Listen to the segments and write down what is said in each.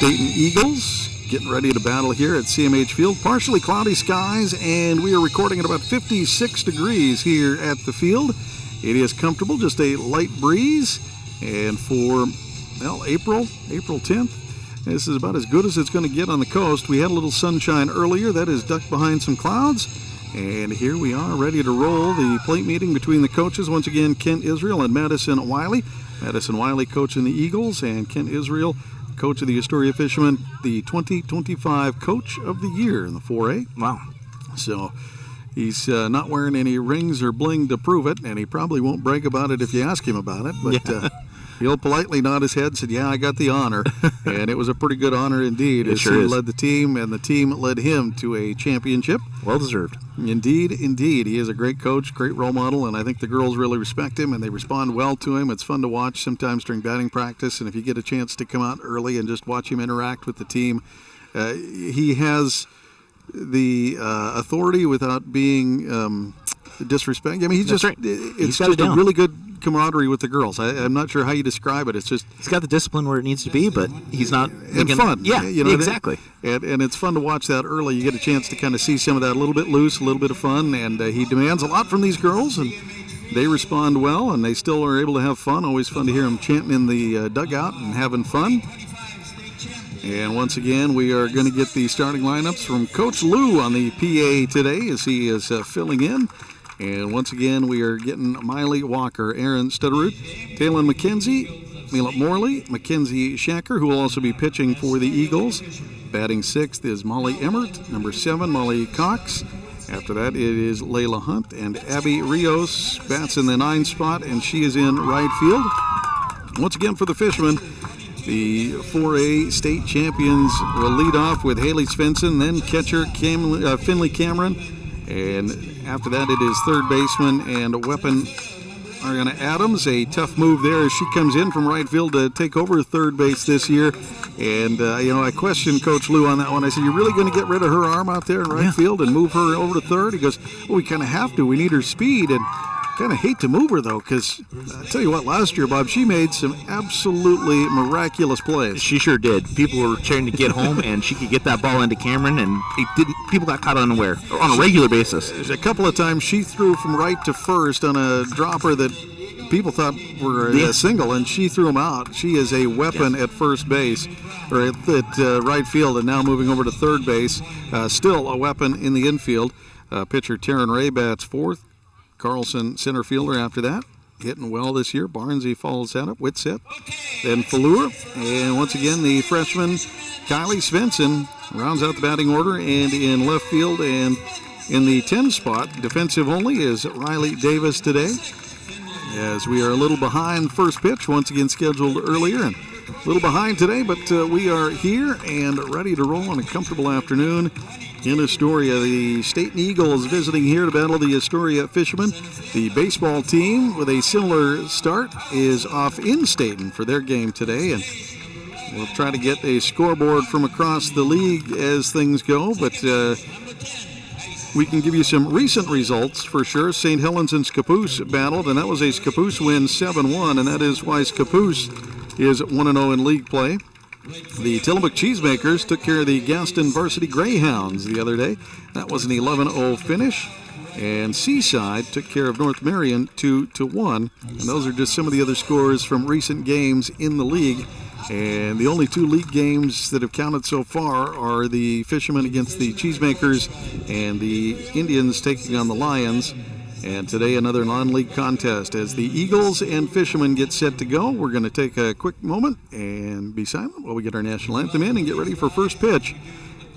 Stayton Eagles getting ready to battle here at CMH Field. Partially cloudy skies, and we are recording at about 56 degrees here at the field. It is comfortable, just a light breeze. And for, well, April 10th, this is about as good as it's going to get on the coast. We had a little sunshine earlier. That is ducked behind some clouds. And here we are ready to roll the plate meeting between the coaches. Once again, Kent Israel and Madison Wiley. Madison Wiley coaching the Eagles, and Kent Israel, coach of the Astoria Fishermen, the 2025 Coach of the Year in the 4A. Wow. So he's not wearing any rings or bling to prove it, and he probably won't brag about it if you ask him about it. But he'll politely nod his head and said, yeah, I got the honor. And it was a pretty good honor indeed. It sure is. Led the team, and the team led him to a championship. Well deserved. Indeed. He is a great coach, great role model, and I think the girls really respect him, and they respond well to him. It's fun to watch sometimes during batting practice, and if you get a chance to come out early and just watch him interact with the team, he has the authority without being disrespect. I mean, it's just a really good camaraderie with the girls. I'm not sure how you describe it. It's just he's got the discipline where it needs to be, but he's not fun. Yeah, exactly. And it's fun to watch that early. You get a chance to kind of see some of that, a little bit loose, a little bit of fun, and he demands a lot from these girls, and they respond well, and they still are able to have fun. Always fun to hear them chanting in the dugout and having fun. And once again, we are going to get the starting lineups from Coach Lou on the PA today as he is filling in. And once again, we are getting Miley Walker, Aaron Stutterud, Taylon McKenzie, Mila Morley, Mackenzie Shacker, who will also be pitching for the Eagles. Batting sixth is Molly Emmert. Number 7, Molly Cox. After that, it is Layla Hunt. And Abby Rios bats in the 9 spot, and she is in right field. Once again, for the Fishermen, the 4A state champions will lead off with Haley Svensson, then catcher Finley Cameron. And after that, it is third baseman and weapon Ariana Adams. A tough move there as she comes in from right field to take over third base this year. And, I questioned Coach Lou on that one. I said, you're really going to get rid of her arm out there in right field and move her over to third? He goes, well, we kind of have to. We need her speed. And kind of hate to move her, though, because I tell you what, last year, Bob, she made some absolutely miraculous plays. She sure did. People were trying to get home, and she could get that ball into Cameron, and people got caught unaware on a regular basis. There's a couple of times she threw from right to first on a dropper that people thought were a single, and she threw them out. She is a weapon at first base, or at right field, and now moving over to third base. Still a weapon in the infield. Pitcher Taryn Ray bats fourth. Carlson, center fielder after that. Hitting well this year. Barnesy follows that up. Whitsett. Then Falur. And once again, the freshman Kylie Svensson rounds out the batting order. And in left field and in the 10 spot, defensive only, is Riley Davis today. As we are a little behind first pitch, once again scheduled earlier. And a little behind today, but we are here and ready to roll on a comfortable afternoon in Astoria. The Stayton Eagles visiting here to battle the Astoria Fishermen. The baseball team, with a similar start, is off in Stayton for their game today, and we'll try to get a scoreboard from across the league as things go, but we can give you some recent results for sure. St. Helens and Scappoose battled, and that was a Scappoose win 7-1, and that is why Scappoose is 1-0 in league play. The Tillamook Cheesemakers took care of the Gaston Varsity Greyhounds the other day. That was an 11-0 finish. And Seaside took care of North Marion 2-1. And those are just some of the other scores from recent games in the league. And the only 2 league games that have counted so far are the Fishermen against the Cheesemakers and the Indians taking on the Lions. And today, another non-league contest. As the Eagles and Fishermen get set to go, we're going to take a quick moment and be silent while we get our national anthem in and get ready for first pitch.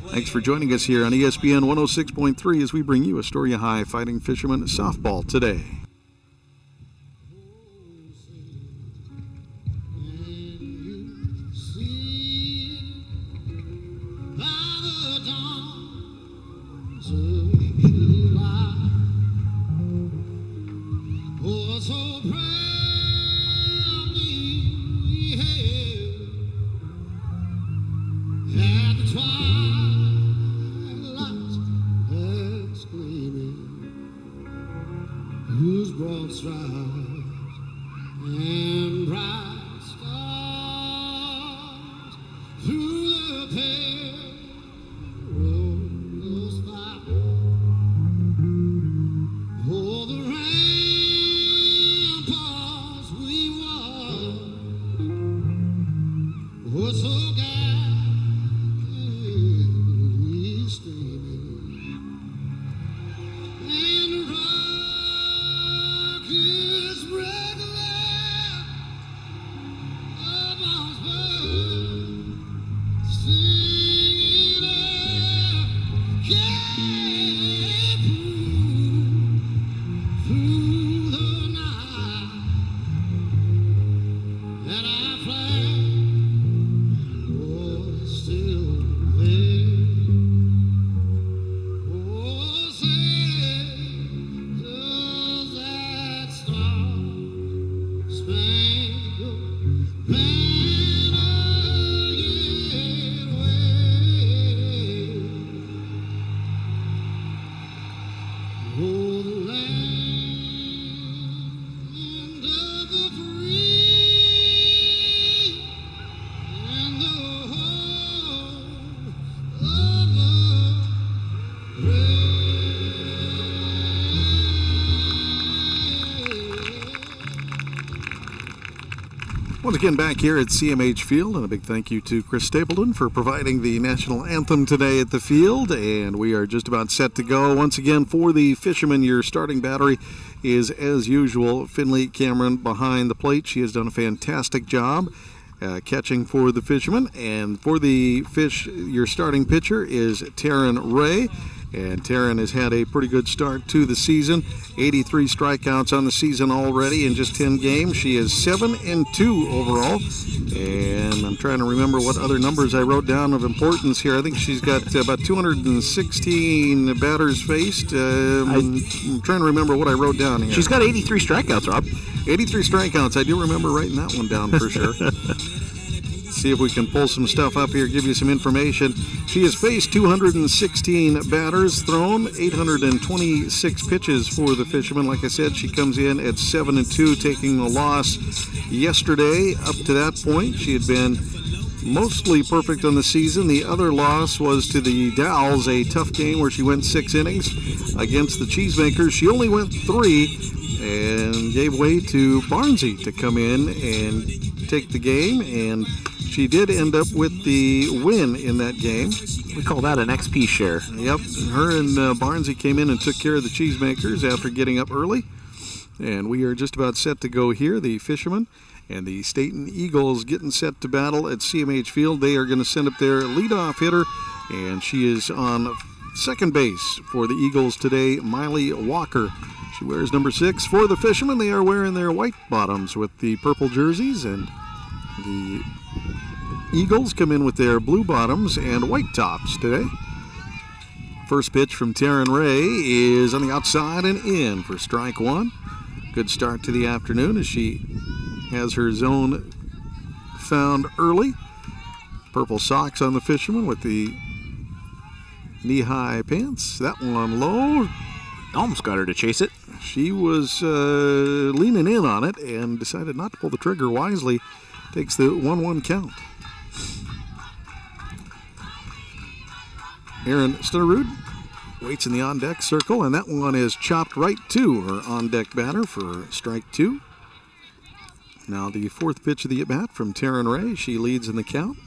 Thanks for joining us here on ESPN 106.3 as we bring you Astoria High Fighting Fishermen softball today. So proudly we hailed at the twilight's first gleaming, whose broad stripes and bright stars through the Once again, back here at CMH Field, and a big thank you to Chris Stapleton for providing the national anthem today at the field. And we are just about set to go. Once again, for the Fishermen, your starting battery is, as usual, Finley Cameron behind the plate. She has done a fantastic job catching for the Fishermen. And for the Fish, your starting pitcher is Taryn Ray. And Taryn has had a pretty good start to the season. 83 strikeouts on the season already in just 10 games. She is 7-2 overall. And I'm trying to remember what other numbers I wrote down of importance here. I think she's got about 216 batters faced. I'm trying to remember what I wrote down here. She's got 83 strikeouts, Rob. 83 strikeouts. I do remember writing that one down for sure. See if we can pull some stuff up here, give you some information. She has faced 216 batters, thrown 826 pitches for the Fishermen. Like I said, she comes in at 7-2, taking a loss yesterday. Up to that point, she had been mostly perfect on the season. The other loss was to the Dowls, a tough game where she went 6 innings against the Cheesemakers. She only went 3 and gave way to Barnsey to come in and take the game, and she did end up with the win in that game. We call that an XP share. Yep, her and Barnsey came in and took care of the Cheesemakers after getting up early. And we are just about set to go here. The Fishermen and the Stayton Eagles getting set to battle at CMH Field. They are going to send up their leadoff hitter, and she is on second base for the Eagles today, Miley Walker. She wears number 6 for the Fishermen. They are wearing their white bottoms with the purple jerseys, and the Eagles come in with their blue bottoms and white tops today. First pitch from Taryn Ray is on the outside and in for strike 1. Good start to the afternoon as she has her zone found early. Purple socks on the Fisherman with the knee-high pants. That one low. Almost got her to chase it. She was leaning in on it and decided not to pull the trigger wisely. Takes the 1-1 count. Aaron Stunnerud waits in the on-deck circle, and that one is chopped right to her on-deck batter for strike 2. Now the fourth pitch of the at-bat from Taryn Ray. She leads in the count,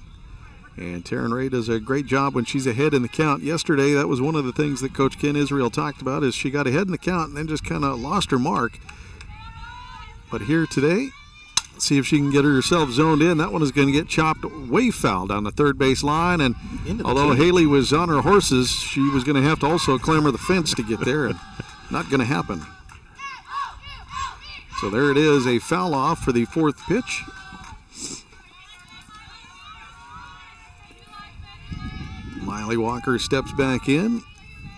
and Taryn Ray does a great job when she's ahead in the count. Yesterday, that was one of the things that Coach Ken Israel talked about, is she got ahead in the count and then just kind of lost her mark. But here today, see if she can get herself zoned in. That one is going to get chopped way foul down the third base line, and although Haley was on her horses, she was going to have to also clamber the fence to get there, and not going to happen. So there it is, a foul off for the fourth pitch. Miley Walker steps back in,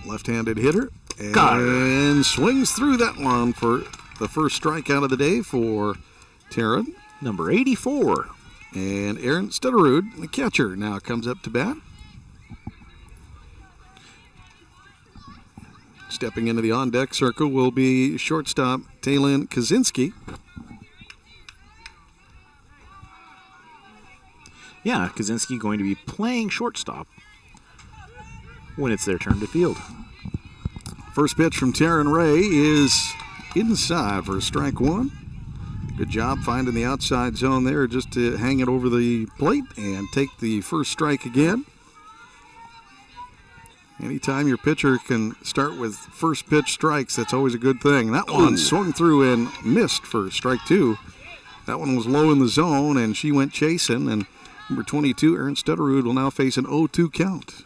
left-handed hitter, and swings through that one for the first strikeout of the day for Taryn. Number 84. And Aaron Stutterud, the catcher, now comes up to bat. Stepping into the on-deck circle will be shortstop Taylin Kaczynski. Yeah, Kaczynski going to be playing shortstop when it's their turn to field. First pitch from Taryn Ray is inside for strike 1. Good job finding the outside zone there just to hang it over the plate and take the first strike again. Anytime your pitcher can start with first pitch strikes, that's always a good thing. That one swung through and missed for strike 2. That one was low in the zone, and she went chasing. And number 22, Aaron Stutterud, will now face an 0-2 count.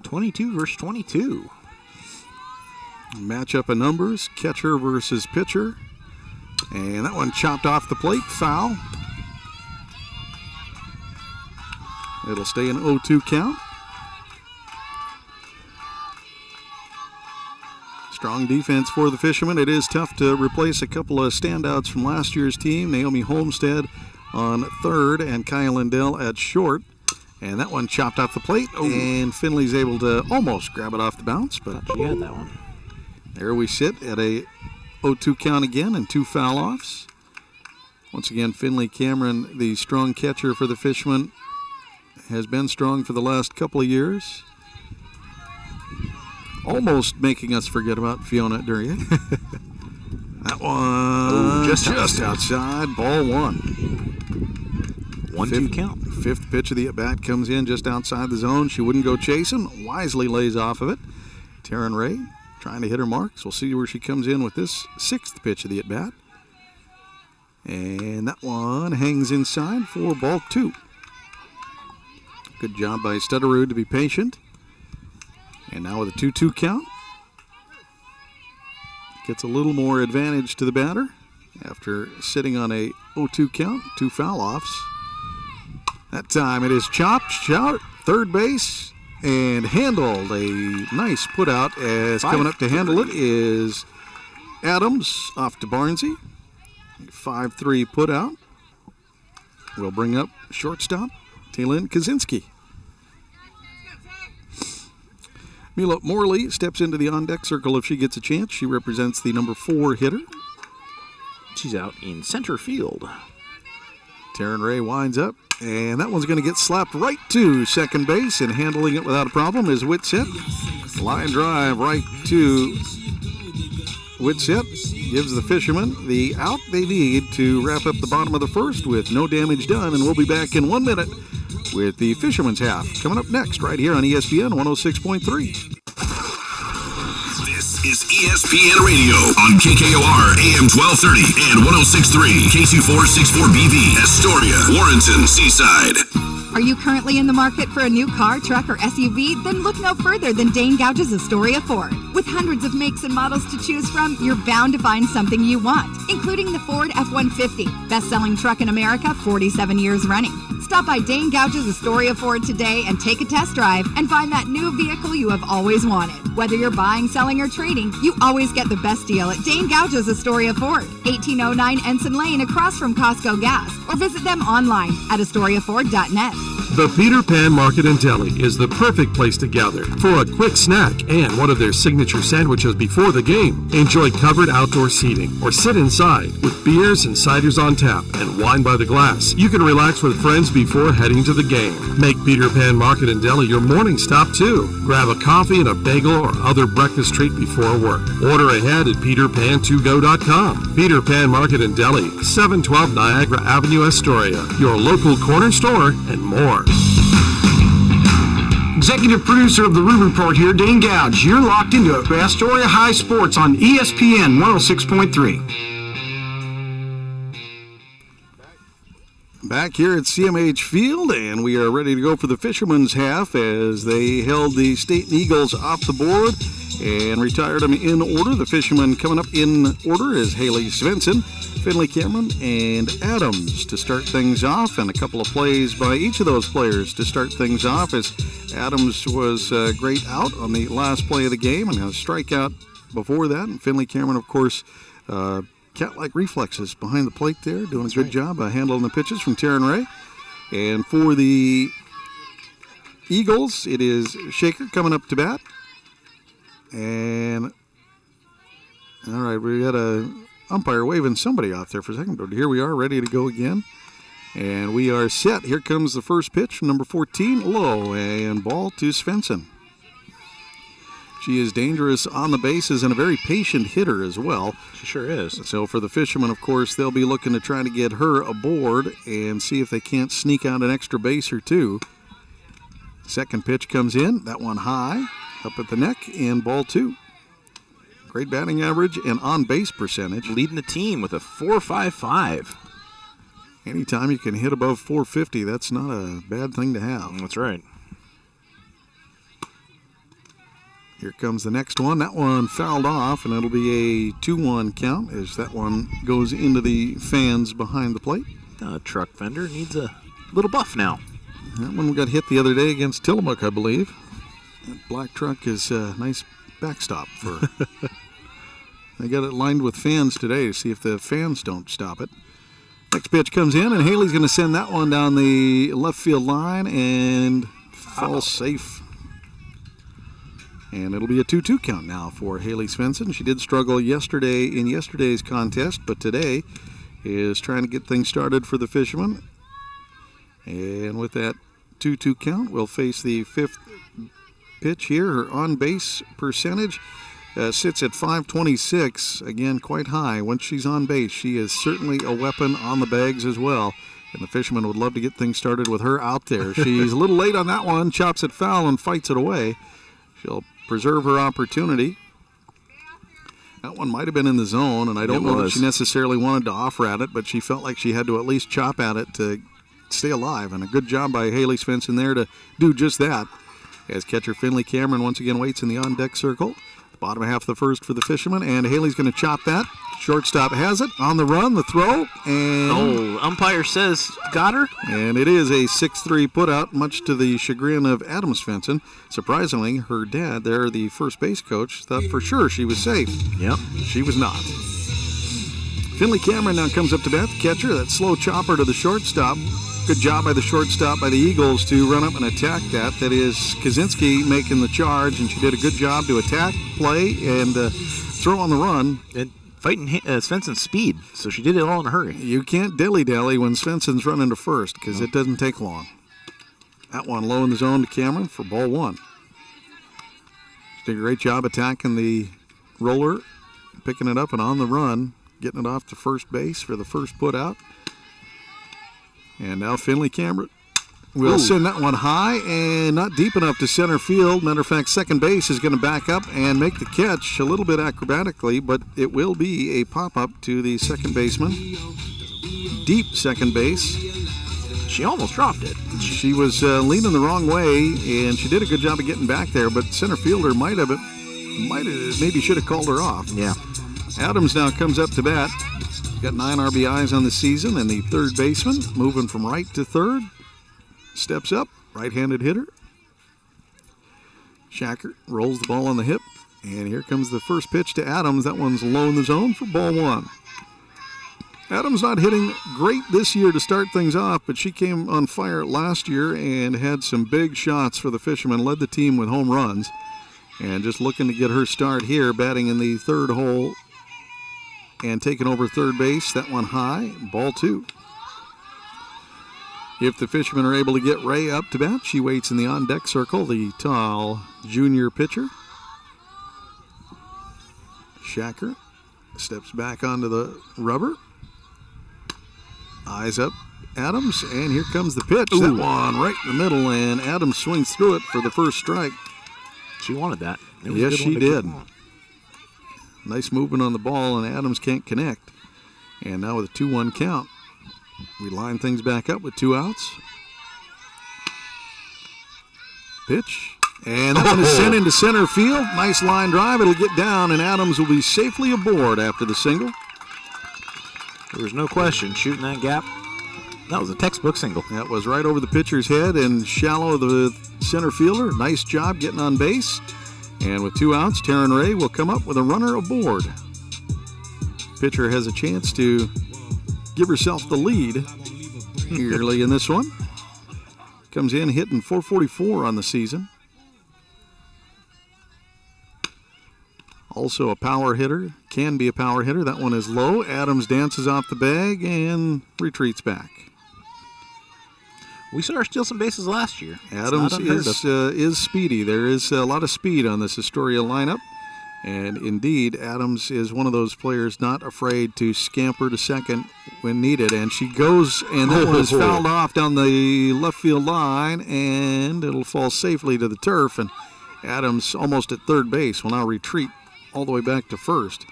22 versus 22. Matchup of numbers, catcher versus pitcher. And that one chopped off the plate, foul. It'll stay an 0-2 count. Strong defense for the Fishermen. It is tough to replace a couple of standouts from last year's team. Naomi Homestead on third and Kyle Lindell at short. And that one chopped off the plate, and Finley's able to almost grab it off the bounce. But she had that one. There we sit at a 0-2 count again and 2 foul-offs. Once again, Finley Cameron, the strong catcher for the Fishermen, has been strong for the last couple of years. Almost making us forget about Fiona Duryea. That one just outside, ball 1. 1-2 count. Fifth pitch of the at-bat comes in just outside the zone. She wouldn't go chasing. Wisely lays off of it. Taryn Ray trying to hit her marks. We'll see where she comes in with this sixth pitch of the at-bat. And that one hangs inside for ball 2. Good job by Stutterud to be patient. And now with a 2-2 count. Gets a little more advantage to the batter after sitting on a 0-2 count, 2 foul-offs. That time it is chopped, shot, third base, and handled. A nice put-out as coming up to handle it is Adams off to Barnsey. 5-3 put-out. We'll bring up shortstop, Taylin Kaczynski. Mila Morley steps into the on-deck circle if she gets a chance. She represents the number 4 hitter. She's out in center field. Taryn Ray winds up, and that one's going to get slapped right to second base, and handling it without a problem is Whitsett. Line drive right to Whitsett. Gives the Fishermen the out they need to wrap up the bottom of the first with no damage done, and we'll be back in 1 minute with the Fishermen's half coming up next right here on ESPN 106.3. This is ESPN Radio on KKOR AM 1230 and 106.3 K2464BV, Astoria, Warrenton, Seaside. Are you currently in the market for a new car, truck, or SUV? Then look no further than Dane Gouge's Astoria Ford. With hundreds of makes and models to choose from, you're bound to find something you want, including the Ford F-150, best-selling truck in America, 47 years running. Stop by Dane Gouge's Astoria Ford today and take a test drive and find that new vehicle you have always wanted. Whether you're buying, selling, or trading, you always get the best deal at Dane Gouge's Astoria Ford, 1809 Ensign Lane across from Costco Gas, or visit them online at AstoriaFord.net. The Peter Pan Market and Deli is the perfect place to gather for a quick snack and one of their signature sandwiches before the game. Enjoy covered outdoor seating or sit inside with beers and ciders on tap and wine by the glass. You can relax with friends before heading to the game. Make Peter Pan Market and Deli your morning stop too. Grab a coffee and a bagel or other breakfast treat before work. Order ahead at peterpan2go.com. Peter Pan Market and Deli, 712 Niagara Avenue, Astoria. Your local corner store and more. Executive producer of the Root Report here, Dane Gouge. You're locked into Astoria High Sports on ESPN 106.3. Back here at CMH Field, and we are ready to go for the Fishermen's half as they held the Stayton Eagles off the board and retired them in order. The Fishermen coming up in order is Haley Svensson, Finley Cameron, and Adams to start things off, and a couple of plays by each of those players to start things off as Adams was great out on the last play of the game and had a strikeout before that, and Finley Cameron, of course, cat-like reflexes behind the plate there, doing a good job handling the pitches from Taryn Ray. And for the Eagles, it is Shaker coming up to bat. And, all right, we got a umpire waving somebody off there for a second, but here we are, ready to go again. And we are set. Here comes the first pitch from number 14, low, and ball to Svensson. She is dangerous on the bases and a very patient hitter as well. She sure is. So for the Fishermen, of course, they'll be looking to try to get her aboard and see if they can't sneak out an extra base or two. Second pitch comes in. That one high, up at the neck, and ball 2. Great batting average and on-base percentage. Leading the team with a 4.55. Anytime you can hit above 450, that's not a bad thing to have. That's right. Here comes the next one. That one fouled off, and it'll be a 2-1 count as that one goes into the fans behind the plate. Truck Fender needs a little buff now. That one got hit the other day against Tillamook, I believe. That black truck is a nice backstop for. They got it lined with fans today to see if the fans don't stop it. Next pitch comes in, and Haley's going to send that one down the left field line and fall safe. And it'll be a 2-2 count now for Haley Svensson. She did struggle yesterday in yesterday's contest, but today is trying to get things started for the Fishermen. And with that 2-2 count, we'll face the fifth pitch here. Her on-base percentage sits at .526. Again, quite high. Once she's on base, she is certainly a weapon on the bags as well, And the Fishermen would love to get things started with her out there. She's a little late on that one, chops it foul and fights it away. She'll preserve her opportunity. That one might have been in the zone, and I don't know that she necessarily wanted to offer at it, but she felt like she had to at least chop at it to stay alive. And a good job by Haley Svensson there to do just that. As catcher Finley Cameron once again waits in the on-deck circle. The bottom half of the first for the Fishermen, and Haley's going to chop that. Shortstop has it. On the run, the throw, and... umpire says got her. And it is a 6-3 putout, much to the chagrin of Adam Svensson. Surprisingly, her dad there, the first base coach, thought for sure she was safe. Yep. She was not. Finley Cameron now comes up to bat, the catcher. That slow chopper to the shortstop. Good job by the shortstop by the Eagles to run up and attack that. That is Kaczynski making the charge, and she did a good job to attack, play, and throw on the run. And fighting Svensson's speed, so she did it all in a hurry. You can't dilly-dally when Svensson's running to first because it doesn't take long. That one low in the zone to Cameron for ball one. She did a great job attacking the roller, picking it up and on the run, getting it off to first base for the first put out. And now Finley Cameron will send that one high and not deep enough to center field. Matter of fact, second base is going to back up and make the catch a little bit acrobatically, but it will be a pop-up to the second baseman. Deep second base. She almost dropped it. She was leaning the wrong way, and she did a good job of getting back there, but center fielder maybe should have called her off. Yeah. Adams now comes up to bat. Got 9 RBIs on the season, and the third baseman moving from right to third. Steps up, right-handed hitter. Shacker rolls the ball on the hip, and here comes the first pitch to Adams. That one's low in the zone for ball one. Adams not hitting great this year to start things off, but she came on fire last year and had some big shots for the Fishermen, led the team with home runs, and just looking to get her start here, batting in the third hole and taking over third base. That one high, ball two. If the Fishermen are able to get Ray up to bat, she waits in the on-deck circle, the tall junior pitcher. Shacker steps back onto the rubber. Eyes up Adams, and here comes the pitch. That one right in the middle, and Adams swings through it for the first strike. She wanted that. Yes, she did. Nice movement on the ball, and Adams can't connect. And now with a 2-1 count, we line things back up with 2 outs. Pitch. And that one is sent into center field. Nice line drive. It'll get down, and Adams will be safely aboard after the single. There was no question. Shooting that gap, that was a textbook single. That was right over the pitcher's head and shallow of the center fielder. Nice job getting on base. And with 2 outs, Taryn Ray will come up with a runner aboard. Pitcher has a chance to give herself the lead early in this one. Comes in hitting .444 on the season. Also a power hitter, can be a power hitter. That one is low. Adams dances off the bag and retreats back. We saw her steal some bases last year. Adams is speedy. There is a lot of speed on this Astoria lineup. And indeed, Adams is one of those players not afraid to scamper to second when needed. And she goes, and that one is fouled off down the left field line, and it'll fall safely to the turf. And Adams, almost at third base, will now retreat all the way back to first.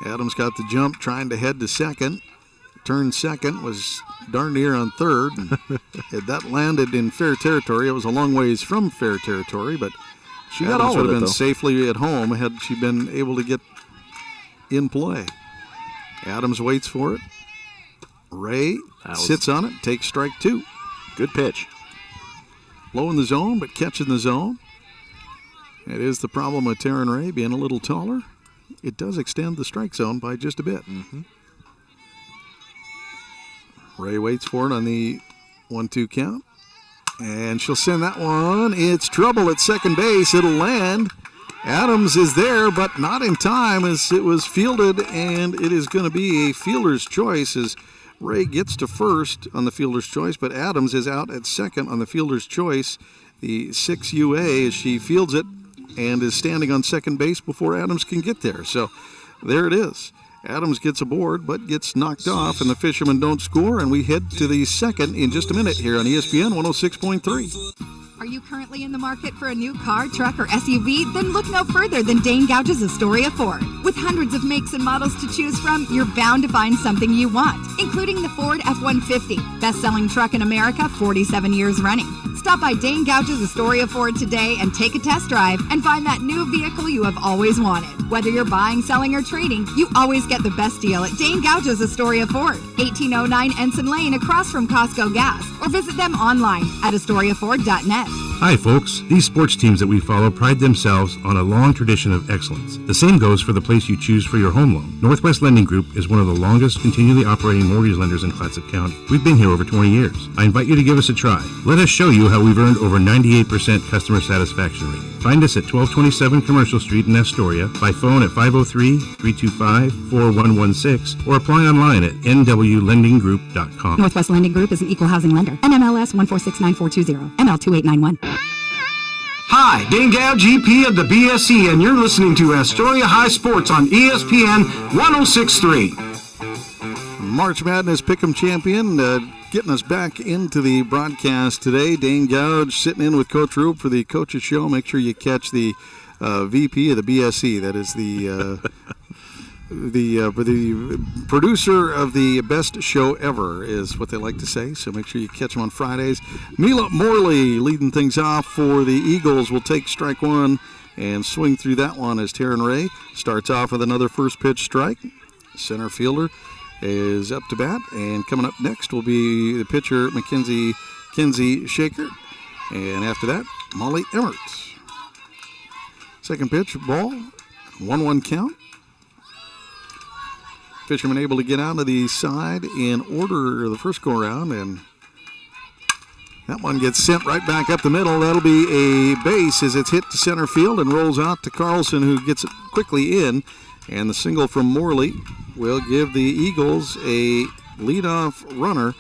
Adams got the jump, trying to head to second. Turned second, was darn near on third. And had that landed in fair territory. It was a long ways from fair territory, but she got all would of have it, been though. Safely at home had she been able to get in play. Adams waits for it. Ray sits on it, takes strike 2. Good pitch. Low in the zone, but catching the zone. It is the problem with Taryn Ray being a little taller. It does extend the strike zone by just a bit. Mm-hmm. Ray waits for it on the 1-2 count. And she'll send that one. It's trouble at second base. It'll land. Adams is there, but not in time as it was fielded, and it is going to be a fielder's choice as Ray gets to first on the fielder's choice, but Adams is out at second on the fielder's choice. The 6 UA as she fields it and is standing on second base before Adams can get there. So there it is. Adams gets aboard, but gets knocked off, and the Fishermen don't score, and we head to the second in just a minute here on ESPN 106.3. Are you currently in the market for a new car, truck, or SUV? Then look no further than Dane Gouge's Astoria Ford. With hundreds of makes and models to choose from, you're bound to find something you want, including the Ford F-150, best-selling truck in America, 47 years running. Stop by Dane Gouge's Astoria Ford today and take a test drive and find that new vehicle you have always wanted. Whether you're buying, selling, or trading, you always get the best deal at Dane Gouge's Astoria Ford, 1809 Ensign Lane across from Costco Gas, or visit them online at AstoriaFord.net. Hi folks, these sports teams that we follow pride themselves on a long tradition of excellence. The same goes for the place you choose for your home loan. Northwest Lending Group is one of the longest continually operating mortgage lenders in Clatsop County. We've been here over 20 years. I invite you to give us a try. Let us show you how we've earned over 98% customer satisfaction rating. Find us at 1227 Commercial Street in Astoria, by phone at 503-325-4116, or apply online at nwlendinggroup.com. Northwest Lending Group is an equal housing lender. NMLS 1469420, ML2891. Hi, Dane Gouge, GP of the BSE, and you're listening to Astoria High Sports on ESPN 106.3. March Madness Pick'em champion, getting us back into the broadcast today. Dane Gouge sitting in with Coach Rube for the Coaches Show. Make sure you catch the VP of the BSE. That is the producer of the best show ever, is what they like to say. So make sure you catch them on Fridays. Mila Morley leading things off for the Eagles will take strike one and swing through that one as Taryn Ray starts off with another first pitch strike. Center fielder is up to bat, and coming up next will be the pitcher Kinsey Shaker, and after that Molly Emmert. Second pitch, ball, 1-1 count. Fishermen able to get out of the side in order the first go around, and that one gets sent right back up the middle. That'll be a base as it's hit to center field and rolls out to Carlson, who gets it quickly in. And the single from Morley will give the Eagles a leadoff runner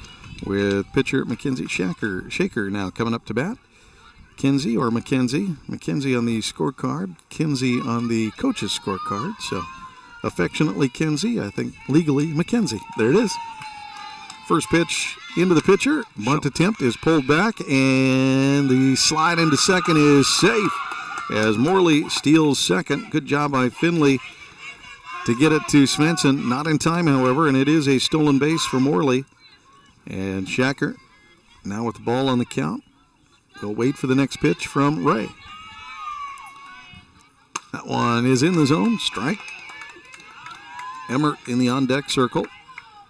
with pitcher Mackenzie Shaker now coming up to bat. Kinsey or McKenzie. McKenzie on the scorecard. Kinsey on the coach's scorecard. So affectionately Kinsey, I think legally McKenzie. There it is. First pitch into the pitcher. Bunt attempt is pulled back, and the slide into second is safe as Morley steals second. Good job by Finley to get it to Svensson. Not in time, however, and it is a stolen base for Morley. And Shacker now with the ball on the count. We'll wait for the next pitch from Ray. That one is in the zone. Strike. Emmert in the on-deck circle.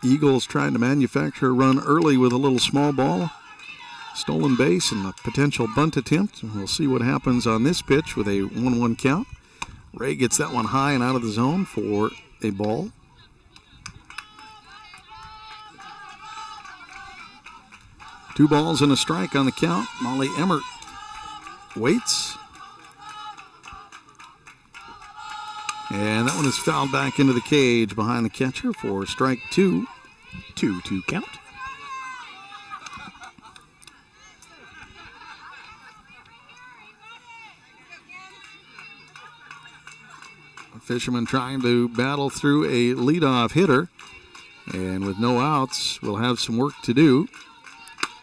Eagles trying to manufacture a run early with a little small ball. Stolen base and a potential bunt attempt. We'll see what happens on this pitch with a 1-1 count. Ray gets that one high and out of the zone for a ball. Two balls and a strike on the count. Molly Emmert waits. And that one is fouled back into the cage behind the catcher for strike two. 2-2 count. Fishermen trying to battle through a leadoff hitter. And with no outs, we'll have some work to do.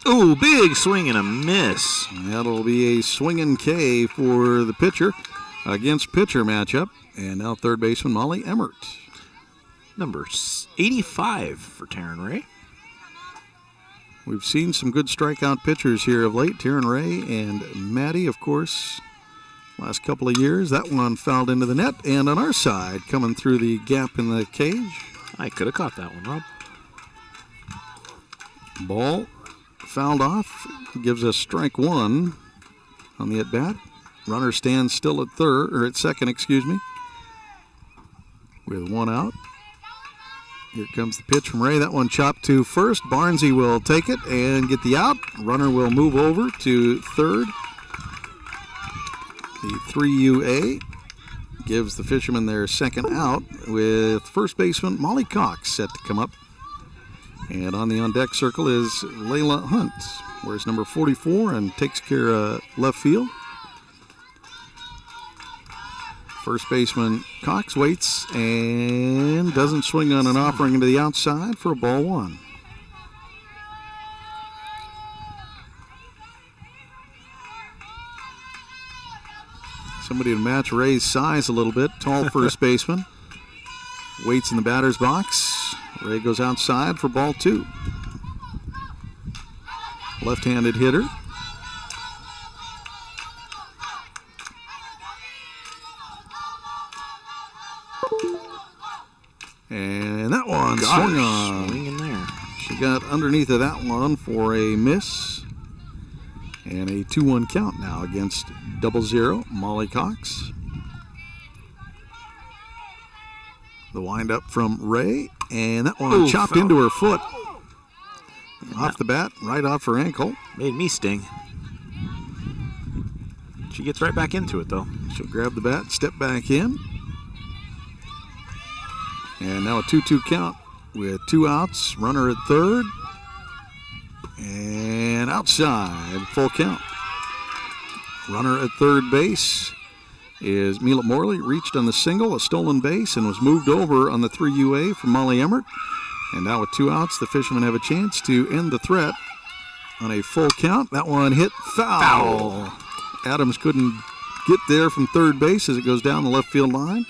Ooh, big swing and a miss. That'll be a swinging K for the pitcher against pitcher matchup. And now third baseman Molly Emmert. Number 85 for Taryn Ray. We've seen some good strikeout pitchers here of late. Taryn Ray and Maddie, of course, last couple of years. That one fouled into the net. And on our side, coming through the gap in the cage. I could have caught that one, Rob. Ball fouled off. Gives us strike one on the at-bat. Runner stands still at second, with one out. Here comes the pitch from Ray. That one chopped to first. Barnesy will take it and get the out. Runner will move over to third. The 3UA gives the Fishermen their second out with first baseman Molly Cox set to come up. And on the on-deck circle is Layla Hunt, wears number 44 and takes care of left field. First baseman Cox waits and doesn't swing on an offering to the outside for a ball one. Somebody to match Ray's size a little bit. Tall first baseman. Waits in the batter's box. Ray goes outside for ball two. Left-handed hitter. And that one swung on. Swing in there. She got underneath of that one for a miss. And a 2-1 count now against 0-0, Molly Cox. The windup from Ray, and that one chopped into her foot. Off the bat, right off her ankle. Made me sting. She gets right back into it, though. She'll grab the bat, step back in. And now a 2-2 count with 2 outs, runner at third. And outside, full count. Runner at third base is Mila Morley. Reached on the single, a stolen base, and was moved over on the 3 UA from Molly Emmert. And now with 2 outs, the Fishermen have a chance to end the threat on a full count. That one hit foul. Adams couldn't get there from third base as it goes down the left field line.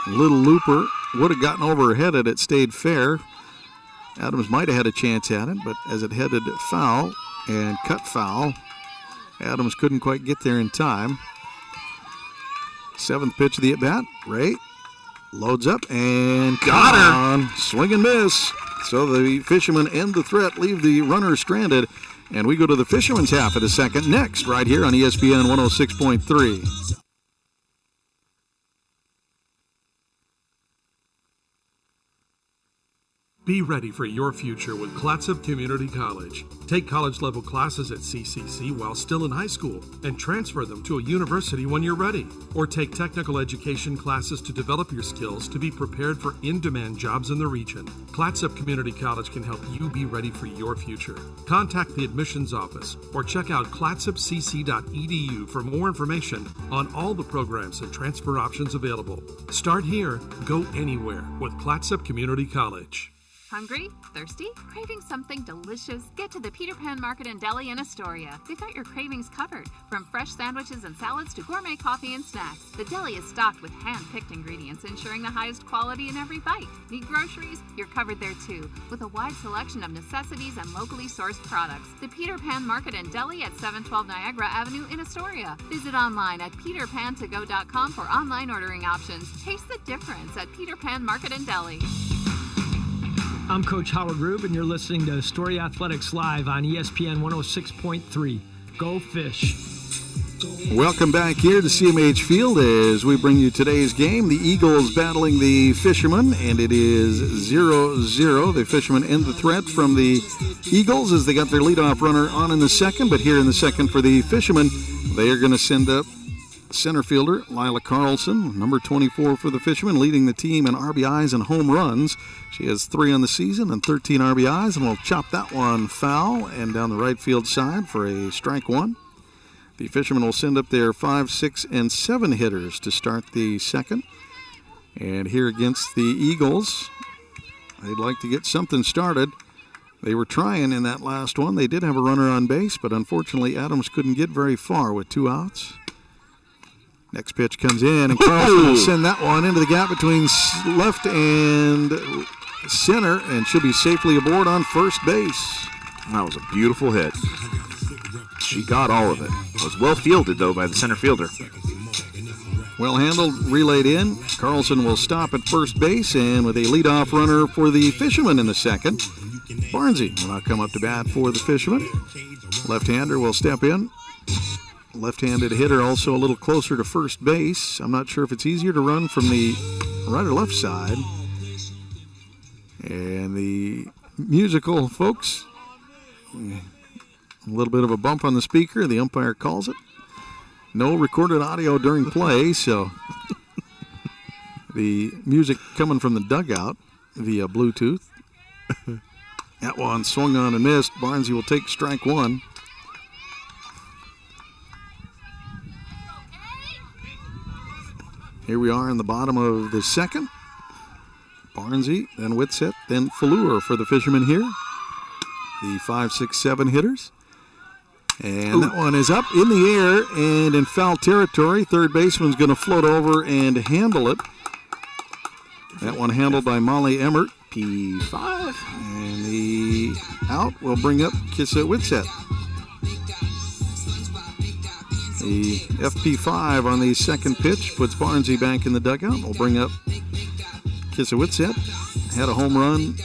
Little looper would have gotten over her head had it stayed fair. Adams might have had a chance at it, but as it headed foul and cut foul, Adams couldn't quite get there in time. 7th pitch of the at-bat. Ray loads up and got her. Swing and miss. So the Fishermen end the threat, leave the runner stranded, and we go to the Fishermen's half of the second next, right here on ESPN 106.3. Be ready for your future with Clatsop Community College. Take college-level classes at CCC while still in high school and transfer them to a university when you're ready. Or take technical education classes to develop your skills to be prepared for in-demand jobs in the region. Clatsop Community College can help you be ready for your future. Contact the admissions office or check out clatsopcc.edu for more information on all the programs and transfer options available. Start here, go anywhere with Clatsop Community College. Hungry? Thirsty? Craving something delicious? Get to the Peter Pan Market and Deli in Astoria. They've got your cravings covered, from fresh sandwiches and salads to gourmet coffee and snacks. The deli is stocked with hand-picked ingredients, ensuring the highest quality in every bite. Need groceries? You're covered there too, with a wide selection of necessities and locally sourced products. The Peter Pan Market and Deli at 712 Niagara Avenue in Astoria. Visit online at peterpantogo.com for online ordering options. Taste the difference at Peter Pan Market and Deli. I'm Coach Howard Rube, and you're listening to Astoria Athletics Live on ESPN 106.3. Go Fish. Welcome back here to CMH Field as we bring you today's game. The Eagles battling the Fishermen, and it is 0-0. The Fishermen end the threat from the Eagles as they got their leadoff runner on in the second, but here in the second for the Fishermen, they are going to send up center fielder Lila Carlson, number 24 for the Fishermen, leading the team in RBIs and home runs. She has 3 on the season and 13 RBIs, and we'll chop that one foul and down the right field side for a strike one. The Fishermen will send up their 5, 6, and 7 hitters to start the second. And here against the Eagles, they'd like to get something started. They were trying in that last one. They did have a runner on base, but unfortunately Adams couldn't get very far with 2 outs. Next pitch comes in, and Carlson will send that one into the gap between left and center, and she'll be safely aboard on first base. That was a beautiful hit. She got all of it. It was well fielded, though, by the center fielder. Well handled, relayed in. Carlson will stop at first base, and with a leadoff runner for the Fishermen in the second, Barnesy will now come up to bat for the Fishermen. Left-hander will step in. Left-handed hitter also a little closer to first base. I'm not sure if it's easier to run from the right or left side. And the musical folks, a little bit of a bump on the speaker. The umpire calls it. No recorded audio during play, so the music coming from the dugout via Bluetooth. That one swung on and missed. Barnesy will take strike one. Here we are in the bottom of the second. Barnsey, then Whitsett, then Fleur for the Fishermen here. The 5, 6, 7 hitters. And that one is up in the air and in foul territory. Third baseman's going to float over and handle it. That one handled by Molly Emmert. P5. And the out will bring up Kissa Whitsett. The FP5 on the second pitch puts Barnsey back in the dugout. Will bring up Kissa Whitsett. Had a home run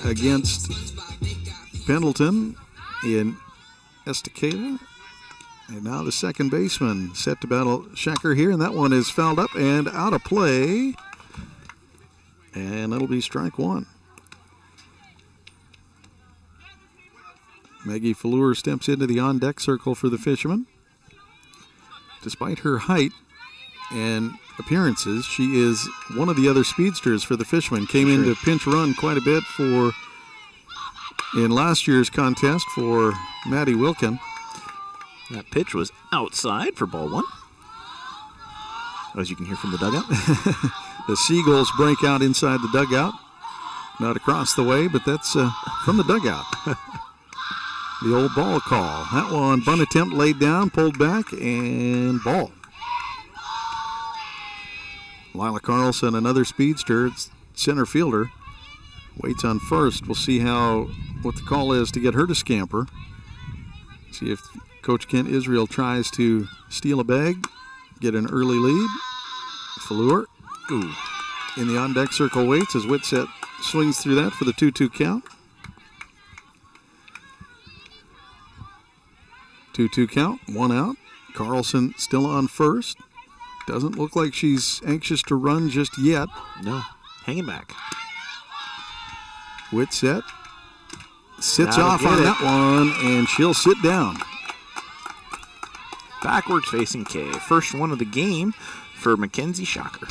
against Pendleton in Estacada. And now the second baseman set to battle Shacker here. And that one is fouled up and out of play. And that'll be strike one. Maggie Fleur steps into the on-deck circle for the Fishermen. Despite her height and appearances, she is one of the other speedsters for the Fishermen. Came in to pinch run quite a bit in last year's contest for Maddie Wilkin. That pitch was outside for ball one, as you can hear from the dugout. The Seagulls break out inside the dugout. Not across the way, but that's from the dugout. The old ball call. That one, bunt attempt laid down, pulled back, and ball. Lila Carlson, another speedster, center fielder, waits on first. We'll see what the call is to get her to scamper. See if Coach Kent Israel tries to steal a bag, get an early lead. Fleur in the on-deck circle waits as Whitsett swings through that for the 2-2 count. 2-2 count, one out. Carlson still on first. Doesn't look like she's anxious to run just yet. No, hanging back. Whitsett sits off on that one, and she'll sit down. Backwards facing K. First one of the game for Mackenzie Shocker.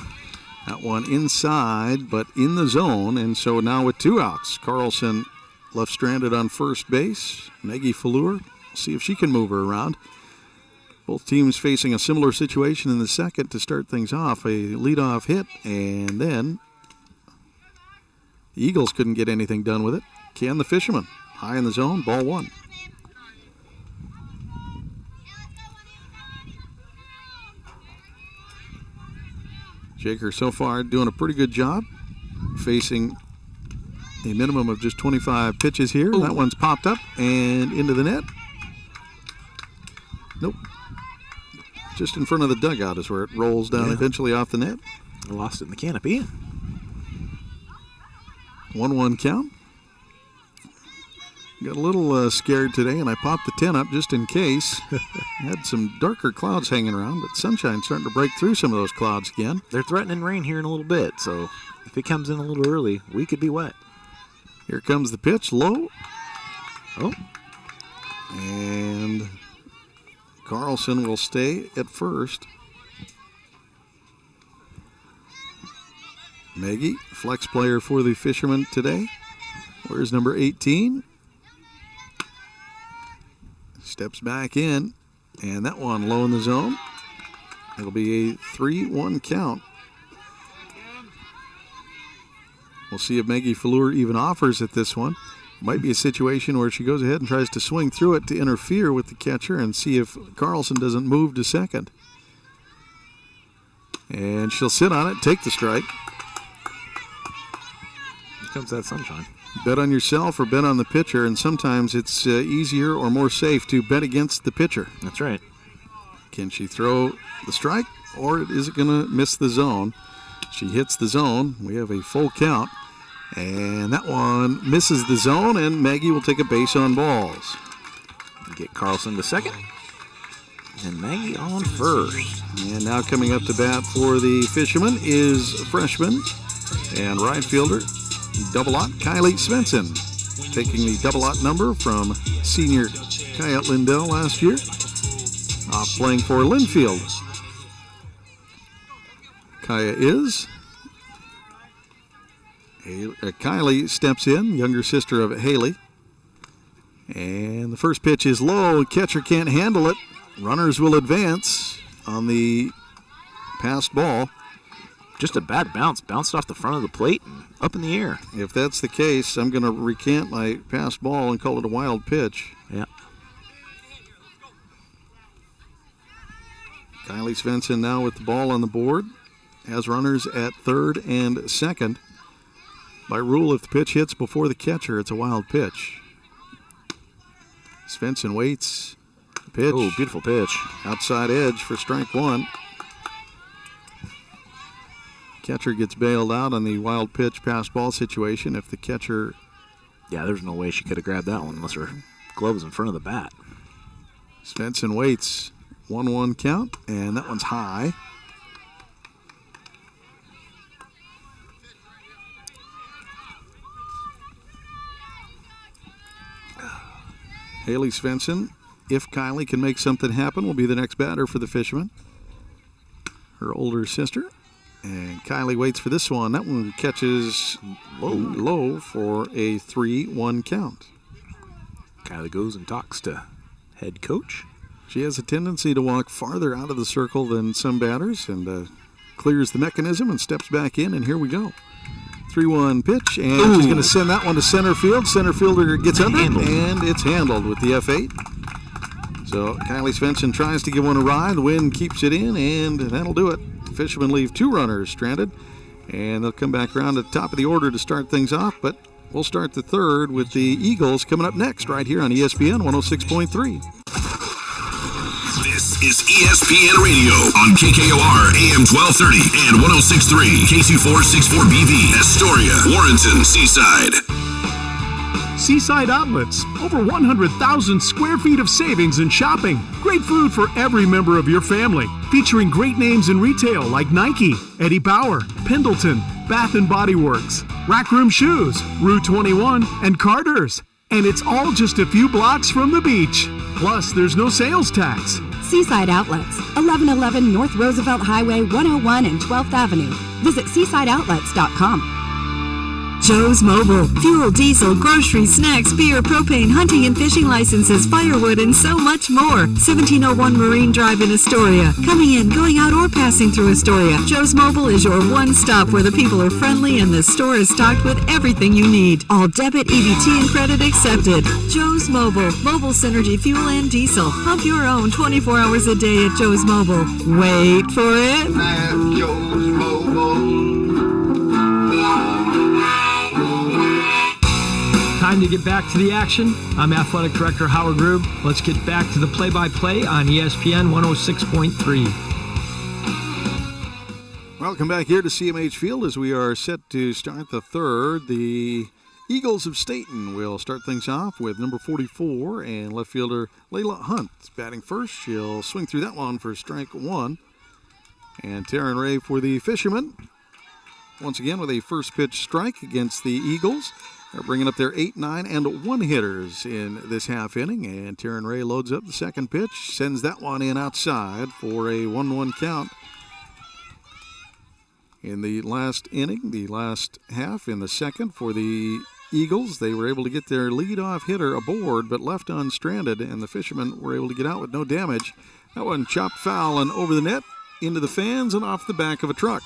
That one inside, but in the zone, and so now with 2 outs. Carlson left stranded on first base. Maggie Fleur, see if she can move her around. Both teams facing a similar situation in the second to start things off. A leadoff hit, and then the Eagles couldn't get anything done with it. Can the Fishermen? High in the zone, ball one. Shaker so far doing a pretty good job, facing a minimum of just 25 pitches here. That one's popped up and into the net. Nope. Just in front of the dugout is where it rolls down eventually off the net. I lost it in the canopy. 1-1 count. Got a little scared today, and I popped the 10 up just in case. Had some darker clouds hanging around, but sunshine's starting to break through some of those clouds again. They're threatening rain here in a little bit, so if it comes in a little early, we could be wet. Here comes the pitch, low. Oh. And Carlson will stay at first. Maggie, flex player for the Fishermen today. Where's number 18? Steps back in, and that one low in the zone. It'll be a 3-1 count. We'll see if Maggie Fleur even offers at this one. Might be a situation where she goes ahead and tries to swing through it to interfere with the catcher and see if Carlson doesn't move to second. And she'll sit on it, take the strike. Here comes that sunshine. Bet on yourself or bet on the pitcher, and sometimes it's easier or more safe to bet against the pitcher. That's right. Can she throw the strike, or is it going to miss the zone? She hits the zone. We have a full count, and that one misses the zone, and Maggie will take a base on balls. Get Carlson to second, and Maggie on first. And now coming up to bat for the Fishermen is freshman and right fielder, double-aught Kylie Svensson, taking the double-aught number from senior Kayat Lindell last year, off playing for Linfield. Kaya is. Kylie steps in, younger sister of Haley. And the first pitch is low. Catcher can't handle it. Runners will advance on the passed ball. Just a bad bounce. Bounced off the front of the plate and up in the air. If that's the case, I'm going to recant my pass ball and call it a wild pitch. Yeah. Kylie Svensson now with the ball on the board. Has runners at third and second. By rule, if the pitch hits before the catcher, it's a wild pitch. Svensson waits. Pitch. Oh, beautiful pitch. Outside edge for strike one. Catcher gets bailed out on the wild pitch pass ball situation if the catcher... Yeah, there's no way she could have grabbed that one unless her glove was in front of the bat. Svensson waits. 1-1 count, and that one's high. Haley Svensson, if Kylie can make something happen, will be the next batter for the Fishermen. Her older sister. And Kylie waits for this one. That one catches low for a 3-1 count. Kylie goes and talks to head coach. She has a tendency to walk farther out of the circle than some batters and clears the mechanism and steps back in, and here we go. 3-1 pitch, and she's going to send that one to center field. Center fielder gets under it, and it's handled with the F8. So Kylie Svensson tries to give one a ride. The wind keeps it in, and that'll do it. Fishermen leave 2 runners stranded, and they'll come back around at the top of the order to start things off, but we'll start the third with the Eagles coming up next right here on ESPN 106.3. This is ESPN Radio on KKOR AM 1230 and 106.3 K2464BV, Astoria, Warrenton, Seaside. Seaside Outlets, over 100,000 square feet of savings and shopping. Great food for every member of your family. Featuring great names in retail like Nike, Eddie Bauer, Pendleton, Bath & Body Works, Rack Room Shoes, Rue 21, and Carter's. And it's all just a few blocks from the beach. Plus, there's no sales tax. Seaside Outlets, 1111 North Roosevelt Highway 101 and 12th Avenue. Visit seasideoutlets.com. Joe's Mobile. Fuel, diesel, groceries, snacks, beer, propane, hunting and fishing licenses, firewood, and so much more. 1701 Marine Drive in Astoria. Coming in, going out, or passing through Astoria. Joe's Mobile is your one stop where the people are friendly and the store is stocked with everything you need. All debit, EBT, and credit accepted. Joe's Mobile. Mobile Synergy Fuel and Diesel. Pump your own 24 hours a day at Joe's Mobile. Wait for it. At Joe's Mobile. Time to get back to the action. I'm Athletic Director Howard Rube. Let's get back to the play-by-play on ESPN 106.3. Welcome back here to CMH Field as we are set to start the third. The Eagles of Stayton will start things off with number 44 and left fielder Layla Hunt batting first. She'll swing through that one for strike one. And Taryn Ray for the Fishermen. Once again with a first pitch strike against the Eagles. They're bringing up their 8, 9, and 1 hitters in this half inning. And Taryn Ray loads up the second pitch, sends that one in outside for a 1-1 count. In the last inning, the last half in the second for the Eagles, they were able to get their leadoff hitter aboard but left unstranded, and the Fishermen were able to get out with no damage. That one chopped foul and over the net, into the fans, and off the back of a truck.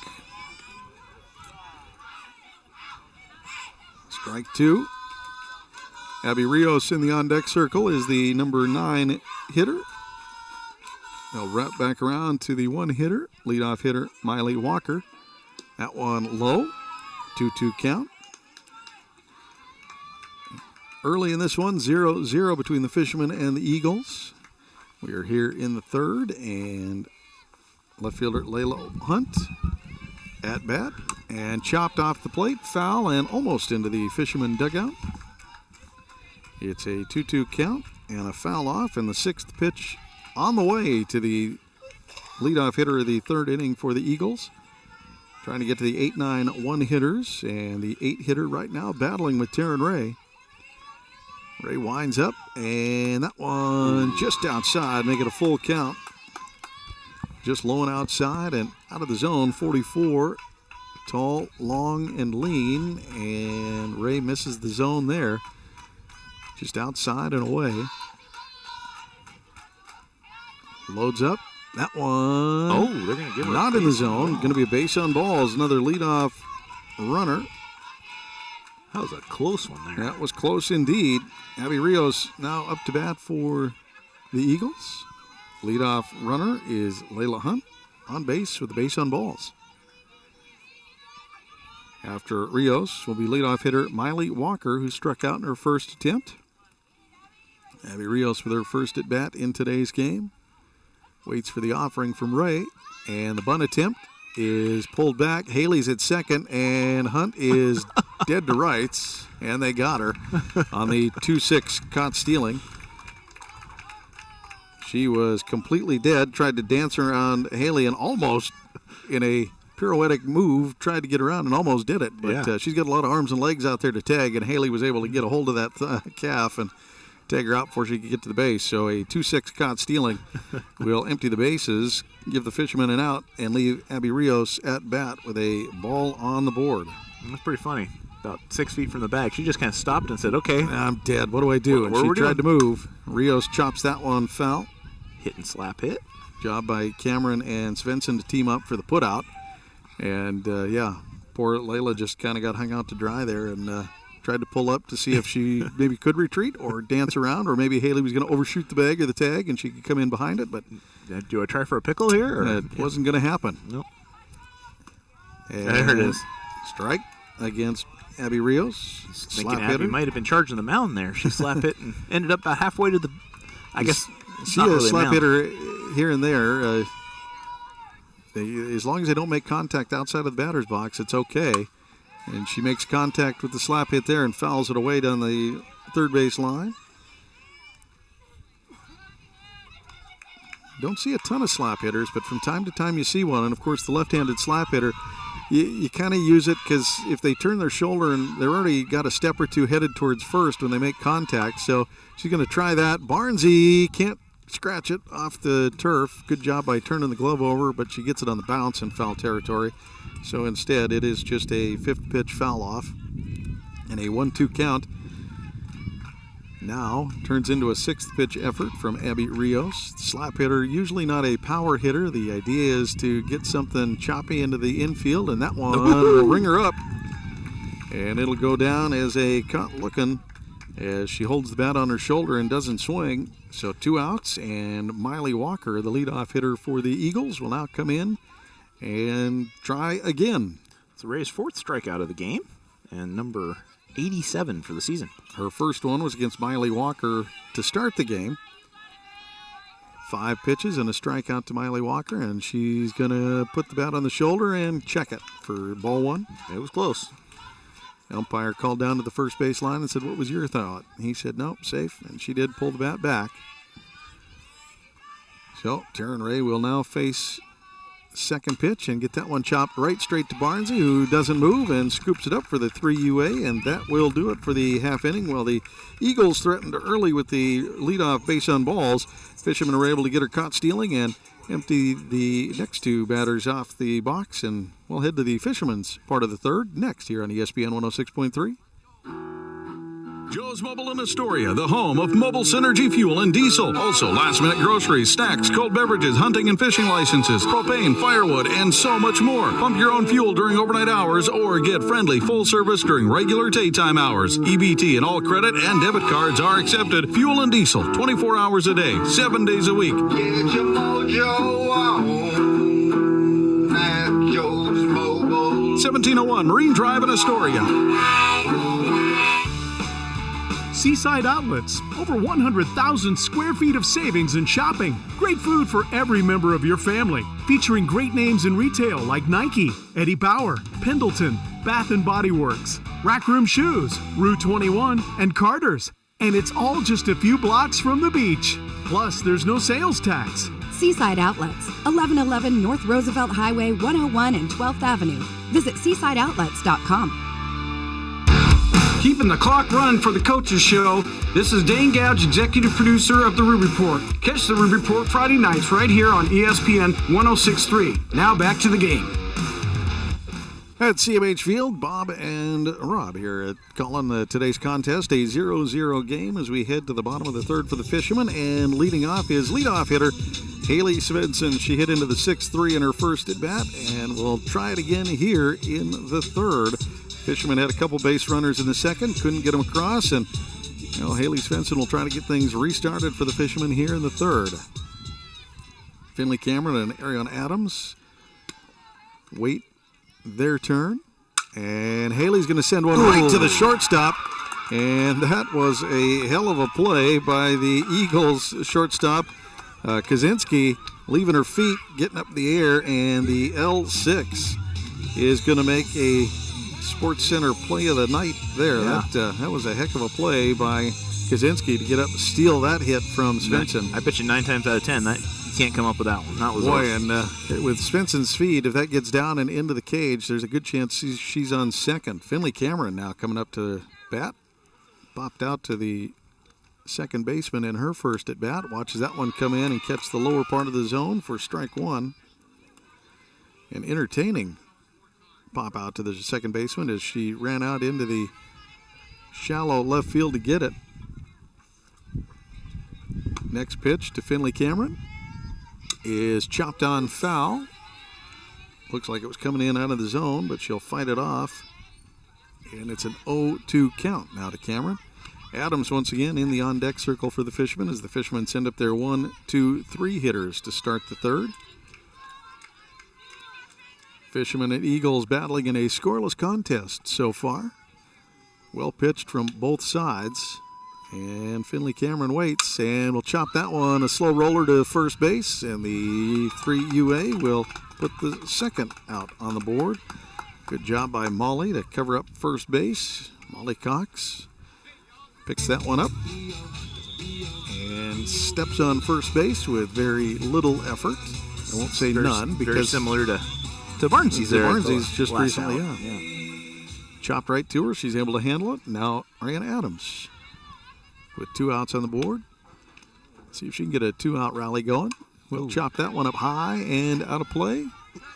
Strike two. Abby Rios in the on-deck circle is the number 9 hitter. They'll wrap back around to the 1 hitter, leadoff hitter Miley Walker. That one low, 2-2 count. Early in this one, 0-0 between the Fishermen and the Eagles. We are here in the third, and left fielder Layla Hunt at bat, and chopped off the plate, foul, and almost into the Fisherman dugout. It's a 2-2 count and a foul off, and the 6th pitch on the way to the leadoff hitter of the third inning for the Eagles. Trying to get to the 8, 9, 1 hitters, and the 8 hitter right now battling with Taryn Ray. Ray winds up, and that one just outside, make it a full count. Just low and outside and out of the zone, 44. Tall, long, and lean, and Ray misses the zone there. Just outside and away. Loads up, That one. Oh, they're going to give her not in the zone. Going to be a base on balls. Another leadoff runner. That was a close one there. That was close indeed. Abby Rios now up to bat for the Eagles. Leadoff runner is Layla Hunt on base with the base on balls. After Rios will be leadoff hitter Miley Walker, who struck out in her first attempt. Abby Rios with her first at bat in today's game. Waits for the offering from Ray, and the bunt attempt is pulled back. Haley's at second, and Hunt is dead to rights, and they got her on the 2-6 caught stealing. She was completely dead, tried to dance around Haley, and almost in a pirouettic move tried to get around and almost did it. But she's got a lot of arms and legs out there to tag, and Haley was able to get a hold of that calf and tag her out before she could get to the base. So a 2-6 caught stealing will empty the bases, give the Fishermen an out, and leave Abby Rios at bat with a ball on the board. That's pretty funny. About 6 feet from the bag, she just kind of stopped and said, okay, I'm dead. What do I do? And she tried to move. Rios chops that one foul. Hit and slap hit. Job by Cameron and Svensson to team up for the putout. And, poor Layla just kind of got hung out to dry there and tried to pull up to see if she maybe could retreat or dance around, or maybe Haley was going to overshoot the bag or the tag and she could come in behind it. But do I try for a pickle here? Or? It wasn't going to happen. Nope. And there it is. Strike against Abby Rios. Thinking Abby might have been charging the mound there. She slap hit and ended up about halfway to the, I guess, she a really slap hitter here and there. As long as they don't make contact outside of the batter's box, it's okay. And she makes contact with the slap hit there and fouls it away down the third base line. Don't see a ton of slap hitters, but from time to time you see one. And, of course, the left-handed slap hitter, you kind of use it because if they turn their shoulder and they're already got a step or two headed towards first when they make contact. So she's going to try that. Barnesy can't scratch it off the turf. Good job by turning the glove over, but she gets it on the bounce in foul territory. So instead, it is just a fifth pitch foul off and a 1-2 count. Now turns into a sixth pitch effort from Abby Rios. Slap hitter, usually not a power hitter. The idea is to get something choppy into the infield, and that one will ring her up. And it'll go down as a cut looking as she holds the bat on her shoulder and doesn't swing. So 2 outs, and Miley Walker, the leadoff hitter for the Eagles, will now come in and try again. It's Ray's fourth strikeout of the game and number 87 for the season. Her first one was against Miley Walker to start the game. 5 pitches and a strikeout to Miley Walker, and she's going to put the bat on the shoulder and check it for ball 1. It was close. Umpire called down to the first base line and said, "What was your thought?" He said, "Nope, safe," and she did pull the bat back. So Taryn Ray will now face second pitch and get that one chopped right straight to Barnesy, who doesn't move and scoops it up for the 3 UA, and that will do it for the half inning. While the Eagles threatened early with the leadoff base on balls, Fishermen were able to get her caught stealing and empty the next 2 batters off the box, and we'll head to the Fishermen's part of the third next here on ESPN 106.3. Joe's Mobile in Astoria, the home of mobile synergy fuel and diesel. Also, last-minute groceries, snacks, cold beverages, hunting and fishing licenses, propane, firewood, and so much more. Pump your own fuel during overnight hours or get friendly full service during regular daytime hours. EBT and all credit and debit cards are accepted. Fuel and diesel, 24 hours a day, 7 days a week. Get your mojo on at Joe's Mobile. 1701 Marine Drive in Astoria. Seaside Outlets, over 100,000 square feet of savings and shopping. Great food for every member of your family. Featuring great names in retail like Nike, Eddie Bauer, Pendleton, Bath & Body Works, Rack Room Shoes, Rue 21, and Carter's. And it's all just a few blocks from the beach. Plus, there's no sales tax. Seaside Outlets, 1111 North Roosevelt Highway 101 and 12th Avenue. Visit seasideoutlets.com. Keeping the clock running for the Coaches Show. This is Dane Gouge, executive producer of The Rube Report. Catch The Rube Report Friday nights right here on ESPN 106.3. Now back to the game. At CMH Field, Bob and Rob here calling today's contest a 0-0 game as we head to the bottom of the third for the Fishermen. And leading off is leadoff hitter Haley Svensson, she hit into the 6-3 in her first at bat, and we'll try it again here in the third. Fishermen had a couple base runners in the second, couldn't get them across, and Haley Svensson will try to get things restarted for the Fishermen here in the third. Finley Cameron and Arion Adams wait their turn, and Haley's going to send one right to the shortstop, and that was a hell of a play by the Eagles shortstop. Kaczynski leaving her feet, getting up in the air, and the L6 is going to make a Sports Center play of the night there. Yeah. That was a heck of a play by Kaczynski to get up and steal that hit from Svensson. I bet you 9 times out of 10 that you can't come up with that one. That was and with Svensson's speed, if that gets down and into the cage, there's a good chance she's on second. Finley Cameron now coming up to bat, popped out to the second baseman in her first at bat. Watches that one come in and catch the lower part of the zone for strike one. An entertaining pop out to the second baseman as she ran out into the shallow left field to get it. Next pitch to Finley Cameron is chopped on foul. Looks like it was coming in out of the zone, but she'll fight it off. And it's an 0-2 count now to Cameron. Adams once again in the on-deck circle for the Fishermen as the Fishermen send up their 1, 2, 3 hitters to start the third. Fishermen and Eagles battling in a scoreless contest so far. Well pitched from both sides. And Finley Cameron waits and will chop that one a slow roller to first base. And the 3 UA will put the second out on the board. Good job by Molly to cover up first base. Molly Cox picks that one up and steps on first base with very little effort. I won't say none because very similar to Barnsley's there. Barnsley's just recently, yeah. Chopped right to her. She's able to handle it. Now Arion Adams with 2 outs on the board. See if she can get a 2-out rally going. We'll chop that one up high and out of play.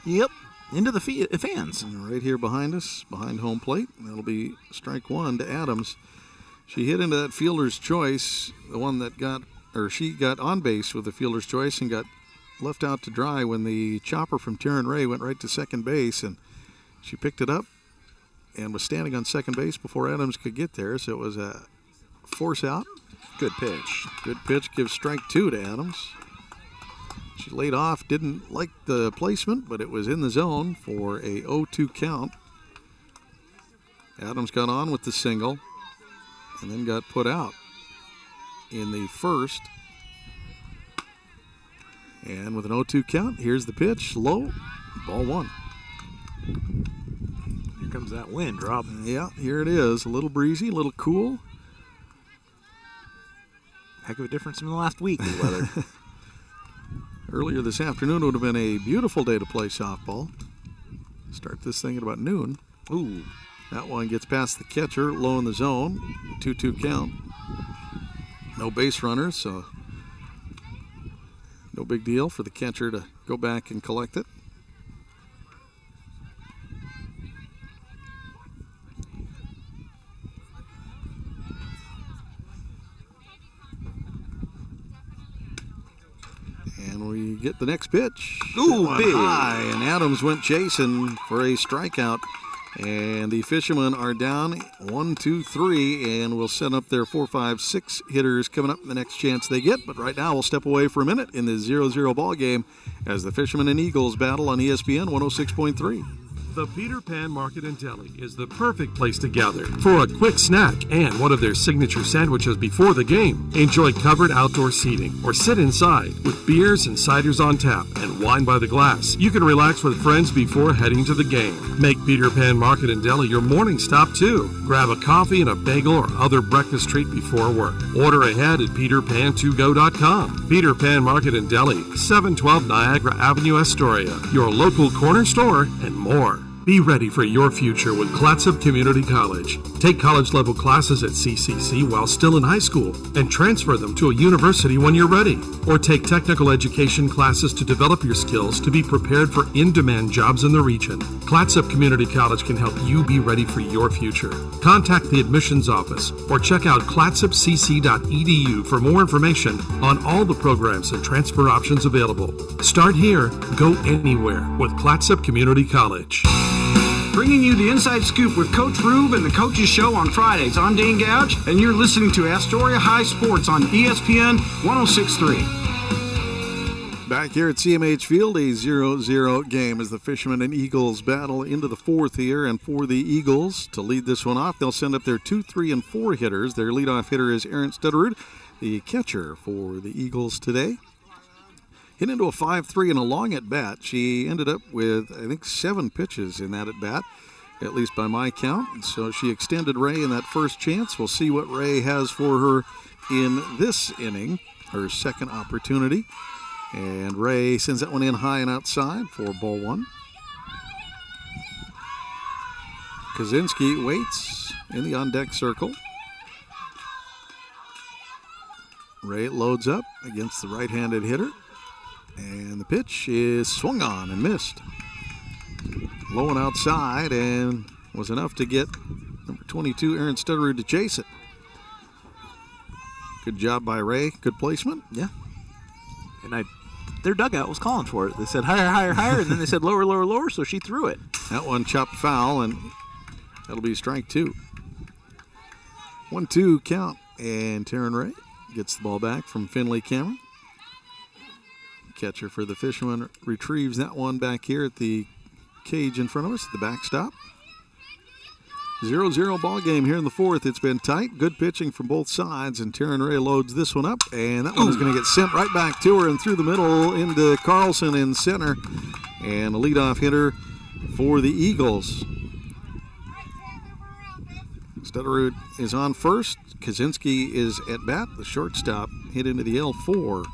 Yep, into the fans. And right here behind us, behind home plate. That'll be strike one to Adams. She hit into that fielder's choice, the one that she got on base with the fielder's choice and got left out to dry when the chopper from Taryn Ray went right to second base, and she picked it up and was standing on second base before Adams could get there, so it was a force out. Good pitch. Good pitch gives strike 2 to Adams. She laid off, didn't like the placement, but it was in the zone for a 0-2 count. Adams got on with the single and then got put out in the first. And with an 0-2 count, here's the pitch, low, ball 1. Here comes that wind, Rob. Yeah, here it is. A little breezy, a little cool. Heck of a difference from the last week, the weather. Earlier this afternoon would have been a beautiful day to play softball. Start this thing at about noon. Ooh. That one gets past the catcher, low in the zone. 2-2 count. No base runners, so no big deal for the catcher to go back and collect it. And we get the next pitch. Ooh, big. High, and Adams went chasing for a strikeout. And the Fishermen are down 1, 2, 3, and will set up their 4, 5, 6 hitters coming up in the next chance they get. But right now, we'll step away for a minute in the 0-0 ball game as the Fishermen and Eagles battle on ESPN 106.3. The Peter Pan Market and Deli is the perfect place to gather for a quick snack and one of their signature sandwiches before the game. Enjoy covered outdoor seating or sit inside with beers and ciders on tap and wine by the glass. You can relax with friends before heading to the game. Make Peter Pan Market and Deli your morning stop too. Grab a coffee and a bagel or other breakfast treat before work. Order ahead at peterpan2go.com. Peter Pan Market and Deli, 712 Niagara Avenue, Astoria. Your local corner store and more. Be ready for your future with Clatsop Community College. Take college-level classes at CCC while still in high school and transfer them to a university when you're ready. Or take technical education classes to develop your skills to be prepared for in-demand jobs in the region. Clatsop Community College can help you be ready for your future. Contact the admissions office or check out clatsopcc.edu for more information on all the programs and transfer options available. Start here, go anywhere with Clatsop Community College. Bringing you the inside scoop with Coach Rube and the Coaches Show on Fridays. I'm Dane Gouge, and you're listening to Astoria High Sports on ESPN 106.3. Back here at CMH Field, a 0-0 game as the Fishermen and Eagles battle into the fourth here. And for the Eagles to lead this one off, they'll send up their 2, 3, and 4 hitters. Their leadoff hitter is Aaron Stutterud, the catcher for the Eagles today. Hit into a 5-3 and a long at bat. She ended up with, I think, 7 pitches in that at bat, at least by my count. So she extended Ray in that first chance. We'll see what Ray has for her in this inning, her second opportunity. And Ray sends that one in high and outside for ball 1. Kaczynski waits in the on-deck circle. Ray loads up against the right-handed hitter. And the pitch is swung on and missed. Low and outside, and was enough to get number 22, Aaron Stutterud, to chase it. Good job by Ray. Good placement. Yeah. And their dugout was calling for it. They said higher, higher, higher, and then they said lower, lower, lower, so she threw it. That one chopped foul, and that'll be strike 2. 1-2 count, and Taryn Ray gets the ball back from Finley Cameron. Catcher for the Fishermen retrieves that one back here at the cage in front of us, the backstop. 0-0 ball game here in the fourth. It's been tight. Good pitching from both sides, and Taryn Ray loads this one up, and that one is going to get sent right back to her and through the middle into Carlson in center, and a leadoff hitter for the Eagles. Stutterud is on first. Kaczynski is at bat. The shortstop hit into the L4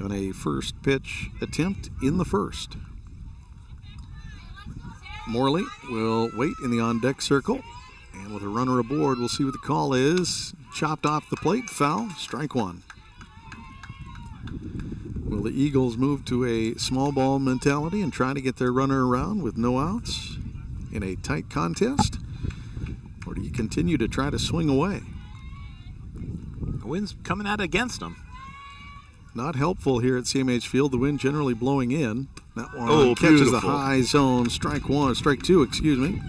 on a first pitch attempt in the first. Morley will wait in the on-deck circle. And with a runner aboard, we'll see what the call is. Chopped off the plate, foul, strike 1. Will the Eagles move to a small ball mentality and try to get their runner around with no outs in a tight contest? Or do you continue to try to swing away? The wind's coming out against them. Not helpful here at CMH Field. The wind generally blowing in. That one catches beautiful. the high zone. Strike 2, excuse me.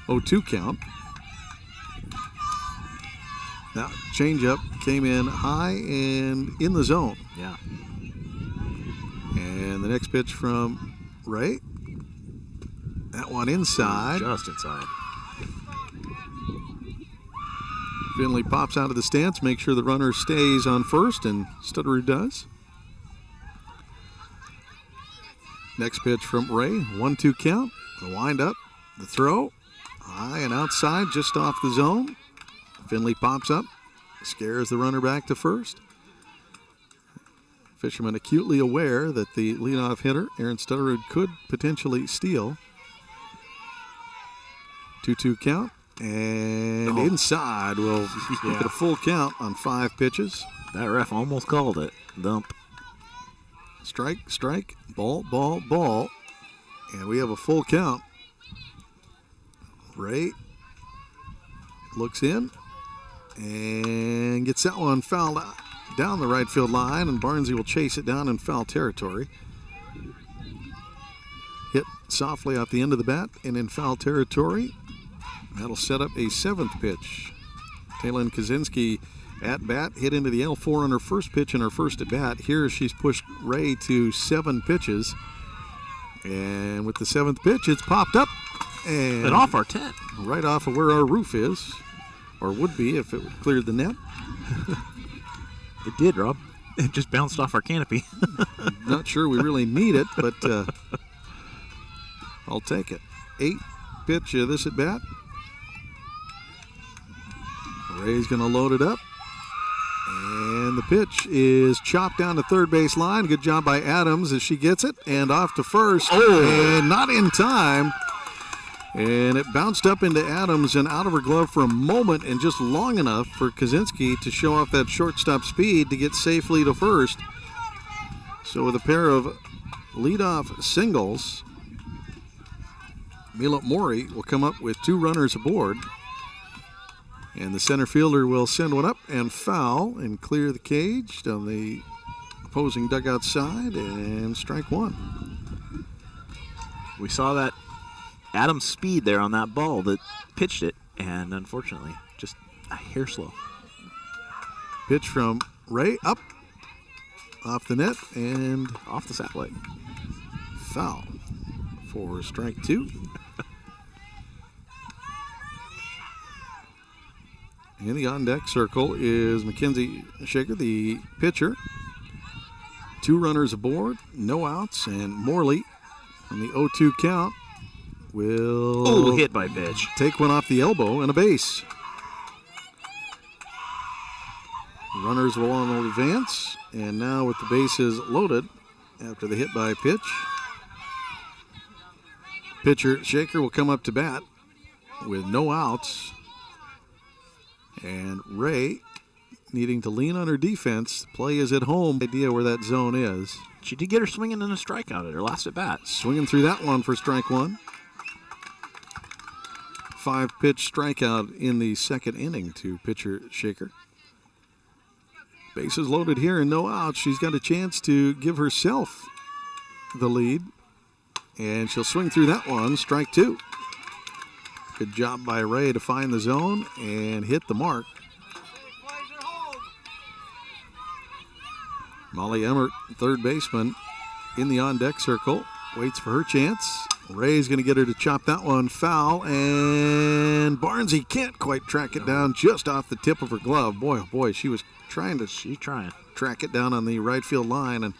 0-2 count. That changeup came in high and in the zone. Yeah. And the next pitch from Ray. That one inside. Just inside. Finley pops out of the stance, makes sure the runner stays on first, and Stutterud does. Next pitch from Ray, 1-2 count. The windup, the throw, high and outside, just off the zone. Finley pops up, scares the runner back to first. Fisherman acutely aware that the leadoff hitter, Aaron Stutterud, could potentially steal. 2-2 count. And inside will make it a full count on 5 pitches. That ref almost called it. Dump. Strike, ball. And we have a full count. Ray looks in and gets that one fouled down the right field line, and Barnesy will chase it down in foul territory. Hit softly off the end of the bat and in foul territory. That'll set up a 7th pitch. Taylin Kaczynski at bat, hit into the L4 on her first pitch in her first at bat. Here she's pushed Ray to 7 pitches. And with the 7th pitch, it's popped up. And off our tent. Right off of where our roof is, or would be if it cleared the net. It did, Rob. It just bounced off our canopy. Not sure we really need it, but I'll take it. 8th pitch of this at bat. Ray's going to load it up. And the pitch is chopped down to third base line. Good job by Adams as she gets it. And off to first. And not in time. And it bounced up into Adams and out of her glove for a moment and just long enough for Kaczynski to show off that shortstop speed to get safely to first. So with a pair of leadoff singles, Mila Mori will come up with 2 runners aboard. And the center fielder will send one up and foul and clear the cage on the opposing dugout side, and strike 1. We saw that Adams' speed there on that ball that pitched it, and unfortunately, just a hair slow. Pitch from Ray up, off the net, and off the satellite. Foul for strike 2. In the on-deck circle is Mackenzie Shaker, the pitcher. 2 runners aboard, no outs, and Morley on the 0-2 count will hit by pitch. Take one off the elbow and a base. Runners will on advance, and now with the bases loaded after the hit by pitch, pitcher Shaker will come up to bat with no outs. And Ray needing to lean on her defense. Play is at home. Idea where that zone is. She did get her swinging in a strikeout at her last at bat. Swinging through that one for strike 1. 5-pitch strikeout in the second inning to pitcher Shaker. Bases loaded here and no outs. She's got a chance to give herself the lead. And she'll swing through that one. Strike 2. Good job by Ray to find the zone and hit the mark. Molly Emmert, third baseman, in the on-deck circle, waits for her chance. Ray's going to get her to chop that one foul, and Barnesy can't quite track it down just off the tip of her glove. Boy, oh boy, she was trying to track it down on the right field line, and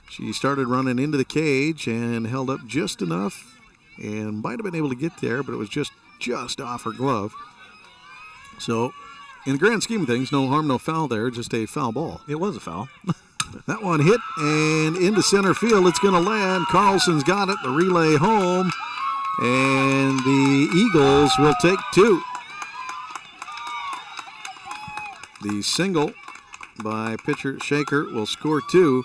she started running into the cage and held up just enough and might have been able to get there, but it was just off her glove. So, in the grand scheme of things, no harm, no foul there, just a foul ball. It was a foul. That one hit and into center field. It's going to land. Carlson's got it. The relay home, and the Eagles will take 2. The single by pitcher Shaker will score 2.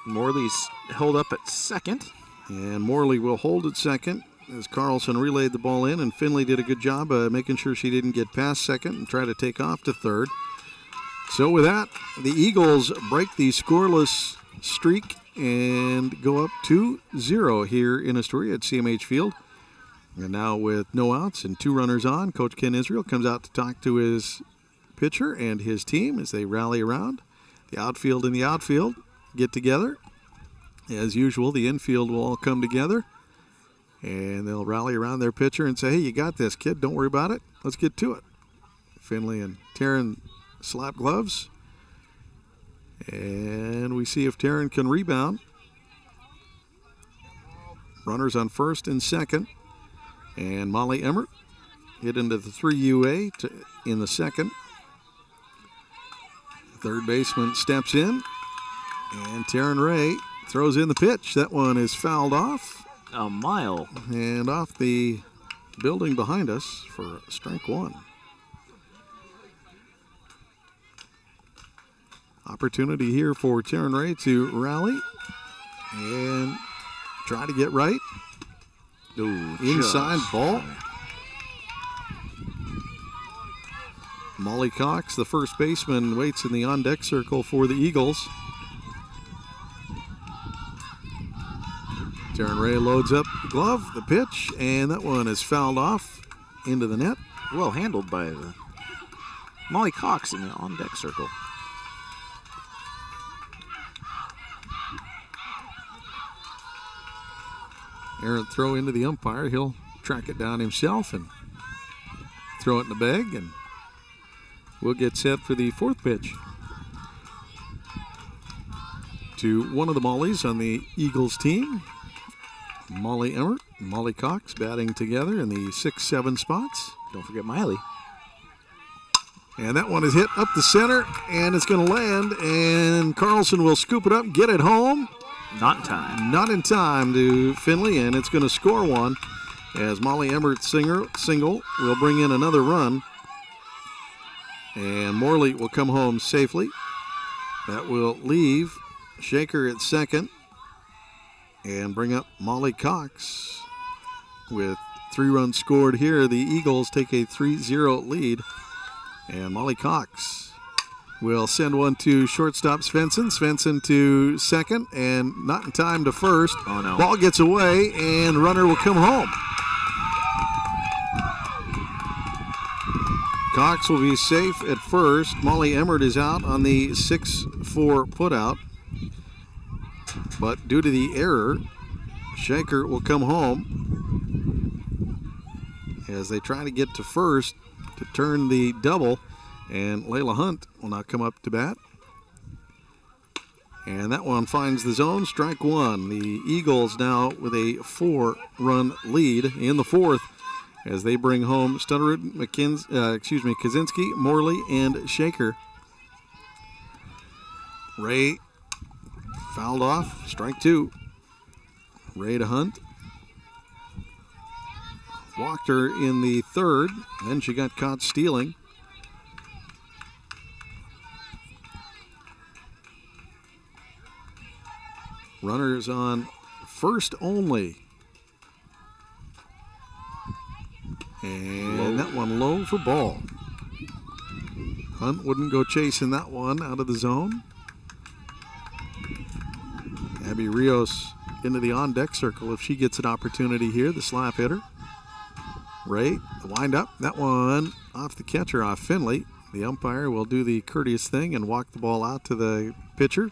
Morley's held up at second. And Morley will hold at second as Carlson relayed the ball in, and Finley did a good job making sure she didn't get past second and try to take off to third. So with that, the Eagles break the scoreless streak and go up 2-0 here in Astoria at CMH Field. And now with no outs and 2 runners on, Coach Ken Israel comes out to talk to his pitcher and his team as they rally around. The outfield and the outfield get together. As usual, the infield will all come together, and they'll rally around their pitcher and say, hey, you got this, kid. Don't worry about it. Let's get to it. Finley and Taryn slap gloves, and we see if Taryn can rebound. Runners on first and second, and Molly Emmert hit into the 3 UA in the second. Third baseman steps in, and Taryn Ray throws in the pitch. That one is fouled off. A mile. And off the building behind us for strike 1. Opportunity here for Taryn Ray to rally and try to get right. Ooh, inside ball. Molly Cox, the first baseman, waits in the on-deck circle for the Eagles. Taryn Ray loads up the glove, the pitch, and that one is fouled off into the net. Well handled by Molly Cox in the on-deck circle. Errant throw into the umpire. He'll track it down himself and throw it in the bag, and we'll get set for the fourth pitch. To one of the Mollies on the Eagles team. Molly Emmert and Molly Cox batting together in the 6-7 spots. Don't forget Miley. And that one is hit up the center, and it's going to land, and Carlson will scoop it up and get it home. Not in time. Not in time to Finley, and it's going to score one. as Molly Emmert's single will bring in another run. And Morley will come home safely. That will leave Shaker at second and bring up Molly Cox. With 3 runs scored here, the Eagles take a 3-0 lead. And Molly Cox will send one to shortstop Svensson. Svensson to second and not in time to first. Oh, no. Ball gets away and runner will come home. Cox will be safe at first. Molly Emmert is out on the 6-4 putout. But due to the error, Shaker will come home as they try to get to first to turn the double. And Layla Hunt will now come up to bat. And that one finds the zone, strike one. The Eagles now with a 4-run lead in the fourth, as they bring home Stutterud, Kaczynski, Morley, and Shaker. Ray fouled off, strike two. Ray to Hunt. Walked her in the third, then she got caught stealing. Runners on first only. And that one low for ball. Hunt wouldn't go chasing that one out of the zone. Abby Rios into the on-deck circle if she gets an opportunity here, the slap hitter. Ray, the wind-up. That one off the catcher, off Finley. The umpire will do the courteous thing and walk the ball out to the pitcher.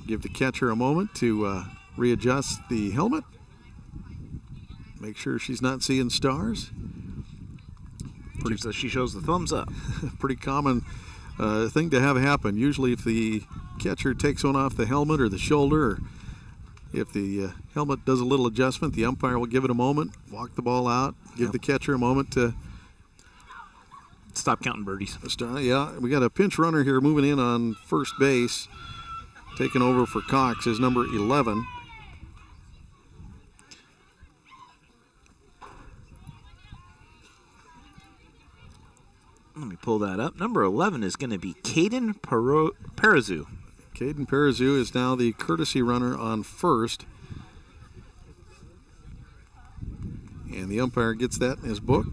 Give the catcher a moment to readjust the helmet. Make sure she's not seeing stars. She shows the thumbs up. Pretty common thing to have happen. Usually if the catcher takes one off the helmet or the shoulder, or if the helmet does a little adjustment, the umpire will give it a moment, walk the ball out, give the catcher a moment to stop counting birdies. Yeah, we got a pinch runner here moving in on first base. Taking over for Cox is number 11. Let me pull that up. Number 11 is going to be Caden Parazu. Caden Parazu is now the courtesy runner on first. And the umpire gets that in his book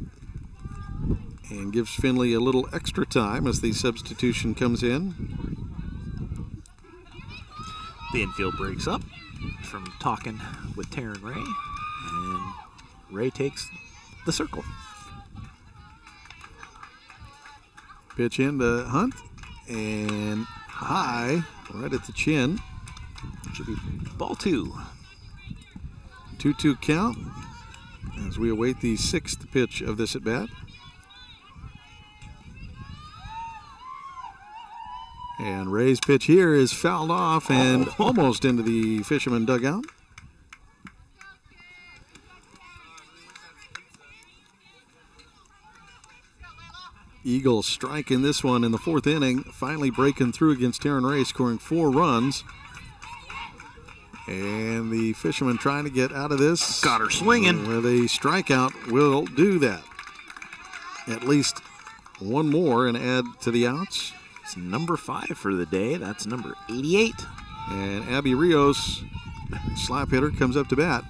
and gives Finley a little extra time as the substitution comes in. The infield breaks up from talking with Taryn Ray, and Ray takes the circle. Pitch in to Hunt, and high, right at the chin. Should be ball two. 2-2 count as we await the sixth pitch of this at bat. And Ray's pitch here is fouled off and almost into the Fisherman dugout. Eagles strike in this one in the fourth inning, finally breaking through against Taryn Ray, scoring 4 runs. And the Fishermen trying to get out of this. Got her swinging. With a strikeout will do that. At least one more and add to the outs. It's number 5 for the day. That's number 88. And Abby Rios, slap hitter, comes up to bat.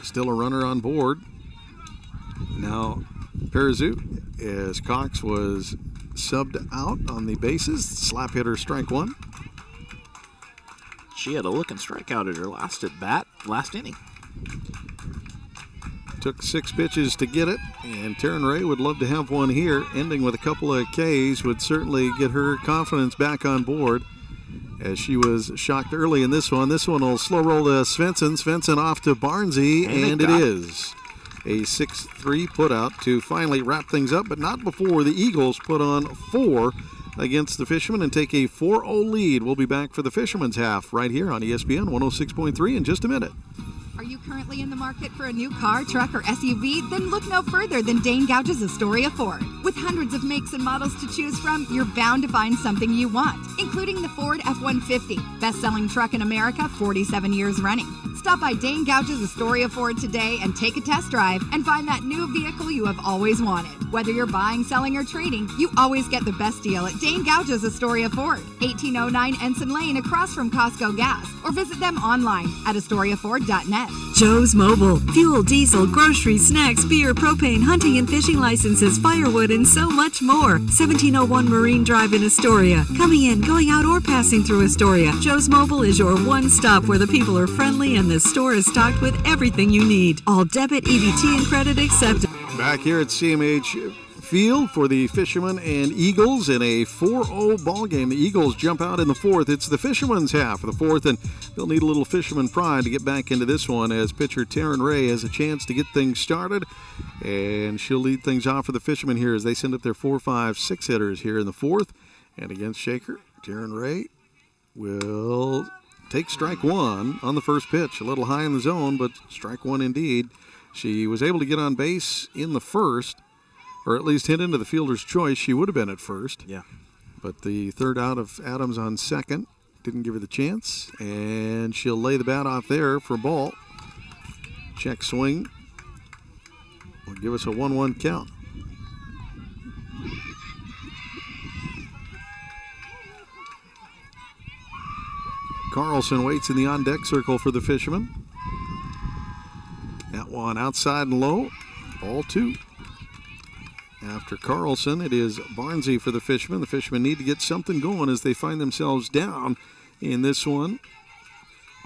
Still a runner on board. Now Parazu, as Cox was subbed out on the bases. Slap hitter, strike one. She had a looking strikeout at her last at bat, last inning. Took 6 pitches to get it, and Taryn Ray would love to have one here. Ending with a couple of Ks would certainly get her confidence back on board, as she was shocked early in this one. This one will slow roll to Svensson. Svensson off to Barnsey, and it is a 6-3 putout to finally wrap things up, but not before the Eagles put on 4 against the Fishermen and take a 4-0 lead. We'll be back for the Fishermen's half right here on ESPN 106.3 in just a minute. Are you currently Currently in the market for a new car, truck, or SUV? Then look no further than Dane Gouge's Astoria Ford. With hundreds of makes and models to choose from, you're bound to find something you want, including the Ford F-150, best-selling truck in America 47 years running. Stop by Dane Gouge's Astoria Ford today and take a test drive and find that new vehicle you have always wanted. Whether you're buying, selling, or trading, you always get the best deal at Dane Gouge's Astoria Ford, 1809 Ensign Lane across from Costco Gas, or visit them online at AstoriaFord.net. Joe's Mobile. Fuel, diesel, groceries, snacks, beer, propane, hunting and fishing licenses, firewood, and so much more. 1701 Marine Drive in Astoria. Coming in, going out, or passing through Astoria, Joe's Mobile is your one stop where the people are friendly and the store is stocked with everything you need. All debit, EBT, and credit accepted. Back here at CMH Field for the Fishermen and Eagles in a 4-0 ball game. The Eagles jump out in the fourth. It's the Fishermen's half of the fourth, and they'll need a little Fisherman pride to get back into this one as pitcher Taryn Ray has a chance to get things started, and she'll lead things off for the Fishermen here as they send up their 4, 5, 6 hitters here in the fourth. And against Shaker, Taryn Ray will take strike one on the first pitch. A little high in the zone, but strike one indeed. She was able to get on base in the first, or at least hit into the fielder's choice. She would have been at first. Yeah. But the third out of Adams on second didn't give her the chance, and she'll lay the bat off there for a ball. Check swing will give us a 1-1 count. Carlson waits in the on-deck circle for the Fishermen. That one outside and low. Ball two. After Carlson, it is Barnsey for the Fishermen. The Fishermen need to get something going as they find themselves down in this one.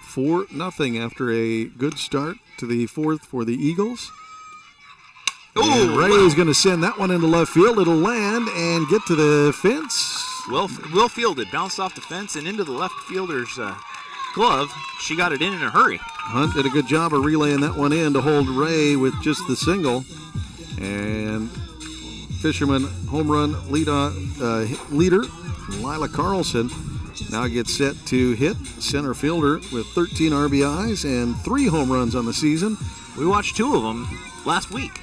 4-0 after a good start to the fourth for the Eagles. And Ray is going to send that one into left field. It'll land and get to the fence. Well fielded. Bounced off the fence and into the left fielder's glove. She got it in a hurry. Hunt did a good job of relaying that one in to hold Ray with just the single. And Fisherman home run leader Lila Carlson now gets set to hit center fielder with 13 RBIs and 3 home runs on the season. We watched 2 of them last week.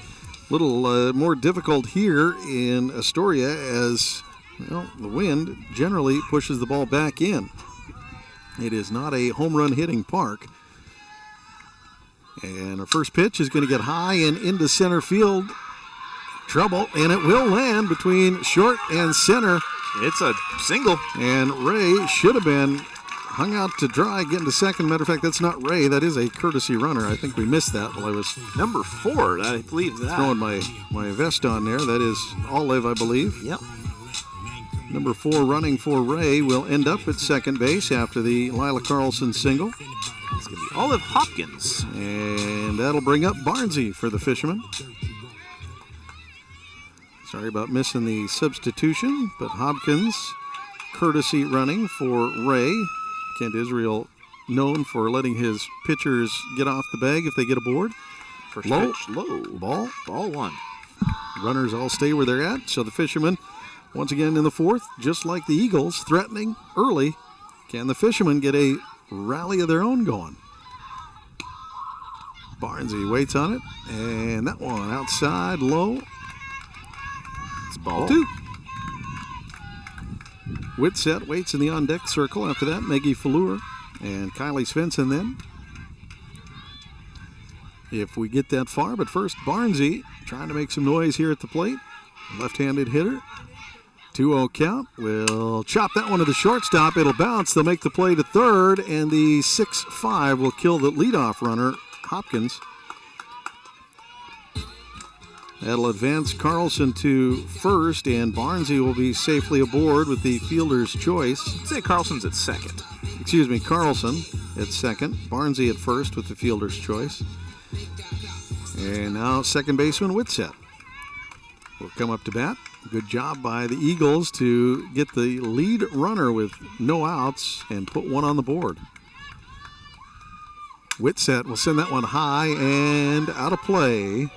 A little more difficult here in Astoria as the wind generally pushes the ball back in. It is not a home run hitting park. And our first pitch is going to get high and into center field. Trouble, and it will land between short and center. It's a single. And Ray should have been hung out to dry, getting to second. Matter of fact, that's not Ray. That is a courtesy runner. I think we missed that while I was number 4. I believe that. Throwing my vest on there. That is Olive, I believe. Yep. Number 4 running for Ray will end up at second base after the Lila Carlson single. It's going to be Olive Hopkins. And that'll bring up Barnsey for the Fishermen. Sorry about missing the substitution, but Hopkins courtesy running for Ray. Kent Israel known for letting his pitchers get off the bag if they get aboard. First pitch, low. Ball 1. Runners all stay where they're at, so the Fishermen once again in the fourth, just like the Eagles, threatening early. Can the Fishermen get a rally of their own going? Barnsey waits on it, and that one outside low. It's ball 2. Whitsett waits in the on-deck circle. After that, Maggie Fleur and Kylie Svensson then. If we get that far, but first Barnsey trying to make some noise here at the plate. Left-handed hitter. 2-0 count. We'll chop that one to the shortstop. It'll bounce. They'll make the play to third, and the 6-5 will kill the leadoff runner, Hopkins. That'll advance Carlson to first, and Barnsey will be safely aboard with the fielder's choice. I'd say Carlson's at second. Excuse me, Carlson at second. Barnsey at first with the fielder's choice. And now second baseman Whitsett will come up to bat. Good job by the Eagles to get the lead runner with no outs and put one on the board. Whitsett will send that one high and out of play.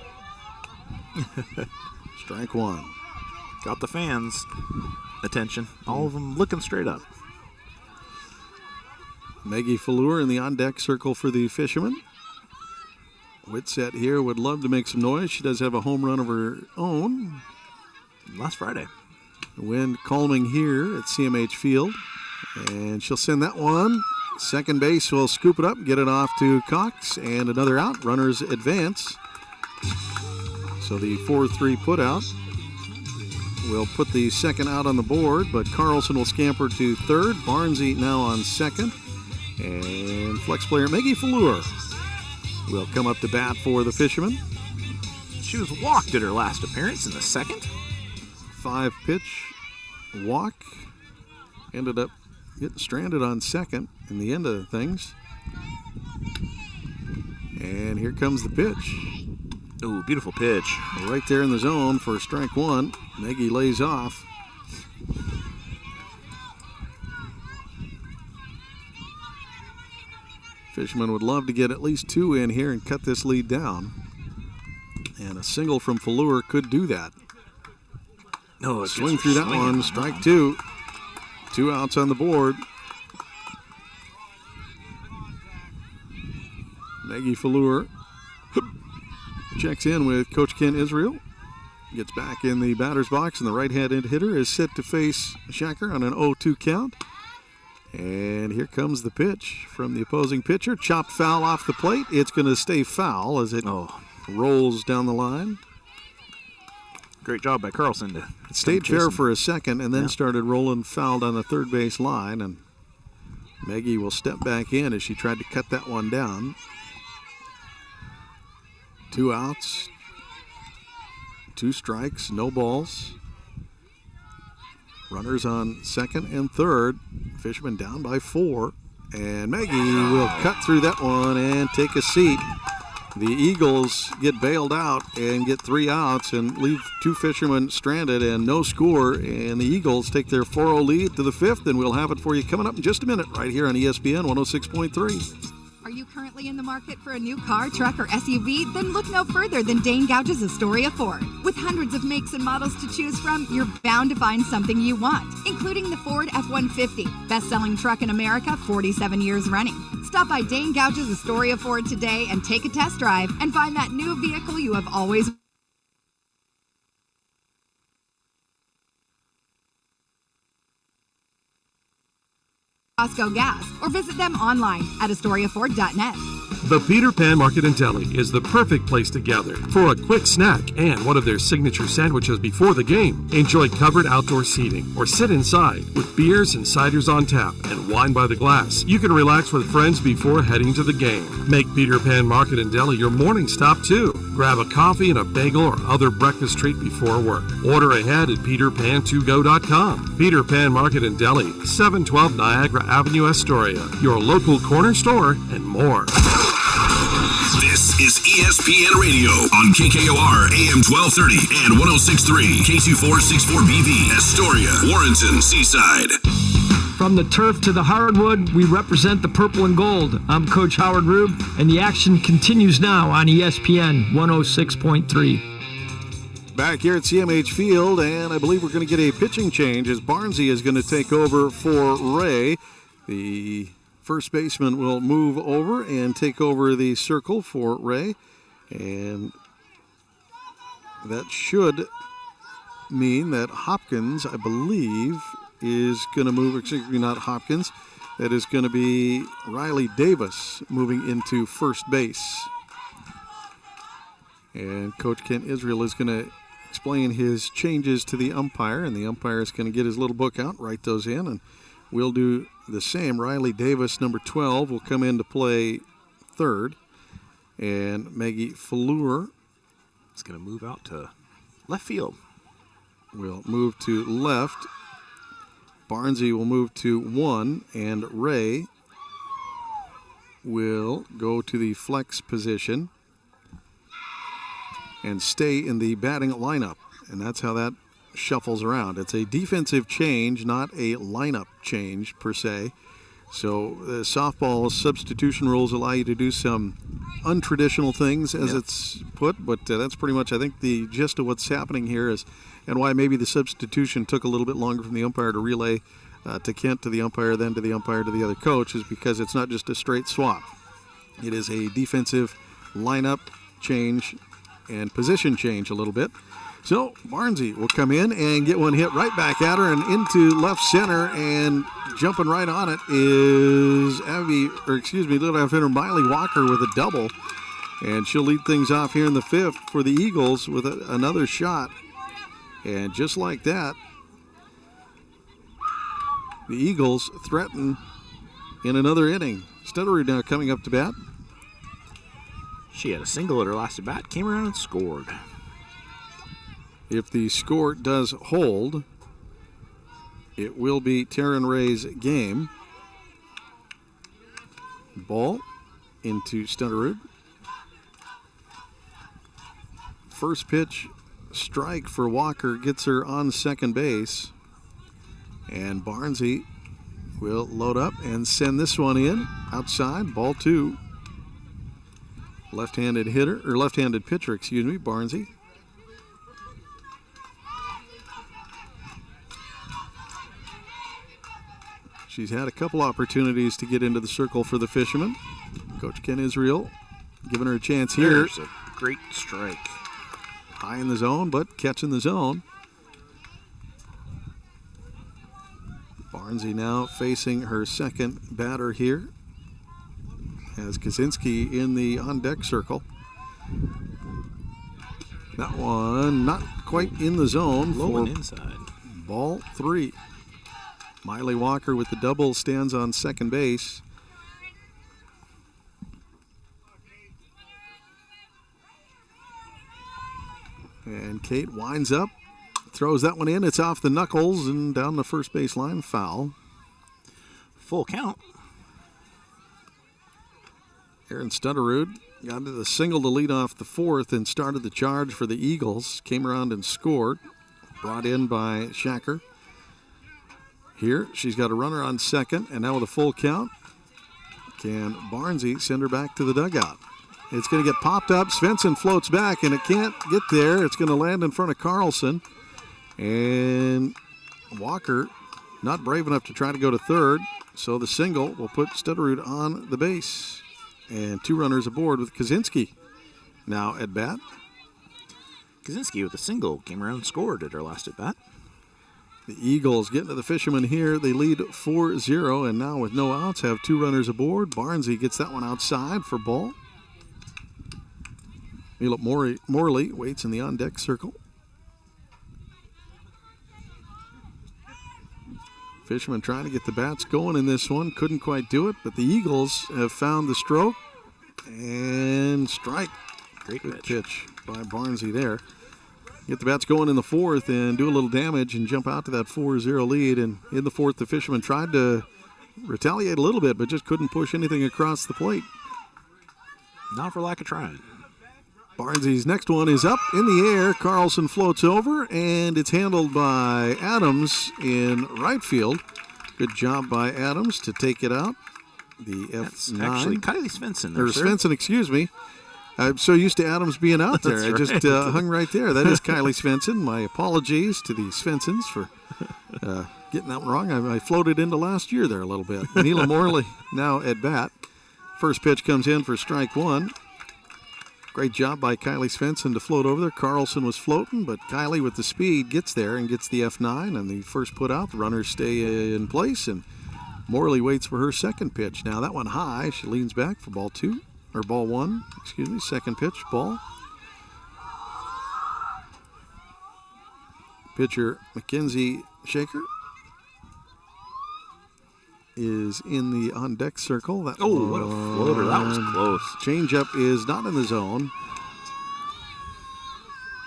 Strike one. Got the fans' attention. All of them looking straight up. Maggie Fleur in the on-deck circle for the Fishermen. Whitsett here would love to make some noise. She does have a home run of her own last Friday. The wind calming here at CMH Field. And she'll send that one. Second base will scoop it up, get it off to Cox, and another out. Runners advance. So the 4-3 put out will put the second out on the board, but Carlson will scamper to third. Barnesy now on second. And flex player Maggie Fallure will come up to bat for the Fishermen. She was walked at her last appearance in the second. 5-pitch walk. Ended up getting stranded on second in the end of things. And here comes the pitch. Ooh, beautiful pitch. Right there in the zone for strike one. Maggie lays off. Fishermen would love to get at least 2 in here and cut this lead down. And a single from Fallure could do that. No, swing through that one. Strike 2. 2 outs on the board. Maggie Fallure checks in with Coach Ken Israel. Gets back in the batter's box, and the right-handed hitter is set to face Shacker on an 0-2 count. And here comes the pitch from the opposing pitcher. Chopped foul off the plate. It's going to stay foul as it rolls down the line. Great job by Carlson to stayed fair for a second and then started rolling foul down the third base line. And Maggie will step back in as she tried to cut that one down. 2 outs, 2 strikes, no balls. Runners on second and third. Fishermen down by 4. And Maggie will cut through that one and take a seat. The Eagles get bailed out and get 3 outs and leave 2 Fishermen stranded and no score. And the Eagles take their 4-0 lead to the 5th, and we'll have it for you coming up in just a minute right here on ESPN 106.3. Are you currently in the market for a new car, truck, or SUV? Then look no further than Dane Gouge's Astoria Ford. With hundreds of makes and models to choose from, you're bound to find something you want, including the Ford F-150, best-selling truck in America, 47 years running. Stop by Dane Gouge's Astoria Ford today and take a test drive and find that new vehicle you have always wanted. Costco Gas, or visit them online at AstoriaFord.net. The Peter Pan Market and Deli is the perfect place to gather for a quick snack and one of their signature sandwiches before the game. Enjoy covered outdoor seating or sit inside with beers and ciders on tap and wine by the glass. You can relax with friends before heading to the game. Make Peter Pan Market and Deli your morning stop too. Grab a coffee and a bagel or other breakfast treat before work. Order ahead at peterpan2go.com. Peter Pan Market and Deli, 712 Niagara Avenue, Astoria. Your local corner store and more. This is ESPN Radio on KKOR AM 1230 and 106.3 K2464BV, Astoria, Warrenton, Seaside. From the turf to the hardwood, we represent the purple and gold. I'm Coach Howard Rube, and the action continues now on ESPN 106.3. Back here at CMH Field, and I believe we're going to get a pitching change as Barnesy is going to take over for Ray. The first baseman will move over and take over the circle for Ray. And that should mean that Hopkins, I believe, is going to move, excuse me, not Hopkins. That is going to be Riley Davis moving into first base. And Coach Kent Israel is going to explain his changes to the umpire, and the umpire is going to get his little book out, write those in, and we'll do the same. Riley Davis, number 12, will come in to play third. And Maggie Fallure is going to move out to left field. Will move to left. Barnesy will move to 1, and Ray will go to the flex position and stay in the batting lineup. And that's how that shuffles around. It's a defensive change, not a lineup change per se. So the softball substitution rules allow you to do some untraditional things, as it's put, but that's pretty much, I think, the gist of what's happening here is, and why maybe the substitution took a little bit longer from the umpire to relay to Kent, to the umpire, then to the umpire, to the other coach, is because it's not just a straight swap. It is a defensive lineup change and position change a little bit. So Barnsey will come in and get one hit right back at her and into left center, and jumping right on it is leadoff hitter Miley Walker with a double. And she'll lead things off here in the 5th for the Eagles with another shot. And just like that, the Eagles threaten in another inning. Stutterud now coming up to bat. She had a single at her last at bat, came around and scored. If the score does hold, it will be Taryn Ray's game. Ball into Stutterud. First pitch strike for Walker gets her on second base. And Barnsey will load up and send this one in outside. Ball 2. Left-handed pitcher, Barnsey. She's had a couple opportunities to get into the circle for the Fishermen. Coach Ken Israel giving her a chance here. There's a great strike. High in the zone, but catching the zone. Barnsey now facing her second batter here. Has Kaczynski in the on-deck circle. That one not quite in the zone. Low and inside. Ball 3. Miley Walker with the double stands on second base. And Kate winds up, throws that one in. It's off the knuckles and down the first base line. Foul. Full count. Aaron Stutterud got to the single to lead off the 4th and started the charge for the Eagles. Came around and scored. Brought in by Shacker. Here, she's got a runner on second, and now with a full count, can Barnsey send her back to the dugout? It's going to get popped up. Svensson floats back, and it can't get there. It's going to land in front of Carlson. And Walker not brave enough to try to go to third, so the single will put Stutterud on the base. And 2 runners aboard with Kaczynski now at bat. Kaczynski with a single came around and scored at her last at bat. The Eagles getting to the Fishermen here. They lead 4-0, and now with no outs have 2 runners aboard. Barnsey gets that one outside for ball. Philip Morley waits in the on-deck circle. Fishermen trying to get the bats going in this one. Couldn't quite do it, but the Eagles have found the stroke. And strike. Great pitch by Barnsey there. Get the bats going in the 4th and do a little damage and jump out to that 4-0 lead. And in the 4th, the Fishermen tried to retaliate a little bit, but just couldn't push anything across the plate. Not for lack of trying. Barnsey's next one is up in the air. Carlson floats over, and it's handled by Adams in right field. Good job by Adams to take it out. The That's F9. actually Kylie Svensson. Or Svensson, excuse me. I'm so used to Adams being out there. I just hung right there. That is Kylie Svensson. My apologies to the Svenssons for getting that one wrong. I floated into last year there a little bit. Neela Morley now at bat. First pitch comes in for strike 1. Great job by Kylie Svensson to float over there. Carlson was floating, but Kylie with the speed gets there and gets the F9, and the first put out. The runners stay in place, and Morley waits for her second pitch. Now that one high. She leans back for ball 1. Second pitch, ball. Pitcher Mackenzie Shaker is in the on-deck circle. What a floater. That was close. Changeup is not in the zone.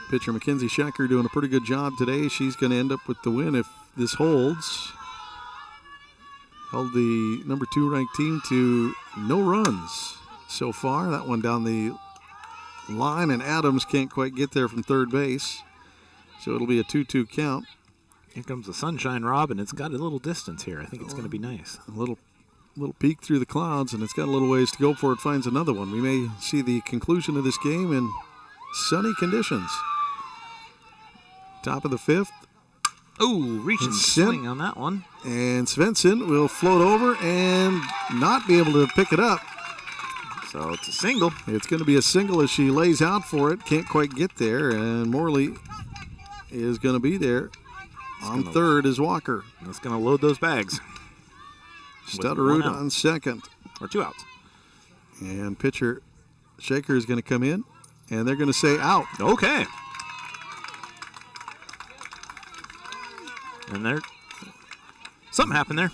Pitcher Mackenzie Shacker doing a pretty good job today. She's going to end up with the win if this holds. Held the number 2 ranked team to no runs so far. That one down the line, and Adams can't quite get there from third base. So it'll be a 2-2 count. Here comes the sunshine, Rob, and it's got a little distance here. I think it's going to be nice. A little peek through the clouds, and it's got a little ways to go before it finds another one. We may see the conclusion of this game in sunny conditions. Top of the 5th. Oh, reaching swing on that one. And Svensson will float over and not be able to pick it up. So it's a single. It's going to be a single as she lays out for it. Can't quite get there, and Morley is going to be there. On third is Walker. That's going to load those bags. Stutterud on second. Or 2 outs. And pitcher Shaker is going to come in, and they're going to say out. Okay. And there, something happened there.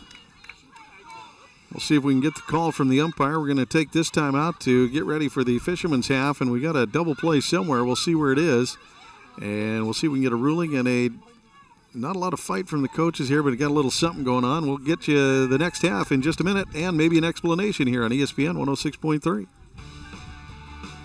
We'll see if we can get the call from the umpire. We're going to take this time out to get ready for the Fisherman's half, and we got a double play somewhere. We'll see where it is, and we'll see if we can get a ruling and not a lot of fight from the coaches here, but it got a little something going on. We'll get you the next half in just a minute and maybe an explanation here on ESPN 106.3.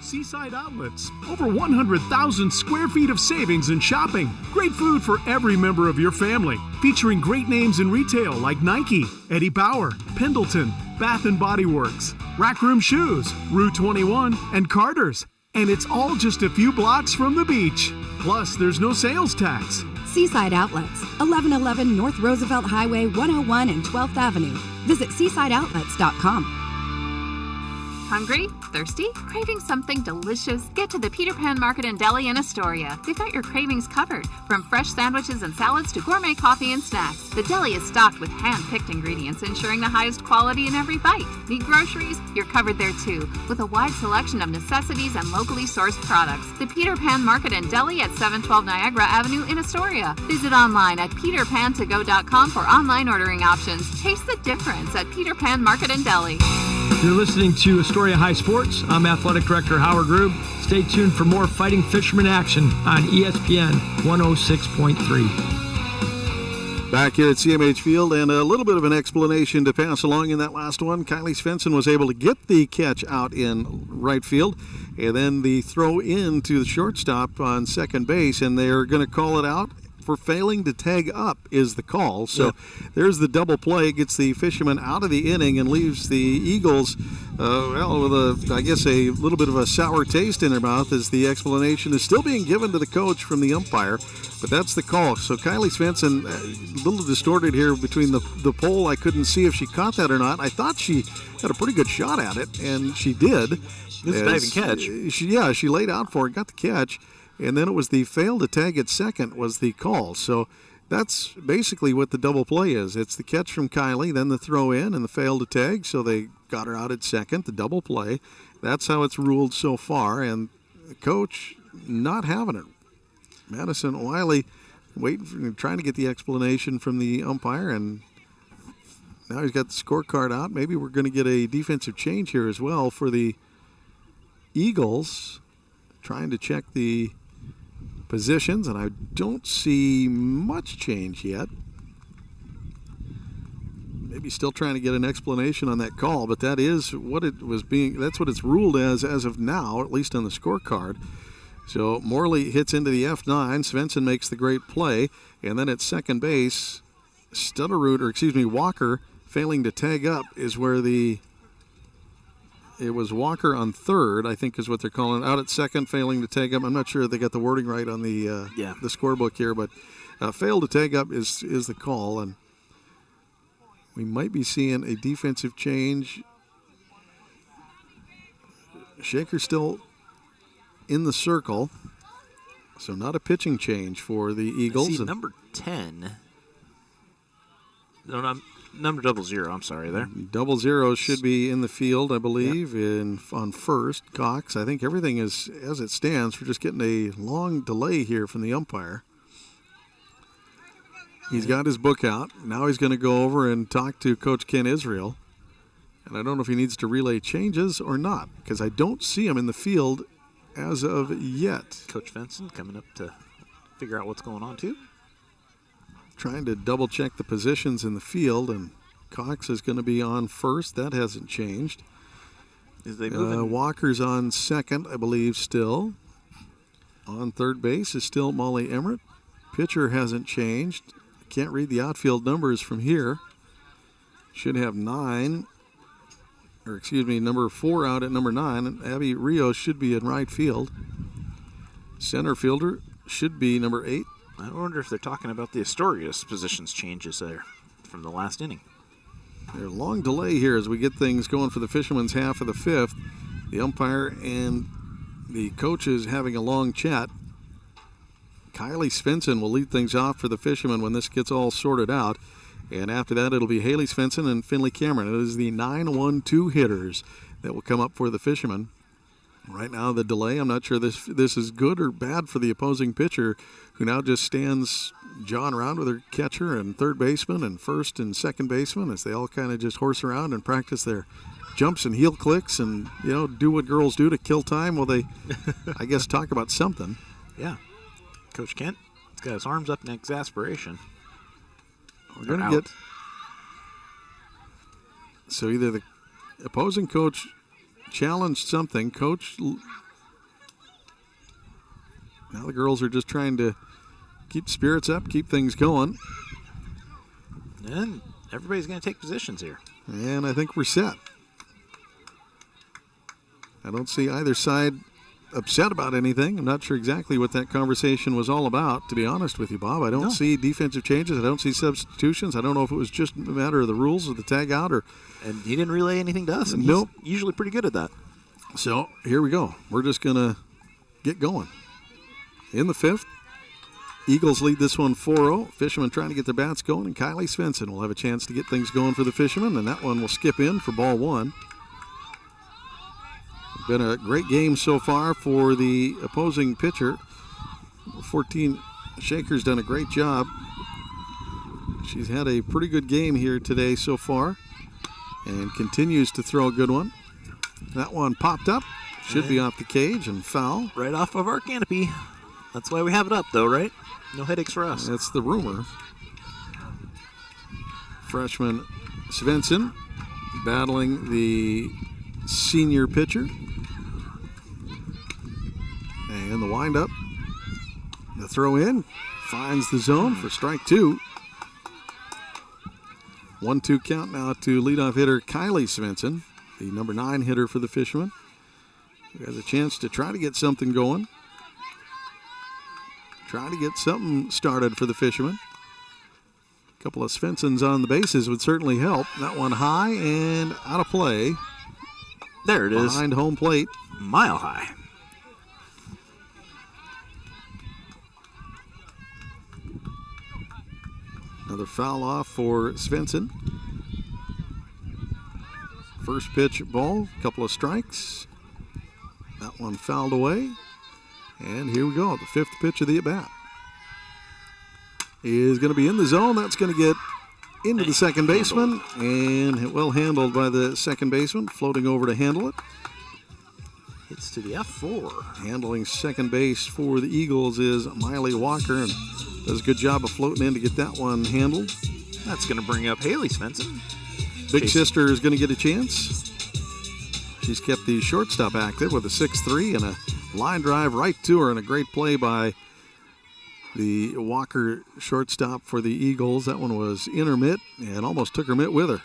Seaside Outlets. Over 100,000 square feet of savings and shopping. Great food for every member of your family. Featuring great names in retail like Nike, Eddie Bauer, Pendleton, Bath & Body Works, Rack Room Shoes, Rue 21, and Carter's. And it's all just a few blocks from the beach. Plus, there's no sales tax. Seaside Outlets, 1111 North Roosevelt Highway 101 and 12th Avenue. Visit seasideoutlets.com. Hungry? Thirsty? Craving something delicious? Get to the Peter Pan Market and Deli in Astoria. They've got your cravings covered, from fresh sandwiches and salads to gourmet coffee and snacks. The deli is stocked with hand-picked ingredients, ensuring the highest quality in every bite. Need groceries? You're covered there too, with a wide selection of necessities and locally sourced products. The Peter Pan Market and Deli at 712 Niagara Avenue in Astoria. Visit online at peterpantogo.com for online ordering options. Taste the difference at Peter Pan Market and Deli. You're listening to Astoria High Sports. I'm Athletic Director Howard Rube. Stay tuned for more Fighting Fisherman action on ESPN 106.3. Back here at CMH Field, and a little bit of an explanation to pass along in that last one. Kylie Svensson was able to get the catch out in right field, and then the throw in to the shortstop on second base, and they're going to call it out for failing to tag up is the call. So there's the double play, gets the Fishermen out of the inning and leaves the Eagles, with I guess a little bit of a sour taste in their mouth, as the explanation is still being given to the coach from the umpire. But that's the call. So Kylie Svensson, a little distorted here between the pole. I couldn't see if she caught that or not. I thought she had a pretty good shot at it, and she did. It's a diving catch. She laid out for it, got the catch. And then it was the fail to tag at second was the call. So that's basically what the double play is. It's the catch from Kylie, then the throw in, and the fail to tag. So they got her out at second, the double play. That's how it's ruled so far. And the coach not having it. Madison Wiley trying to get the explanation from the umpire. And now he's got the scorecard out. Maybe we're going to get a defensive change here as well for the Eagles. Trying to check the positions, and I don't see much change yet. Maybe still trying to get an explanation on that call, but that is what it was that's what it's ruled as of now, at least on the scorecard. So Morley hits into the F9, Svensson makes the great play, and then at second base, Walker failing to tag up is where it was Walker on third, I think is what they're calling it. Out at second, failing to tag up. I'm not sure if they got the wording right on the scorebook here, but failed to tag up is the call. And we might be seeing a defensive change. Shaker still in the circle, so not a pitching change for the Eagles. I see number 10. No, number 00, I'm sorry there. 00 should be in the field, I believe, on first. Cox, I think everything is as it stands. We're just getting a long delay here from the umpire. He's got his book out. Now he's going to go over and talk to Coach Ken Israel. And I don't know if he needs to relay changes or not, because I don't see him in the field as of yet. Coach Svensson coming up to figure out what's going on, too. Trying to double check the positions in the field, and Cox is going to be on first. That hasn't changed. Walker's on second, I believe, still. On third base is still Molly Emmert. Pitcher hasn't changed. Can't read the outfield numbers from here. Should have number 4 out at number 9. And Abby Rios should be in right field. Center fielder should be number 8. I wonder if they're talking about the Astoria's positions changes there from the last inning. There's a long delay here as we get things going for the Fishermen's half of the fifth. The umpire and the coaches having a long chat. Kylie Svensson will lead things off for the Fishermen when this gets all sorted out. And after that, it'll be Haley Svensson and Finley Cameron. It is the 9-1-2 hitters that will come up for the Fishermen. Right now, the delay, I'm not sure this is good or bad for the opposing pitcher, who now just stands jawing around with her catcher and third baseman and first and second baseman as they all kind of just horse around and practice their jumps and heel clicks and, do what girls do to kill time while they, I guess, talk about something. Yeah. Coach Kent has got his arms up in exasperation. We're going to get... So either the opposing coach challenged something. Now the girls are just trying to keep spirits up, keep things going. And everybody's going to take positions here. And I think we're set. I don't see either side upset about anything. I'm not sure exactly what that conversation was all about, to be honest with you, Bob. I don't see defensive changes. I don't see substitutions. I don't know if it was just a matter of the rules of the tag out or... And he didn't relay anything to us. And nope. He's usually pretty good at that. So here we go. We're just going to get going. In the fifth, Eagles lead this one 4-0. Fishermen trying to get their bats going, and Kylie Svensson will have a chance to get things going for the Fishermen, and that one will skip in for ball one. Been a great game so far for the opposing pitcher. 14 Shaker's done a great job. She's had a pretty good game here today so far and continues to throw a good one. That one popped up. Should be off the cage and foul. Right off of our canopy. That's why we have it up, though, right? No headaches for us. That's the rumor. Freshman Svensson battling the senior pitcher. And the windup. The throw in. Finds the zone for strike two. 1-2 count now to leadoff hitter Kylie Svensson, the number 9 hitter for the Fishermen. Who has a chance to try to get something going. Try to get something started for the Fishermen. A couple of Svenssons on the bases would certainly help. That one high and out of play. There it is. Behind home plate. Mile high. Another foul off for Svensson. First pitch ball, couple of strikes. That one fouled away. And here we go. The fifth pitch of the at-bat is going to be in the zone. That's going to get into the second baseman. And well handled by the second baseman. Floating over to handle it. Hits to the F4. Handling second base for the Eagles is Miley Walker. And does a good job of floating in to get that one handled. That's going to bring up Haley Svensson. Big sister is going to get a chance. She's kept the shortstop active with a 6-3 and a line drive right to her, and a great play by the Walker shortstop for the Eagles. That one was in her mitt and almost took her mitt with her.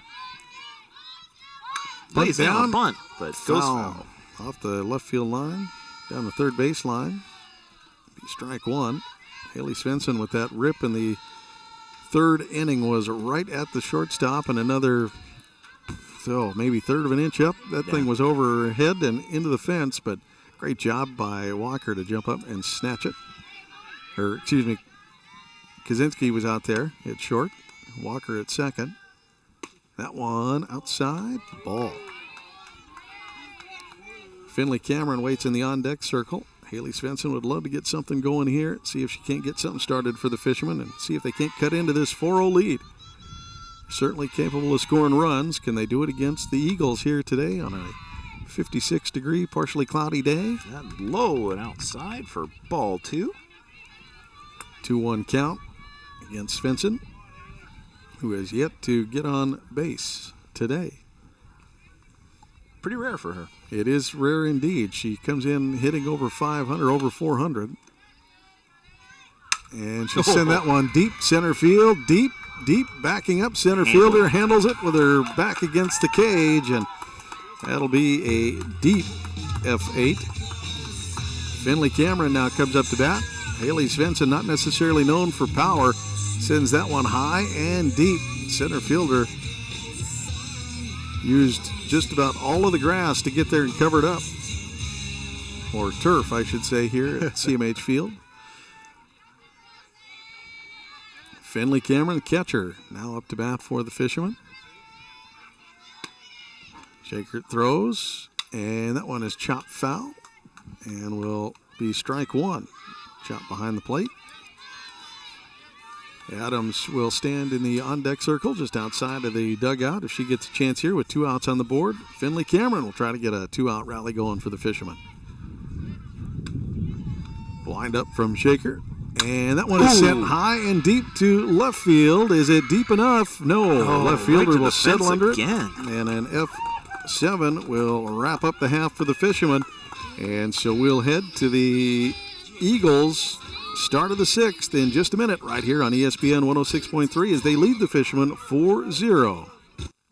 Plays down a bunt, but goes foul. Off the left field line, down the third base line. Strike one. Haley Svensson with that rip in the third inning was right at the shortstop, and another, maybe third of an inch up. That thing was over her head and into the fence, but great job by Walker to jump up and snatch it. Kaczynski was out there at short. Walker at second. That one outside, ball. Finley Cameron waits in the on-deck circle. Haley Svensson would love to get something going here, see if she can't get something started for the Fishermen and see if they can't cut into this 4-0 lead. Certainly capable of scoring runs. Can they do it against the Eagles here today on a 56-degree, partially cloudy day? That low and outside for ball two. 2-1 count against Svensson, who has yet to get on base today. Pretty rare for her. It is rare indeed. She comes in hitting over 500, over 400. And she'll send that one deep center field, deep, backing up center fielder, handles it with her back against the cage, and that'll be a deep F8. Finley Cameron now comes up to bat. Haley Svensson, not necessarily known for power, sends that one high and deep. Center fielder used just about all of the grass to get there and cover it up. or turf, I should say, here at CMH Field. Finley Cameron, catcher, now up to bat for the Fishermen. Shaker throws, and that one is chopped foul, and will be strike one. Chopped behind the plate. Adams will stand in the on-deck circle just outside of the dugout if she gets a chance here with 2 outs on the board. Finley Cameron will try to get a 2-out rally going for the Fishermen. Blind up from Shaker. And that one is sent high and deep to left field. Is it deep enough? No. Left fielder will settle under it. And an F7 will wrap up the half for the Fishermen. And so we'll head to the Eagles' start of the 6th in just a minute right here on ESPN 106.3 as they lead the Fishermen 4-0.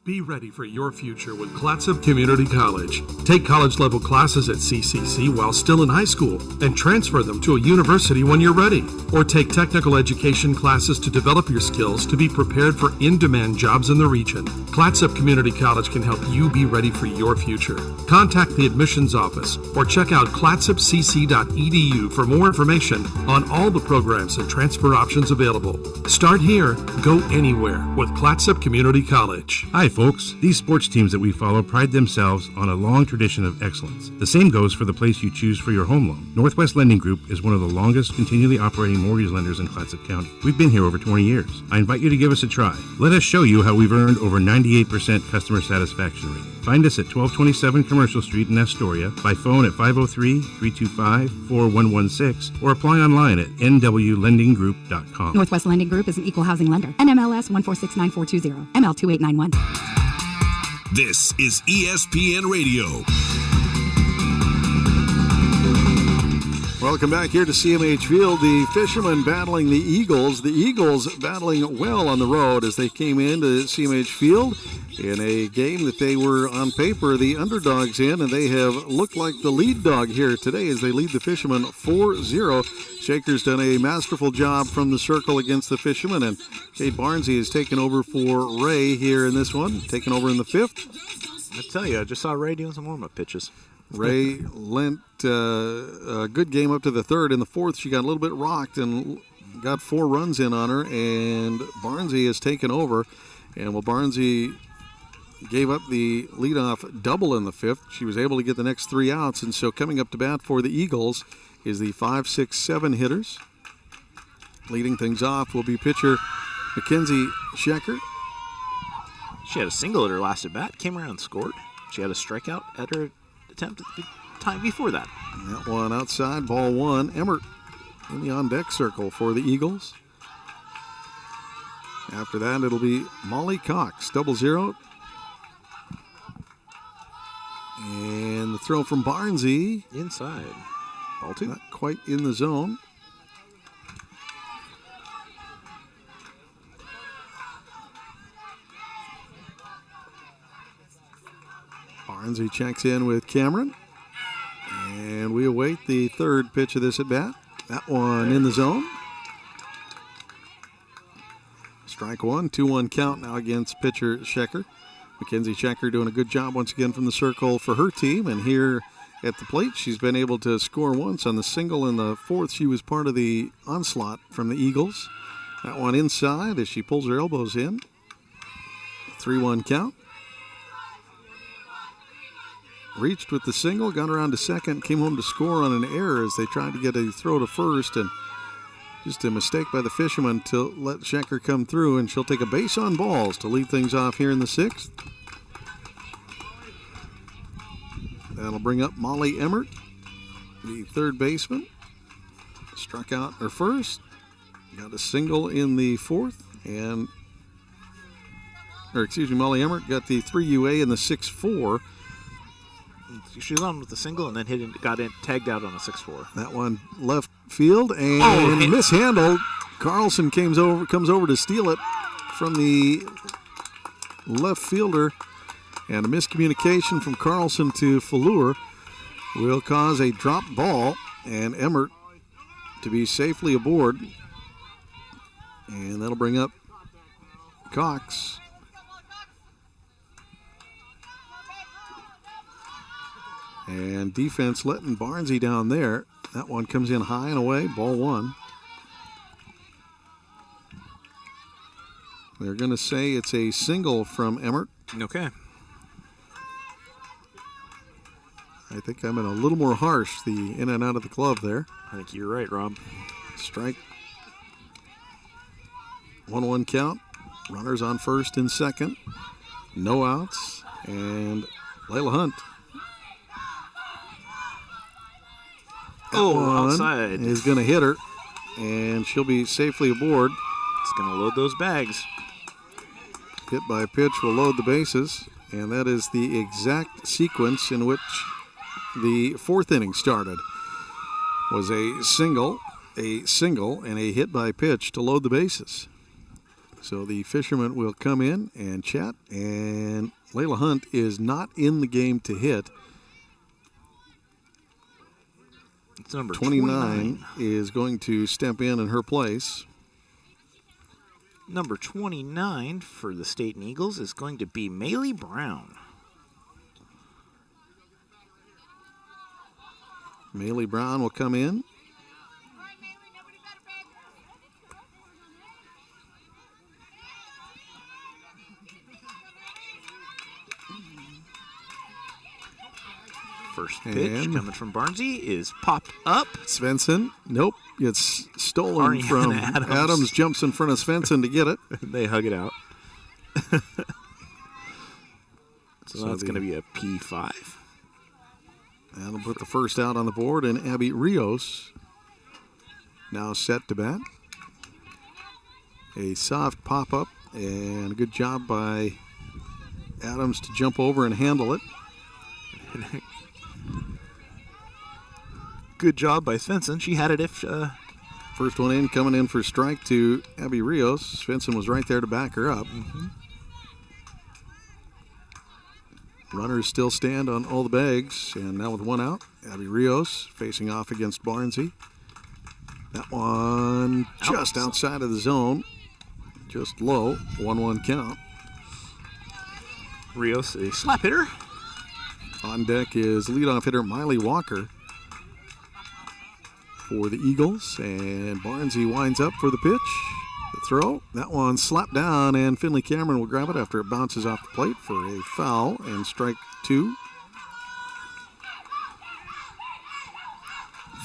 Be ready for your future with Clatsop Community College. Take college-level classes at CCC while still in high school and transfer them to a university when you're ready. Or take technical education classes to develop your skills to be prepared for in-demand jobs in the region. Clatsop Community College can help you be ready for your future. Contact the admissions office or check out clatsopcc.edu for more information on all the programs and transfer options available. Start here, go anywhere with Clatsop Community College. Hi, folks. These sports teams that we follow pride themselves on a long tradition of excellence. The same goes for the place you choose for your home loan. Northwest Lending Group is one of the longest continually operating mortgage lenders in Clatsop County. We've been here over 20 years. I invite you to give us a try. Let us show you how we've earned over 98% customer satisfaction rating. Find us at 1227 Commercial Street in Astoria, by phone at 503-325-4116, or apply online at nwlendinggroup.com. Northwest Lending Group is an equal housing lender. NMLS 1469420, ML2891. This is ESPN Radio. Welcome back here to CMH Field. The Fishermen battling the Eagles. The Eagles battling well on the road as they came into CMH Field in a game that they were on paper the underdogs in, and they have looked like the lead dog here today as they lead the Fishermen 4-0. Shaker's done a masterful job from the circle against the Fishermen, and Kate Barnesy has taken over for Ray here in this one, taken over in the 5th. I tell you, I just saw Ray doing some warm-up pitches. Ray lent a good game up to the 3rd. In the 4th, she got a little bit rocked and got 4 runs in on her, and Barnesy has taken over. And while Barnesy gave up the leadoff double in the 5th, she was able to get the next 3 outs. And so coming up to bat for the Eagles is the 5, 6, 7 hitters. Leading things off will be pitcher Mackenzie Schecker. She had a single at her last at bat, came around and scored. She had a strikeout at her attempt at the time before that. That one outside, ball 1. Emmert in the on-deck circle for the Eagles. After that, it'll be Molly Cox, 0-0. And the throw from Barnesy. Inside. Ball 2. Not quite in the zone. Barnesy checks in with Cameron. And we await the 3rd pitch of this at bat. That one in the zone. Strike 1, 2-1 count now against pitcher Schecker. Mackenzie Schecker doing a good job once again from the circle for her team. And here at the plate, she's been able to score once on the single in the 4th. She was part of the onslaught from the Eagles. That one inside as she pulls her elbows in. 3-1 count. Reached with the single, got around to second, came home to score on an error as they tried to get a throw to first, and just a mistake by the Fishermen to let Schecker come through, and she'll take a base on balls to lead things off here in the 6th. That'll bring up Molly Emmert, the 3rd baseman. Struck out her first, got a single in the 4th, Molly Emmert got the 3 UA in the 6-4. She was on with the single and then tagged out on a 6-4. That one left field and mishandled. Carlson comes over to steal it from the left fielder, and a miscommunication from Carlson to Fallure will cause a drop ball and Emmert to be safely aboard, and that'll bring up Cox. And defense letting Barnsey down there. That one comes in high and away, ball one. They're going to say it's a single from Emmert. Okay. I think I'm in a little more harsh, the in and out of the glove there. I think you're right, Rob. Strike. 1-1 count. Runners on first and second. No outs. And Layla Hunt. Outside. Is going to hit her, and she'll be safely aboard. It's going to load those bags. Hit by pitch will load the bases, and that is the exact sequence in which the fourth inning started. Was a single, and a hit by pitch to load the bases. So the Fishermen will come in and chat, and Layla Hunt is not in the game to hit. It's number 29 is going to step in her place. Number 29 for the Stayton Eagles is going to be Maylee Brown. Maylee Brown will come in. First pitch coming from Barnsey is popped up. Svensson, nope, it's stolen Ariana from Adams. Jumps in front of Svensson to get it. They hug it out. So that's going to be a P5. That'll put the first out on the board, and Abby Rios now set to bat. A soft pop-up, and a good job by Adams to jump over and handle it. Good job by Svensson. She had it if... First one in, coming in for strike to Abby Rios. Svensson was right there to back her up. Runners still stand on all the bags, and now with one out, Abby Rios facing off against Barnsey. That one just outside of the zone, just low, 1-1 count. Rios, a slap hitter. On deck is leadoff hitter Miley Walker for the Eagles, and Barnsey winds up for the pitch. The throw, that one slapped down, and Finley Cameron will grab it after it bounces off the plate for a foul, and strike two.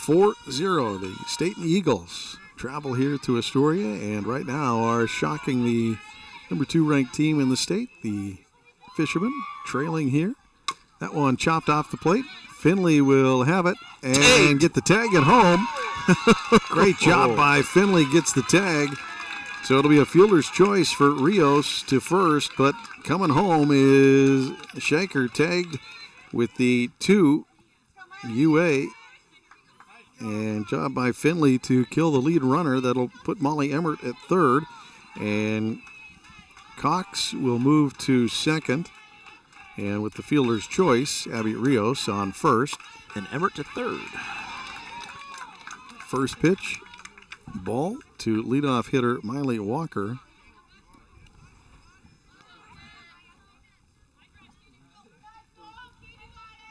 4-0, the Stayton Eagles travel here to Astoria, and right now are shocking the number 2 ranked team in the state, the Fishermen, trailing here. That one chopped off the plate. Finley will have it and get the tag at home. Great job by Finley, gets the tag. So it'll be a fielder's choice for Rios to first, but coming home is Shaker, tagged with the 2 UA. And job by Finley to kill the lead runner. That'll put Molly Emmert at third. And Cox will move to second. And with the fielder's choice, Abby Rios on first. And Emmert to third. First pitch, ball to leadoff hitter Miley Walker.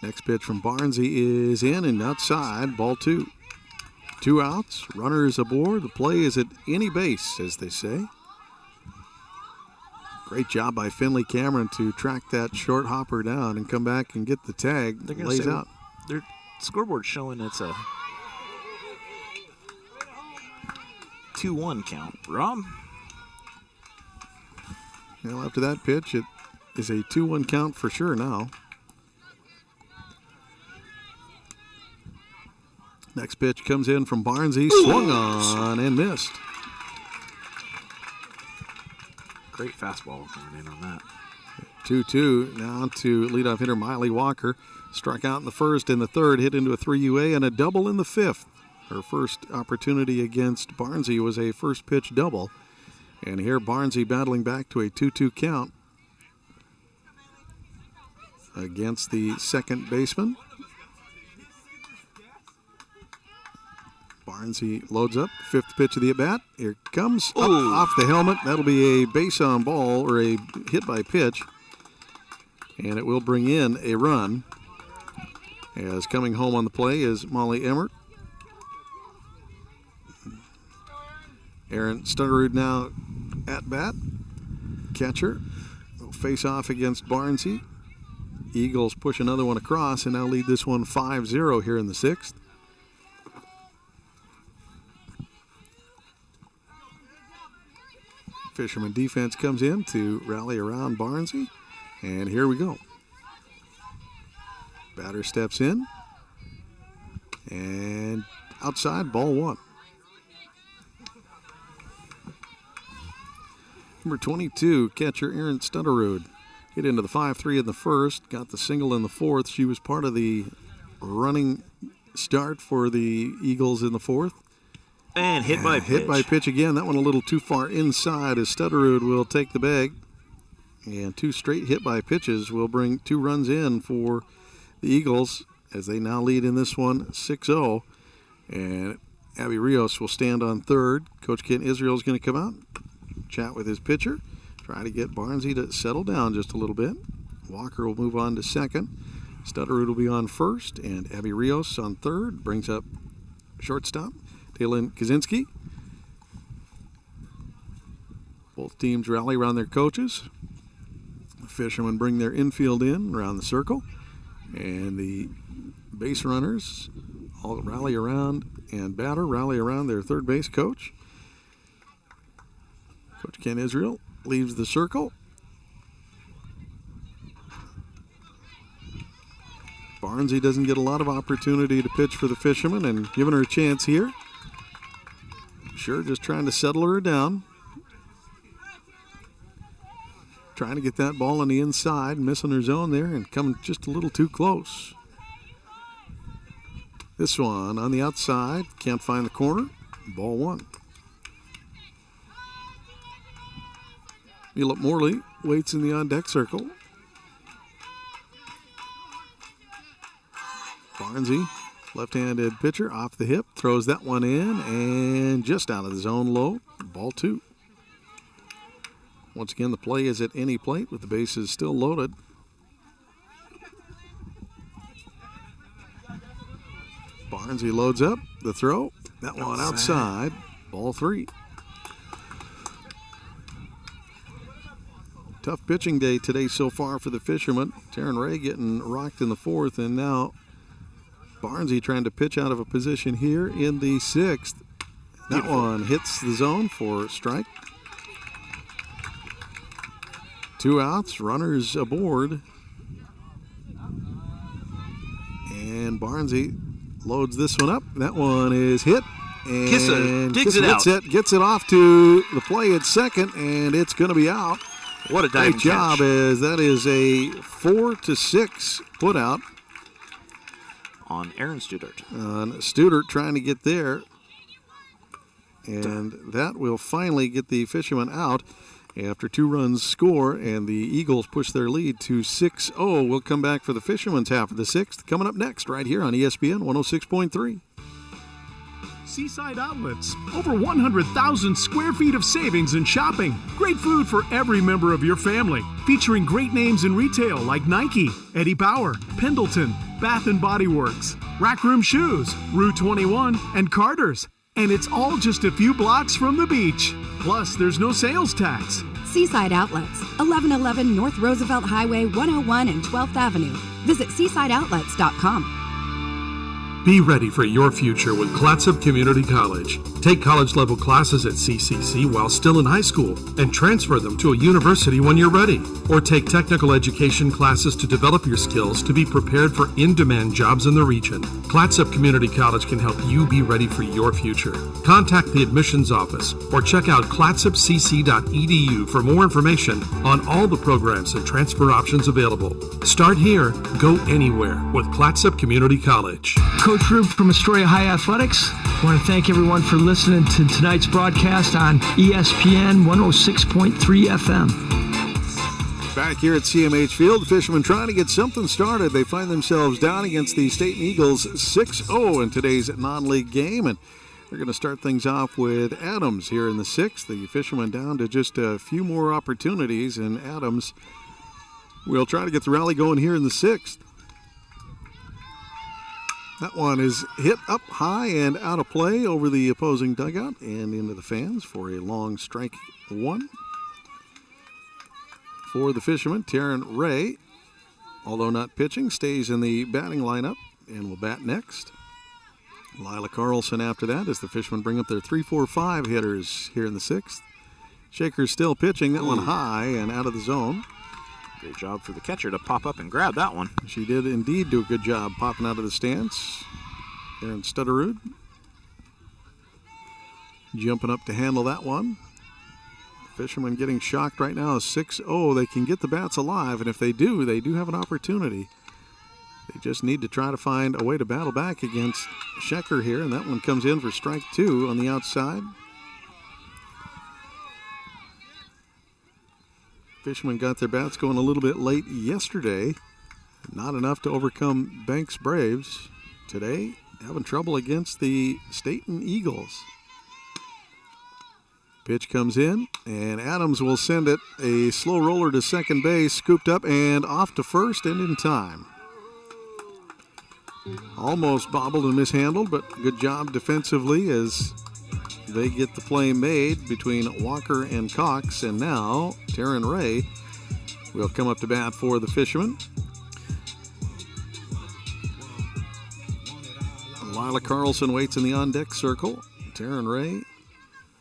Next pitch from Barnsey is in and outside, ball 2. 2 outs, runners aboard. The play is at any base, as they say. Great job by Finley Cameron to track that short hopper down and come back and get the tag. They're Lays out. Their scoreboard showing it's a 2-1 count. Rob? Well, after that pitch, it is a 2-1 count for sure now. Next pitch comes in from Barnsey, swung on and missed. Great fastball coming in on that. 2-2 now to leadoff hitter Miley Walker. Struck out in the first and the third, hit into a 3 UA and a double in the fifth. Her first opportunity against Barnsey was a first pitch double. And here Barnsey battling back to a 2-2 count against the second baseman. Barnsey loads up, fifth pitch of the at-bat. Here it comes, up off the helmet. That'll be a base on ball or a hit by pitch. And it will bring in a run. As coming home on the play is Molly Emmert. Aaron Stutterud now at bat. Catcher will face off against Barnsey. Eagles push another one across and now lead this one 5-0 here in the 6th. Fisherman defense comes in to rally around Barnsey. And here we go. Batter steps in. And outside, ball 1. Number 22, catcher Aaron Stutterud. Hit into the 5-3 in the first, got the single in the 4th. She was part of the running start for the Eagles in the 4th. And hit by pitch. Hit by pitch again. That one a little too far inside as Stutterud will take the bag. And 2 straight hit by pitches will bring 2 runs in for the Eagles as they now lead in this one 6-0. And Abby Rios will stand on third. Coach Kent Israel is going to come out, chat with his pitcher, try to get Barnsey to settle down just a little bit. Walker will move on to second. Stutterud will be on first, and Abby Rios on third. Brings up shortstop Taylin Kaczynski. Both teams rally around their coaches. The Fishermen bring their infield in around the circle, and the base runners all rally around, and batter rally around their third base coach. Coach Ken Israel leaves the circle. Barnsey doesn't get a lot of opportunity to pitch for the Fishermen, and giving her a chance here. Sure, just trying to settle her down. Trying to get that ball on the inside, missing her zone there and coming just a little too close. This one on the outside, can't find the corner, ball 1. Philip Morley waits in the on-deck circle. Barnsey, left-handed pitcher, off the hip, throws that one in and just out of the zone low, ball 2. Once again, the play is at any plate with the bases still loaded. Barnsey loads up the throw. That one outside, ball 3. Tough pitching day today so far for the Fishermen. Taryn Ray getting rocked in the 4th, and now Barnsey trying to pitch out of a position here in the 6th. That one hits the zone for strike. 2 outs, runners aboard. And Barnsey loads this one up. That one is hit. And Kissa digs it out. Gets it off to the play at second, and it's going to be out. What a diving Great job, catch. as that is a 4-6 put out. On Aaron Studert. Studert trying to get there. And that will finally get the Fishermen out after 2 runs score, and the Eagles push their lead to 6-0. We'll come back for the Fishermen's half of the 6th coming up next right here on ESPN 106.3. Seaside Outlets. Over 100,000 square feet of savings and shopping. Great food for every member of your family. Featuring great names in retail like Nike, Eddie Bauer, Pendleton, Bath & Body Works, Rack Room Shoes, Rue 21, and Carter's. And it's all just a few blocks from the beach. Plus, there's no sales tax. Seaside Outlets, 1111 North Roosevelt Highway 101 and 12th Avenue. Visit seasideoutlets.com. Be ready for your future with Clatsop Community College. Take college-level classes at CCC while still in high school and transfer them to a university when you're ready. Or take technical education classes to develop your skills to be prepared for in-demand jobs in the region. Clatsop Community College can help you be ready for your future. Contact the admissions office or check out clatsopcc.edu for more information on all the programs and transfer options available. Start here, go anywhere with Clatsop Community College. Coach Rube from Astoria High Athletics. I want to thank everyone for listening to tonight's broadcast on ESPN 106.3 FM. Back here at CMH Field, the Fishermen trying to get something started. They find themselves down against the Stayton Eagles 6-0 in today's non-league game, and they're going to start things off with Adams here in the 6th. The Fishermen down to just a few more opportunities, and Adams will try to get the rally going here in the 6th. That one is hit up high and out of play over the opposing dugout and into the fans for a long strike one. For the Fishermen, Taryn Ray, although not pitching, stays in the batting lineup and will bat next. Lila Carlson after that as the Fishermen bring up their 3-4-5 hitters here in the sixth. Shaker's still pitching, that one high and out of the zone. Great job for the catcher to pop up and grab that one. She did indeed do a good job popping out of the stance. Aaron Stutterud jumping up to handle that one. Fishermen getting shocked right now is 6-0. They can get the bats alive, and if they do have an opportunity. They just need to try to find a way to battle back against Shecker here, and that one comes in for strike two on the outside. Fishermen got their bats going a little bit late yesterday. Not enough to overcome Banks Braves. Today, having trouble against the Stayton Eagles. Pitch comes in, and Adams will send it a slow roller to second base, scooped up and off to first and in time. Almost bobbled and mishandled, but good job defensively as they get the play made between Walker and Cox, and now Taryn Ray will come up to bat for the Fishermen. Lila Carlson waits in the on-deck circle. Taryn Ray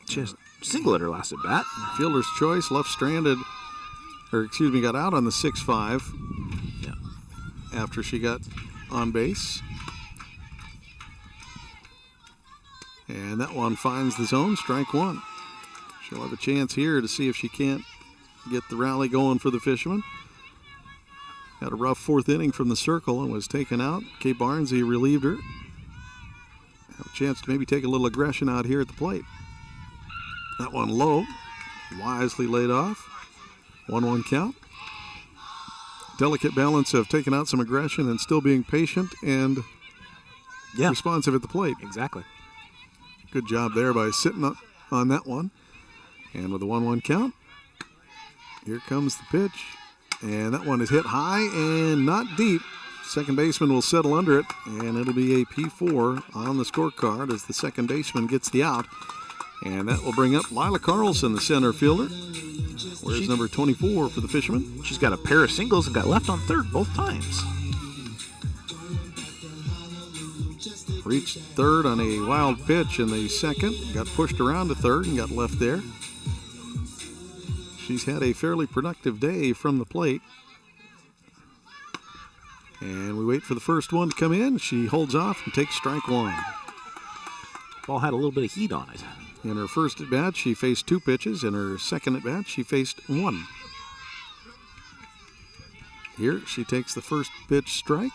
just single at her last at bat. Fielder's choice, left stranded, got out on the 6-5 after she got on base. And that one finds the zone, strike one. She'll have a chance here to see if she can't get the rally going for the Fishermen. Had a rough fourth inning from the circle and was taken out. Kay Barnesy relieved her. Have a chance to maybe take a little aggression out here at the plate. That one low, wisely laid off. 1-1 count. Delicate balance of taking out some aggression and still being patient and responsive at the plate. Exactly. Good job there by sitting up on that one. And with a 1-1 count, here comes the pitch. And that one is hit high and not deep. Second baseman will settle under it, and it'll be a P4 on the scorecard as the second baseman gets the out. And that will bring up Lila Carlson, the center fielder. Where's number 24 for the Fishermen? She's got a pair of singles and got left on third both times. Reached third on a wild pitch in the second. Got pushed around to third and got left there. She's had a fairly productive day from the plate. And we wait for the first one to come in. She holds off and takes strike one. Ball had a little bit of heat on it. In her first at bat, she faced 2 pitches. In her second at bat, she faced 1. Here, she takes the first pitch strike.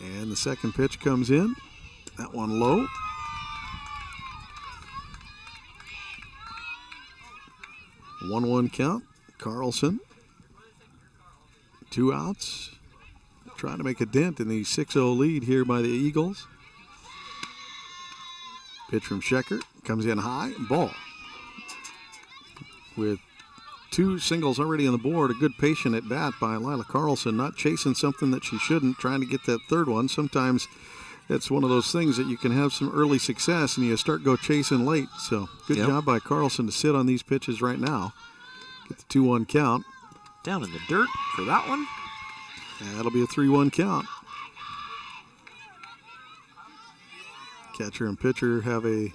And the second pitch comes in. That one low. One count. Carlson. 2 outs. Trying to make a dent in the 6-0 lead here by the Eagles. Pitch from Shecker. Comes in high. Ball. With 2 singles already on the board. A good patient at bat by Lila Carlson. Not chasing something that she shouldn't. Trying to get that third one. Sometimes that's one of those things that you can have some early success and you start go chasing late. So good job by Carlson to sit on these pitches right now. Get the 2-1 count. Down in the dirt for that one. And that'll be a 3-1 count. Catcher and pitcher have a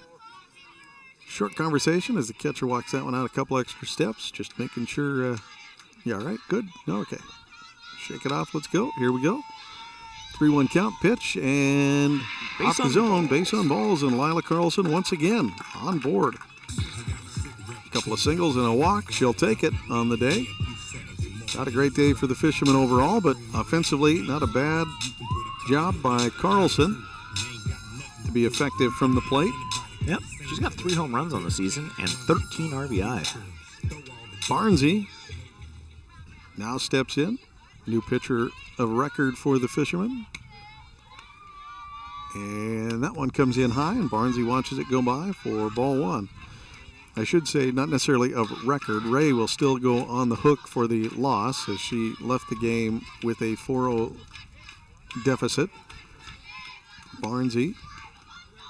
short conversation as the catcher walks that one out a couple extra steps, just making sure, all right, good, okay. Shake it off, let's go, here we go. 3-1 count, pitch, and off the zone, base on balls, and Lila Carlson once again on board. A couple of singles and a walk, she'll take it on the day. Not a great day for the Fishermen overall, but offensively, not a bad job by Carlson to be effective from the plate. Yep, she's got 3 home runs on the season and 13 RBI. Barnesy now steps in, new pitcher of record for the Fishermen. And that one comes in high, and Barnesy watches it go by for ball 1. I should say not necessarily of record. Ray will still go on the hook for the loss as she left the game with a 4-0 deficit. Barnsey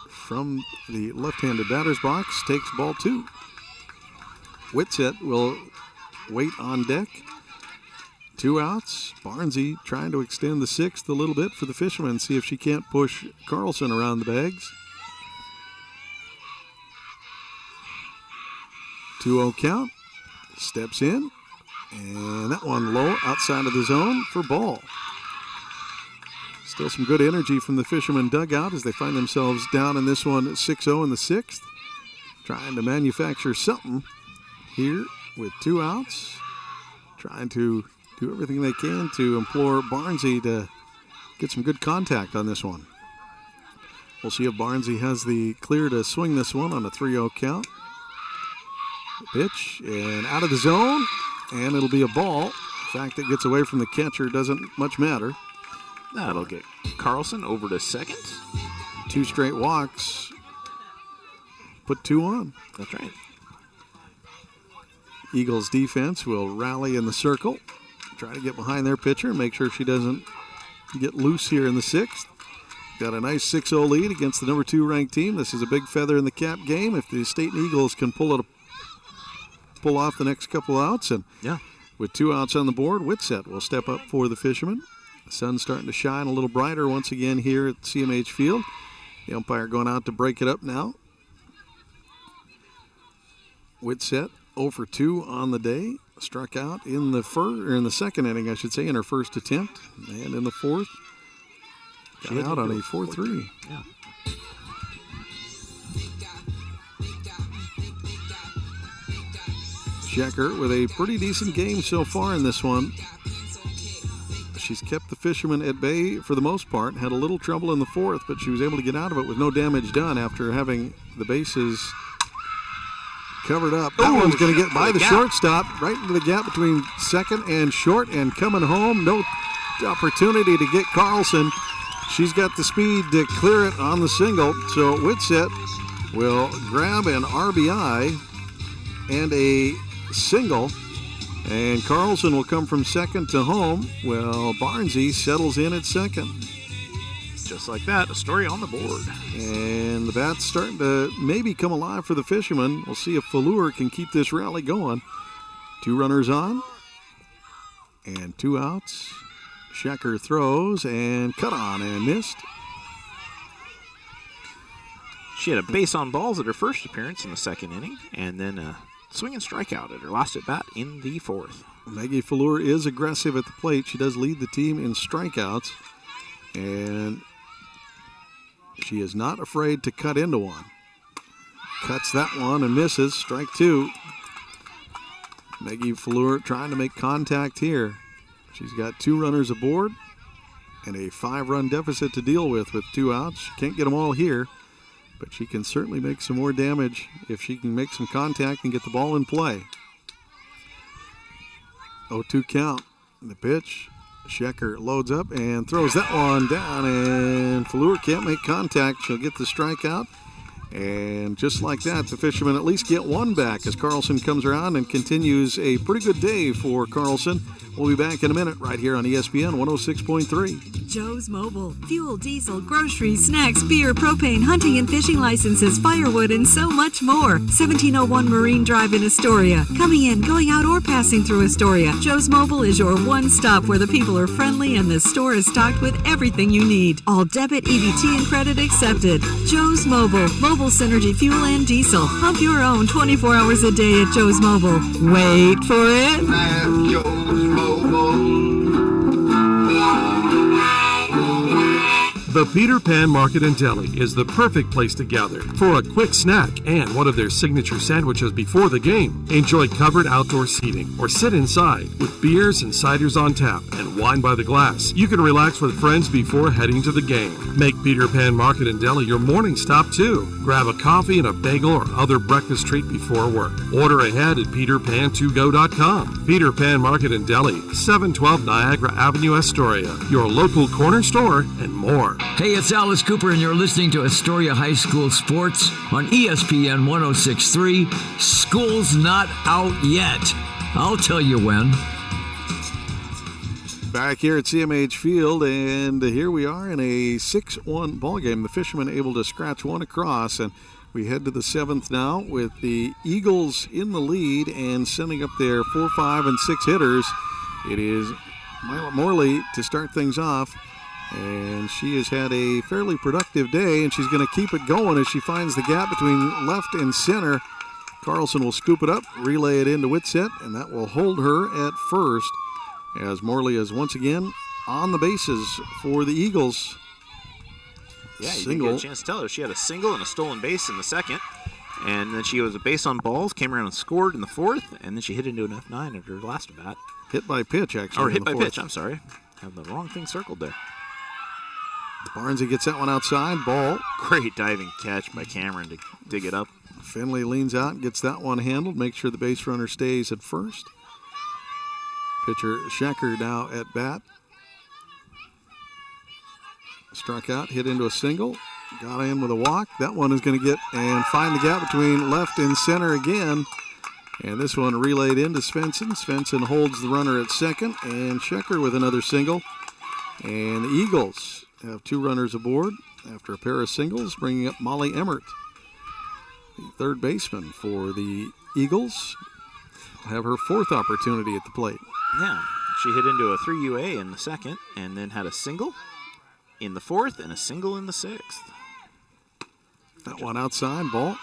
from the left-handed batter's box takes ball 2. Whitsett will wait on deck. 2 outs. Barnsey trying to extend the 6th a little bit for the Fishermen, see if she can't push Carlson around the bags. 2-0 count. Steps in. And that one low outside of the zone for ball. Still some good energy from the Fishermen dugout as they find themselves down in this one 6-0 in the 6th. Trying to manufacture something here with 2 outs. Trying to do everything they can to implore Barnsey to get some good contact on this one. We'll see if Barnsey has the clear to swing this one on a 3-0 count. Pitch and out of the zone, and it'll be a ball. The fact it gets away from the catcher doesn't much matter. That'll get Carlson over to second. 2 straight walks. Put 2 on. That's right. Eagles defense will rally in the circle. Try to get behind their pitcher and make sure she doesn't get loose here in the 6th. Got a nice 6-0 lead against the number 2 ranked team. This is a big feather in the cap game if the Stayton Eagles can pull off the next couple outs. And with 2 outs on the board, Whitsett will step up for the Fishermen. The sun's starting to shine a little brighter once again here at CMH Field. The umpire going out to break it up now. Whitsett 0 for 2 on the day. Struck out in the second inning, I should say, in her first attempt. And in the 4th, got out on a 4-3. Yeah. Schecker with a pretty decent game so far in this one. She's kept the Fishermen at bay for the most part. Had a little trouble in the 4th, but she was able to get out of it with no damage done after having the bases covered up. That one's going to get by the shortstop, right into the gap between second and short, and coming home. No opportunity to get Carlson. She's got the speed to clear it on the single. So Whitsett will grab an RBI and a single, and Carlson will come from second to home. Well, Barnsey settles in at second. Just like that, Astoria on the board. And the bat's starting to maybe come alive for the Fishermen. We'll see if Fallure can keep this rally going. 2 runners on and 2 outs. Schecker throws and cut on and missed. She had a base on balls at her first appearance in the 2nd inning, and then a swinging strikeout at her last at bat in the 4th. Maggie Fallure is aggressive at the plate. She does lead the team in strikeouts, and she is not afraid to cut into one. Cuts that one and misses. Strike 2. Maggie Fallure trying to make contact here. She's got 2 runners aboard and a 5-run deficit to deal with 2 outs. She can't get them all here, but she can certainly make some more damage if she can make some contact and get the ball in play. 0-2 count. The pitch. Schecker loads up and throws that one down, and Fallure can't make contact. She'll get the strikeout. And just like that, the Fishermen at least get 1 back as Carlson comes around and continues a pretty good day for Carlson. We'll be back in a minute right here on ESPN 106.3. Joe's Mobile. Fuel, diesel, groceries, snacks, beer, propane, hunting and fishing licenses, firewood, and so much more. 1701 Marine Drive in Astoria. Coming in, going out, or passing through Astoria. Joe's Mobile is your one stop where the people are friendly and the store is stocked with everything you need. All debit, EBT, and credit accepted. Joe's Mobile. Mobile Synergy fuel and diesel. Pump your own 24 hours a day at Joe's Mobile. Wait for it. At Joe's Mobile. The Peter Pan Market and Deli is the perfect place to gather for a quick snack and one of their signature sandwiches before the game. Enjoy covered outdoor seating or sit inside with beers and ciders on tap and wine by the glass. You can relax with friends before heading to the game. Make Peter Pan Market and Deli your morning stop too. Grab a coffee and a bagel or other breakfast treat before work. Order ahead at peterpan2go.com. Peter Pan Market and Deli, 712 Niagara Avenue, Astoria. Your local corner store and more. Hey, it's Alice Cooper, and you're listening to Astoria High School Sports on ESPN 106.3. School's not out yet. I'll tell you when. Back here at CMH Field, and here we are in a 6-1 ball game. The Fishermen able to scratch one across, and we head to the 7th now with the Eagles in the lead and sending up their 4, 5, and 6 hitters. It is Myla Morley to start things off, and she has had a fairly productive day, and she's going to keep it going as she finds the gap between left and center. Carlson will scoop it up, relay it into Whitsett, and that will hold her at first, as Morley is once again on the bases for the Eagles. Yeah, you didn't get a chance to tell her. She had a single and a stolen base in the 2nd, and then she was a base on balls, came around and scored in the 4th, and then she hit into an F9 at her last bat. Hit by pitch, actually. Or hit by pitch, I'm sorry. Have the wrong thing circled there. Barnesy gets that one outside, ball. Great diving catch by Cameron to dig it up. Finley leans out and gets that one handled, makes sure the base runner stays at first. Pitcher Schecker now at bat. Struck out, hit into a single, got in with a walk. That one is going to get and find the gap between left and center again. And this one relayed into Svensson. Svensson holds the runner at second, and Schecker with another single. And the Eagles have 2 runners aboard after a pair of singles, bringing up Molly Emmert, the third baseman for the Eagles. Will have her 4th opportunity at the plate. Yeah, she hit into a 3 UA in the 2nd, and then had a single in the 4th and a single in the 6th. That one outside, ball.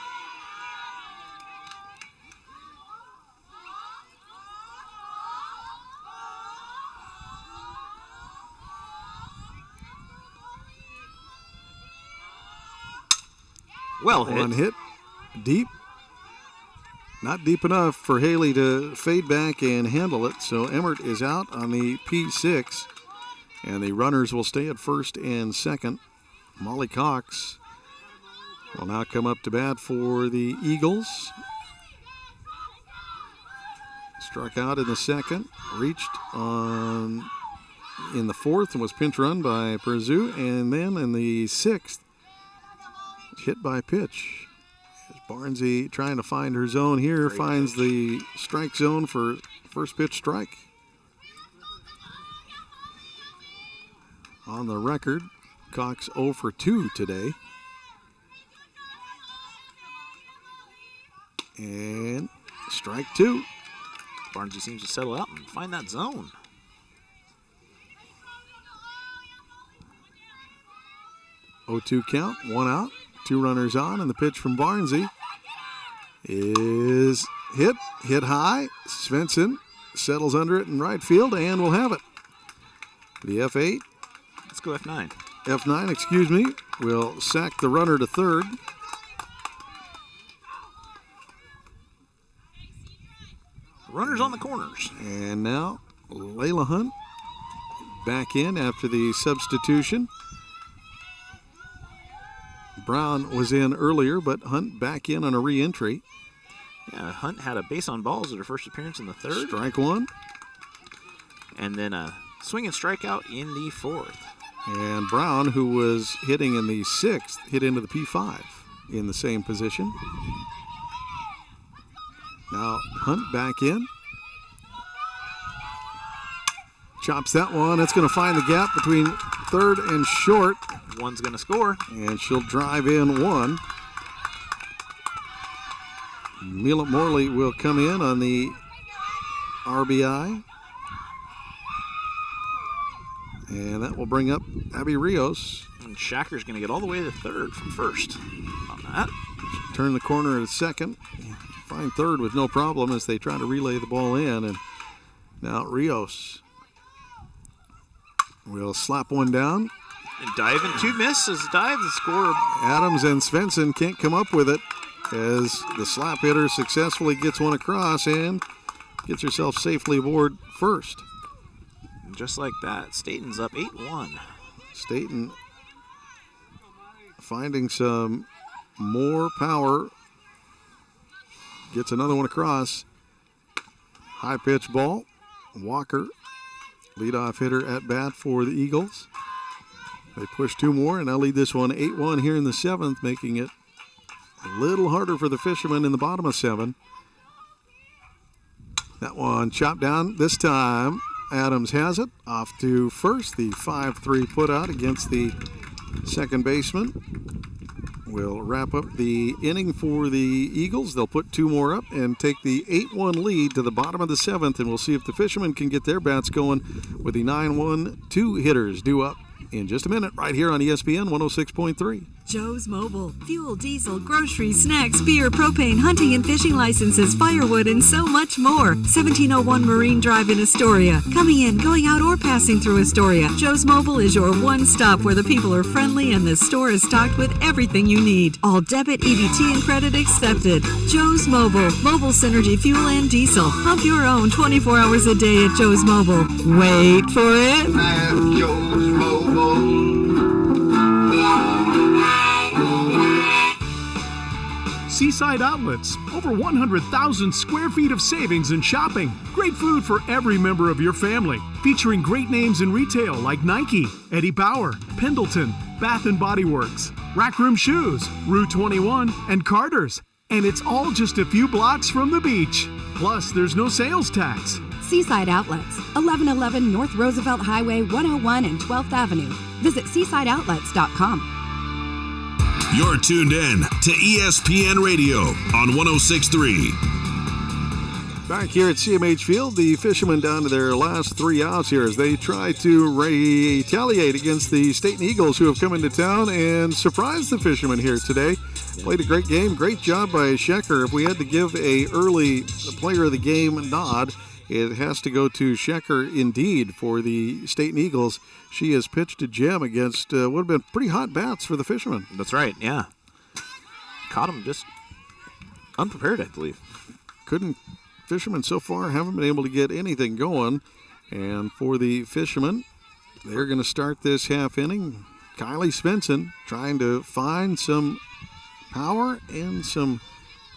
Well hit. One hit, deep. Not deep enough for Haley to fade back and handle it, so Emmert is out on the P6, and the runners will stay at first and second. Molly Cox will now come up to bat for the Eagles. Struck out in the 2nd, reached on in the 4th and was pinch run by Perzu, and then in the 6th, hit by pitch. Barnesy trying to find her zone here, finds the strike zone for first pitch strike. On the record, Cox 0 for 2 today. And strike 2. Barnesy seems to settle out and find that zone. Oh-2 count, 1 out. 2 runners on, and the pitch from Barnesy is hit high. Svensson settles under it in right field, and will have it. The F8. Let's go F9. F9, excuse me, will sack the runner to third. Runners on the corners. And now Layla Hunt back in after the substitution. Brown was in earlier, but Hunt back in on a re-entry. Yeah, Hunt had a base on balls at her first appearance in the 3rd. Strike 1. And then a swing and strikeout in the 4th. And Brown, who was hitting in the 6th, hit into the P5 in the same position. Now Hunt back in. Chops that one. That's going to find the gap between third and short. One's going to score. And she'll drive in 1. Mila Morley will come in on the RBI. And that will bring up Abby Rios. And Schacker's going to get all the way to 3rd from 1st on that. Turn the corner at 2nd. Find 3rd with no problem as they try to relay the ball in. And now Rios will slap one down. And dive and 2 misses. Dive the score. Adams and Svensson can't come up with it as the slap hitter successfully gets one across and gets herself safely aboard first. And just like that, Stayton's up 8-1. Stayton finding some more power. Gets another one across. High pitch ball. Walker, leadoff hitter at bat for the Eagles. They push 2 more, and now lead this one 8-1 here in the 7th, making it a little harder for the Fishermen in the bottom of 7. That one chopped down this time Adams has it. Off to first. The 5-3 put out against the second baseman will wrap up the inning for the Eagles. They'll put 2 more up and take the 8-1 lead to the bottom of the 7th, and we'll see if the Fishermen can get their bats going with the 9-1 2 hitters due up in just a minute right here on ESPN 106.3. Joe's Mobile. Fuel, diesel, groceries, snacks, beer, propane, hunting and fishing licenses, firewood, and so much more. 1701 Marine Drive in Astoria. Coming in, going out, or passing through Astoria. Joe's Mobile is your one stop where the people are friendly and the store is stocked with everything you need. All debit, EBT, and credit accepted. Joe's Mobile. Mobile Synergy fuel and diesel. Pump your own 24 hours a day at Joe's Mobile. Wait for it. Joe's Mobile. Seaside Outlets, over 100,000 square feet of savings and shopping. Great food for every member of your family. Featuring great names in retail like Nike, Eddie Bauer, Pendleton, Bath & Body Works, Rack Room Shoes, Rue 21, and Carter's. And it's all just a few blocks from the beach. Plus, there's no sales tax. Seaside Outlets, 1111 North Roosevelt Highway 101 and 12th Avenue. Visit seasideoutlets.com. You're tuned in to ESPN Radio on 106.3. Back here at CMH Field, the Fishermen down to their last 3 outs here as they try to retaliate against the Stayton Eagles, who have come into town and surprised the Fishermen here today. Played a great game. Great job by Schecker. If we had to give a early player of the game nod, it has to go to Schecker indeed for the Stayton Eagles. She has pitched a gem against what have been pretty hot bats for the Fishermen. That's right, yeah. Caught him just unprepared, I believe. Fishermen so far haven't been able to get anything going. And for the Fishermen, they're going to start this half inning. Kylie Svensson trying to find some power and some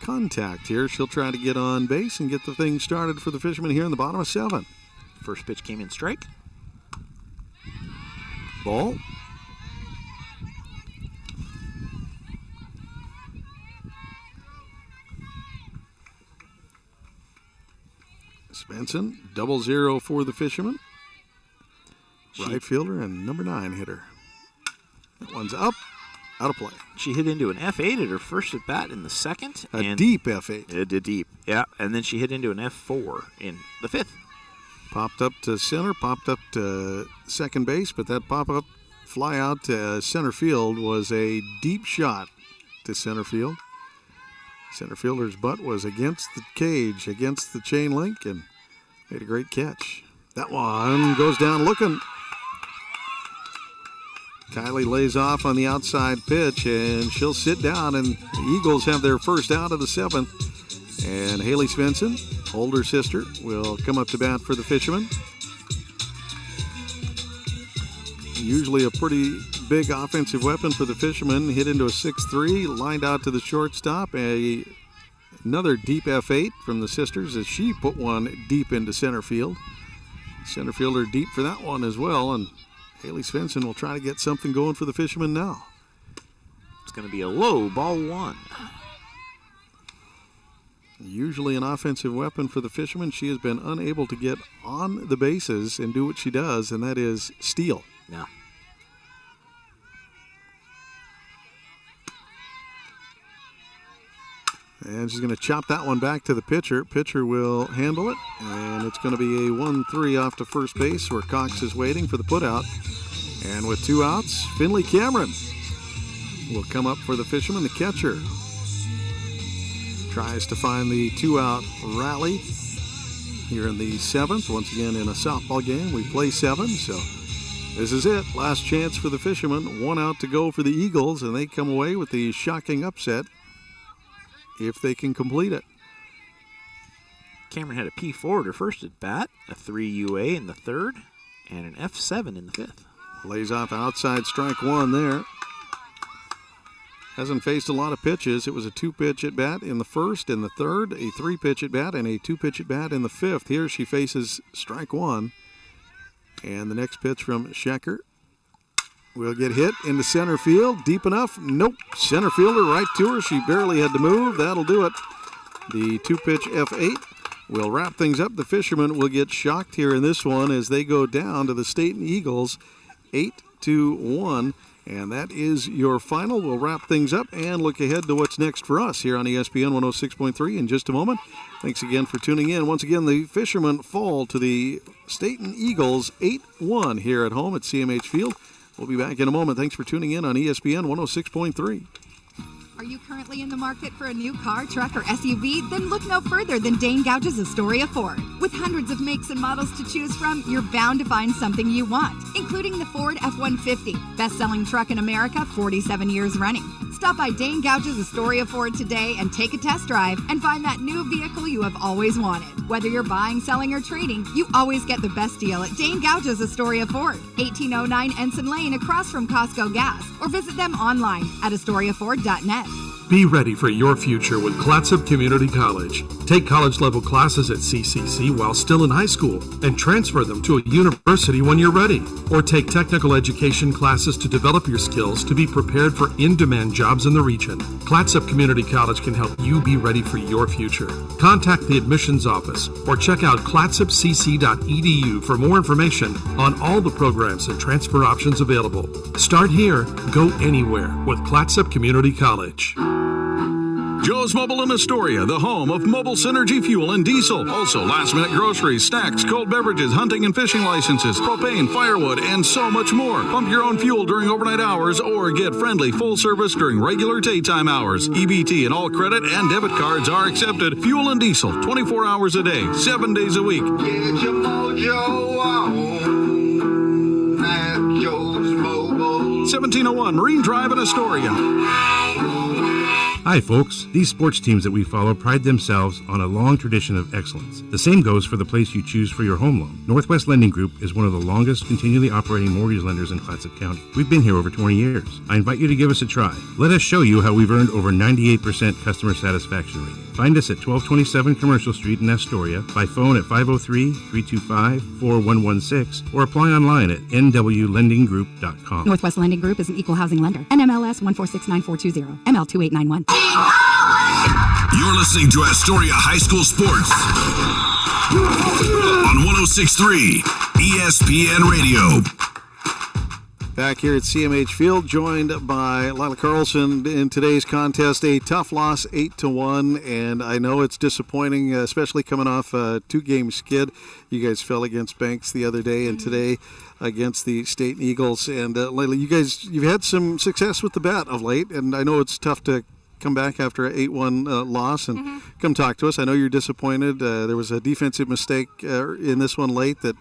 contact here. She'll try to get on base and get the thing started for the Fishermen here in the bottom of 7. First pitch came in strike. Ball. Svensson, 0-0 for the Fishermen. Right fielder and number 9 hitter. That one's up. Out of play. She hit into an F8 at her first at bat in the second. A deep F8. It did deep, yeah. And then she hit into an F4 in the 5th. Popped up to center, popped up to second base, but that pop-up fly out to center field was a deep shot to center field. Center fielder's butt was against the cage, against the chain link, and made a great catch. That one goes down looking. Kylie lays off on the outside pitch, and she'll sit down, and the Eagles have their first out of the 7th. And Haley Svensson, older sister, will come up to bat for the Fishermen. Usually a pretty big offensive weapon for the Fishermen. Hit into a 6-3, lined out to the shortstop. Another deep F8 from the sisters as she put one deep into center field. Center fielder deep for that one as well, and Haley Svensson will try to get something going for the Fishermen now. It's going to be a low ball 1. Usually an offensive weapon for the Fishermen. She has been unable to get on the bases and do what she does, and that is steal. Yeah. And she's going to chop that one back to the pitcher. Pitcher will handle it, and it's going to be a 1-3 off to first base where Cox is waiting for the putout. And with 2 outs, Finley Cameron will come up for the Fishermen, the catcher. Tries to find the 2-out rally here in the 7th. Once again, in a softball game, we play 7, so this is it. Last chance for the Fishermen. 1 out to go for the Eagles, and they come away with the shocking upset if they can complete it. Cameron had a P4 at her first at bat, a 3 UA in the 3rd, and an F7 in the 5th. Lays off outside strike 1 there. Hasn't faced a lot of pitches. It was a 2-pitch at bat in the 1st and the 3rd, a 3-pitch at bat, and a 2-pitch at bat in the 5th. Here she faces strike 1. And the next pitch from Schecker will get hit into center field. Deep enough? Nope. Center fielder right to her. She barely had to move. That'll do it. The 2-pitch F8 We'll wrap things up. The Fishermen will get shocked here in this one as they go down to the Stayton Eagles 8-1. And that is your final. We'll wrap things up and look ahead to what's next for us here on ESPN 106.3 in just a moment. Thanks again for tuning in. Once again, the Fishermen fall to the Stayton Eagles 8-1 here at home at CMH Field. We'll be back in a moment. Thanks for tuning in on ESPN 106.3. Are you currently in the market for a new car, truck, or SUV? Then look no further than Dane Gouge's Astoria Ford. With hundreds of makes and models to choose from, you're bound to find something you want, including the Ford F-150, best-selling truck in America 47 years running. Stop by Dane Gouge's Astoria Ford today and take a test drive and find that new vehicle you have always wanted. Whether you're buying, selling, or trading, you always get the best deal at Dane Gouge's Astoria Ford, 1809 Ensign Lane across from Costco Gas, or visit them online at AstoriaFord.net. Be ready for your future with Clatsop Community College. Take college-level classes at CCC while still in high school and transfer them to a university when you're ready. Or take technical education classes to develop your skills to be prepared for in-demand jobs in the region. Clatsop Community College can help you be ready for your future. Contact the admissions office or check out clatsopcc.edu for more information on all the programs and transfer options available. Start here, go anywhere with Clatsop Community College. Joe's Mobile in Astoria, the home of Mobile Synergy Fuel and Diesel. Also, last-minute groceries, snacks, cold beverages, hunting and fishing licenses, propane, firewood, and so much more. Pump your own fuel during overnight hours or get friendly full service during regular daytime hours. EBT and all credit and debit cards are accepted. Fuel and Diesel, 24 hours a day, 7 days a week. Get your mojo on at Joe's Mobile. 1701 Marine Drive in Astoria. Hi, folks. These sports teams that we follow pride themselves on a long tradition of excellence. The same goes for the place you choose for your home loan. Northwest Lending Group is one of the longest continually operating mortgage lenders in Clatsop County. We've been here over 20 years. I invite you to give us a try. Let us show you how we've earned over 98% customer satisfaction rating. Find us at 1227 Commercial Street in Astoria, by phone at 503-325-4116, or apply online at nwlendinggroup.com. Northwest Lending Group is an equal housing lender. NMLS 1469420, ML2891. You're listening to Astoria High School Sports on 106.3 ESPN Radio. Back here at CMH Field, joined by Lila Carlson in today's contest. A tough loss, 8-1, and I know it's disappointing, especially coming off a two-game skid. You guys fell against Banks the other day, and today against the Stayton Eagles. And Lila, you've had some success with the bat of late, and I know it's tough to come back after an 8-1 loss and come talk to us. I know you're disappointed. There was a defensive mistake in this one late that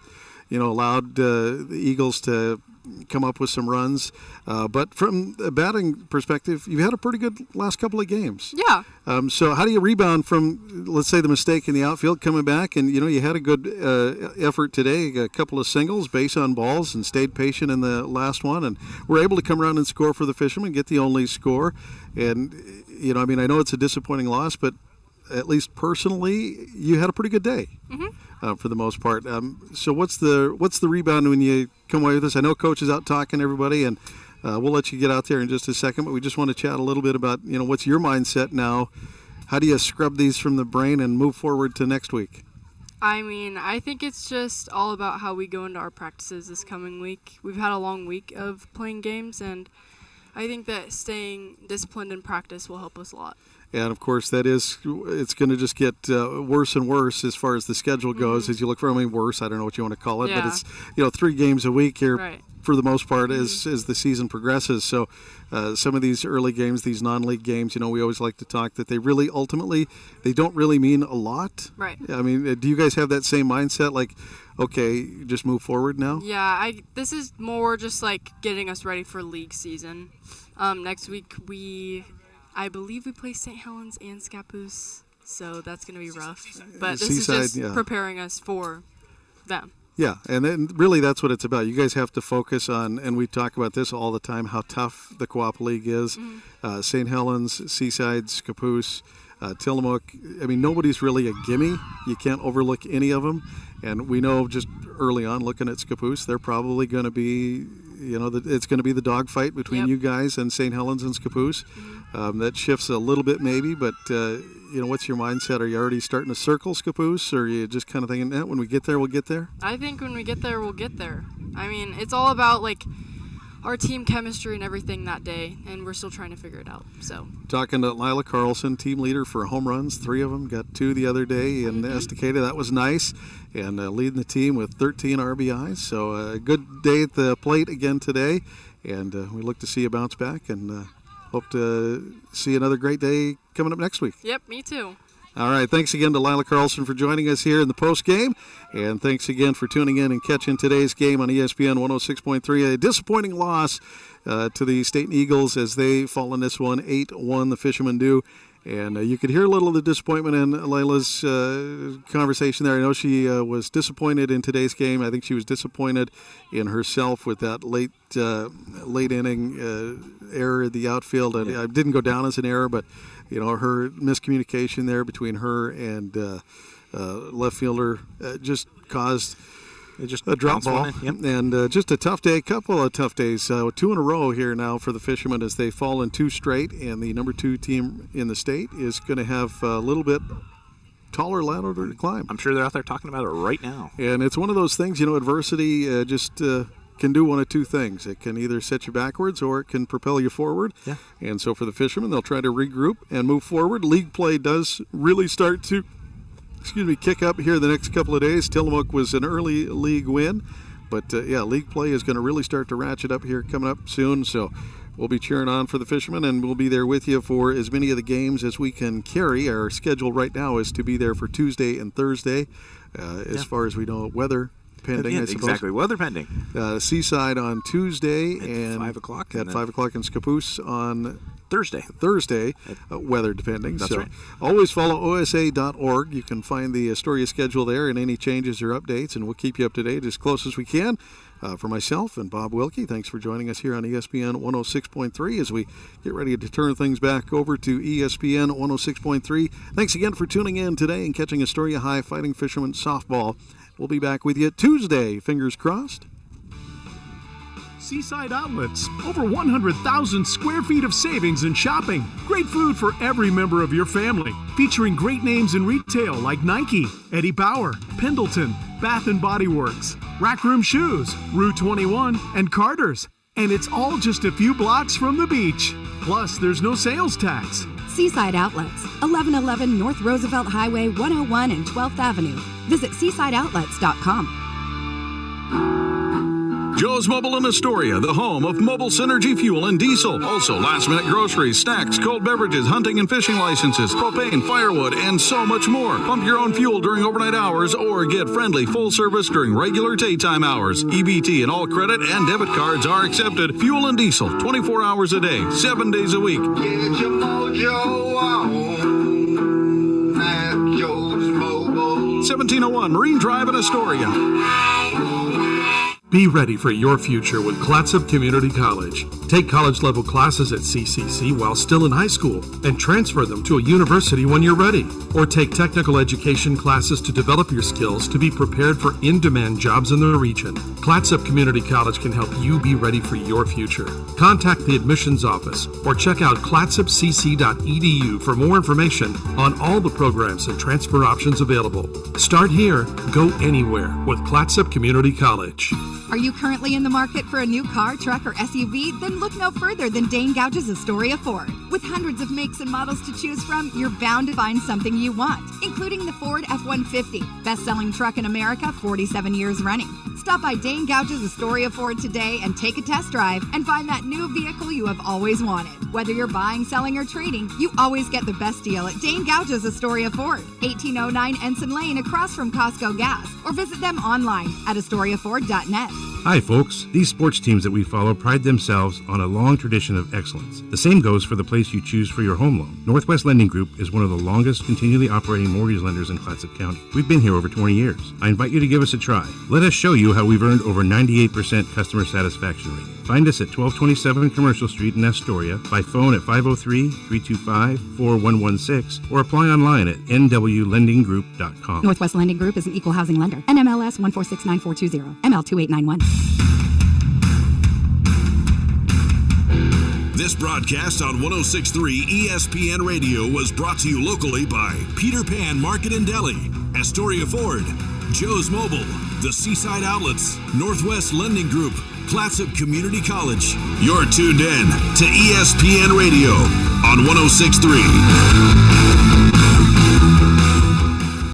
allowed the Eagles to come up with some runs. But from a batting perspective, you've had a pretty good last couple of games. Yeah. So how do you rebound from, let's say, the mistake in the outfield coming back? And, you had a good effort today, a couple of singles, base on balls, and stayed patient in the last one. And were able to come around and score for the Fishermen, get the only score. And, I know it's a disappointing loss, but at least personally, you had a pretty good day for the most part. So what's the rebound when you come away with this? I know Coach is out talking to everybody, and we'll let you get out there in just a second, but we just want to chat a little bit about, what's your mindset now? How do you scrub these from the brain and move forward to next week? I think it's just all about how we go into our practices this coming week. We've had a long week of playing games, and I think that staying disciplined in practice will help us a lot. And, of course, it's going to just get worse and worse as far as the schedule goes as you look for, worse, I don't know what you want to call it, but it's, 3 games a week here for the most part as the season progresses. So some of these early games, these non-league games, we always like to talk that they really ultimately, they don't really mean a lot. Right. Do you guys have that same mindset, like, okay, just move forward now? Yeah, this is more just like getting us ready for league season. Next week I believe we play St. Helens and Scappoose, so that's going to be rough. But this is just preparing us for them. Yeah, and then really that's what it's about. You guys have to focus on, and we talk about this all the time, how tough the Co-op League is. St. Helens, Seaside, Scappoose, Tillamook. Nobody's really a gimme. You can't overlook any of them. And we know just early on looking at Scappoose. They're probably going to be, it's going to be the dogfight between you guys and St. Helens and Scappoose. That shifts a little bit maybe, but, what's your mindset? Are you already starting to circle Scappoose, or are you just kind of thinking, when we get there, we'll get there? I think when we get there, we'll get there. I mean, it's all about, our team chemistry and everything that day, and we're still trying to figure it out. So, talking to Lila Carlson, team leader for home runs, 3 of them, got 2 the other day in Estacada. That was nice, and leading the team with 13 RBIs. So a good day at the plate again today, and we look to see you bounce back, and hope to see another great day coming up next week. Yep, me too. All right, thanks again to Lila Carlson for joining us here in the post game, and thanks again for tuning in and catching today's game on ESPN 106.3. A disappointing loss to the Stayton Eagles as they fall in this one, 8-1, the Fishermen do. And you could hear a little of the disappointment in Lila's conversation there. I know she was disappointed in today's game. I think she was disappointed in herself with that late inning error in the outfield. And it didn't go down as an error, but her miscommunication there between her and left fielder just caused a drop ball. And just a tough day, couple of tough days. 2 in a row here now for the Fishermen as they fall in 2 straight, and the number 2 team in the state is going to have a little bit taller ladder to climb. I'm sure they're out there talking about it right now. And it's one of those things, adversity can do one of 2 things. It can either set you backwards or it can propel you forward. Yeah. And so for the Fishermen, they'll try to regroup and move forward. League play does really start to kick up here the next couple of days. Tillamook was an early league win, but league play is going to really start to ratchet up here coming up soon. So we'll be cheering on for the Fishermen, and we'll be there with you for as many of the games as we can carry. Our schedule right now is to be there for Tuesday and Thursday, as far as we know, weather pending, I suppose. Exactly, weather pending. Seaside on Tuesday at 5 o'clock. At 5 o'clock in Scappoose on Thursday, weather depending. That's right. Always follow osa.org. You can find the Astoria schedule there and any changes or updates, and we'll keep you up to date as close as we can. For myself and Bob Wilkie, thanks for joining us here on ESPN 106.3 as we get ready to turn things back over to ESPN 106.3. Thanks again for tuning in today and catching Astoria High Fighting Fishermen softball. We'll be back with you Tuesday, fingers crossed. Seaside Outlets, over 100,000 square feet of savings and shopping. Great food for every member of your family. Featuring great names in retail like Nike, Eddie Bauer, Pendleton, Bath & Body Works, Rack Room Shoes, Rue 21, and Carter's. And it's all just a few blocks from the beach. Plus, there's no sales tax. Seaside Outlets, 1111 North Roosevelt Highway 101 and 12th Avenue. Visit seasideoutlets.com. Joe's Mobile in Astoria, the home of mobile synergy fuel and diesel. Also, last-minute groceries, snacks, cold beverages, hunting and fishing licenses, propane, firewood, and so much more. Pump your own fuel during overnight hours or get friendly full service during regular daytime hours. EBT and all credit and debit cards are accepted. Fuel and diesel, 24 hours a day, 7 days a week. Get your mojo on at Joe's Mobile. 1701 Marine Drive in Astoria. Be ready for your future with Clatsop Community College. Take college-level classes at CCC while still in high school and transfer them to a university when you're ready. Or take technical education classes to develop your skills to be prepared for in-demand jobs in the region. Clatsop Community College can help you be ready for your future. Contact the admissions office or check out clatsopcc.edu for more information on all the programs and transfer options available. Start here, go anywhere with Clatsop Community College. Are you currently in the market for a new car, truck, or SUV? Then look no further than Dane Gouge's Astoria Ford. With hundreds of makes and models to choose from, you're bound to find something you want, including the Ford F-150, best-selling truck in America, 47 years running. Stop by Dane Gouge's Astoria Ford today and take a test drive and find that new vehicle you have always wanted. Whether you're buying, selling, or trading, you always get the best deal at Dane Gouge's Astoria Ford, 1809 Ensign Lane across from Costco Gas, or visit them online at AstoriaFord.net. Hi, folks. These sports teams that we follow pride themselves on a long tradition of excellence. The same goes for the place you choose for your home loan. Northwest Lending Group is one of the longest continually operating mortgage lenders in Clatsop County. We've been here over 20 years. I invite you to give us a try. Let us show you how we've earned over 98% customer satisfaction rating. Find us at 1227 Commercial Street in Astoria, by phone at 503-325-4116, or apply online at nwlendinggroup.com. Northwest Lending Group is an equal housing lender. NMLS 1469420, ML28991. This broadcast on 106.3 ESPN Radio was brought to you locally by Peter Pan Market and Deli, Astoria Ford, Joe's Mobile, the Seaside Outlets, Northwest Lending Group, Clatsop Community College. You're tuned in to ESPN Radio on 106.3.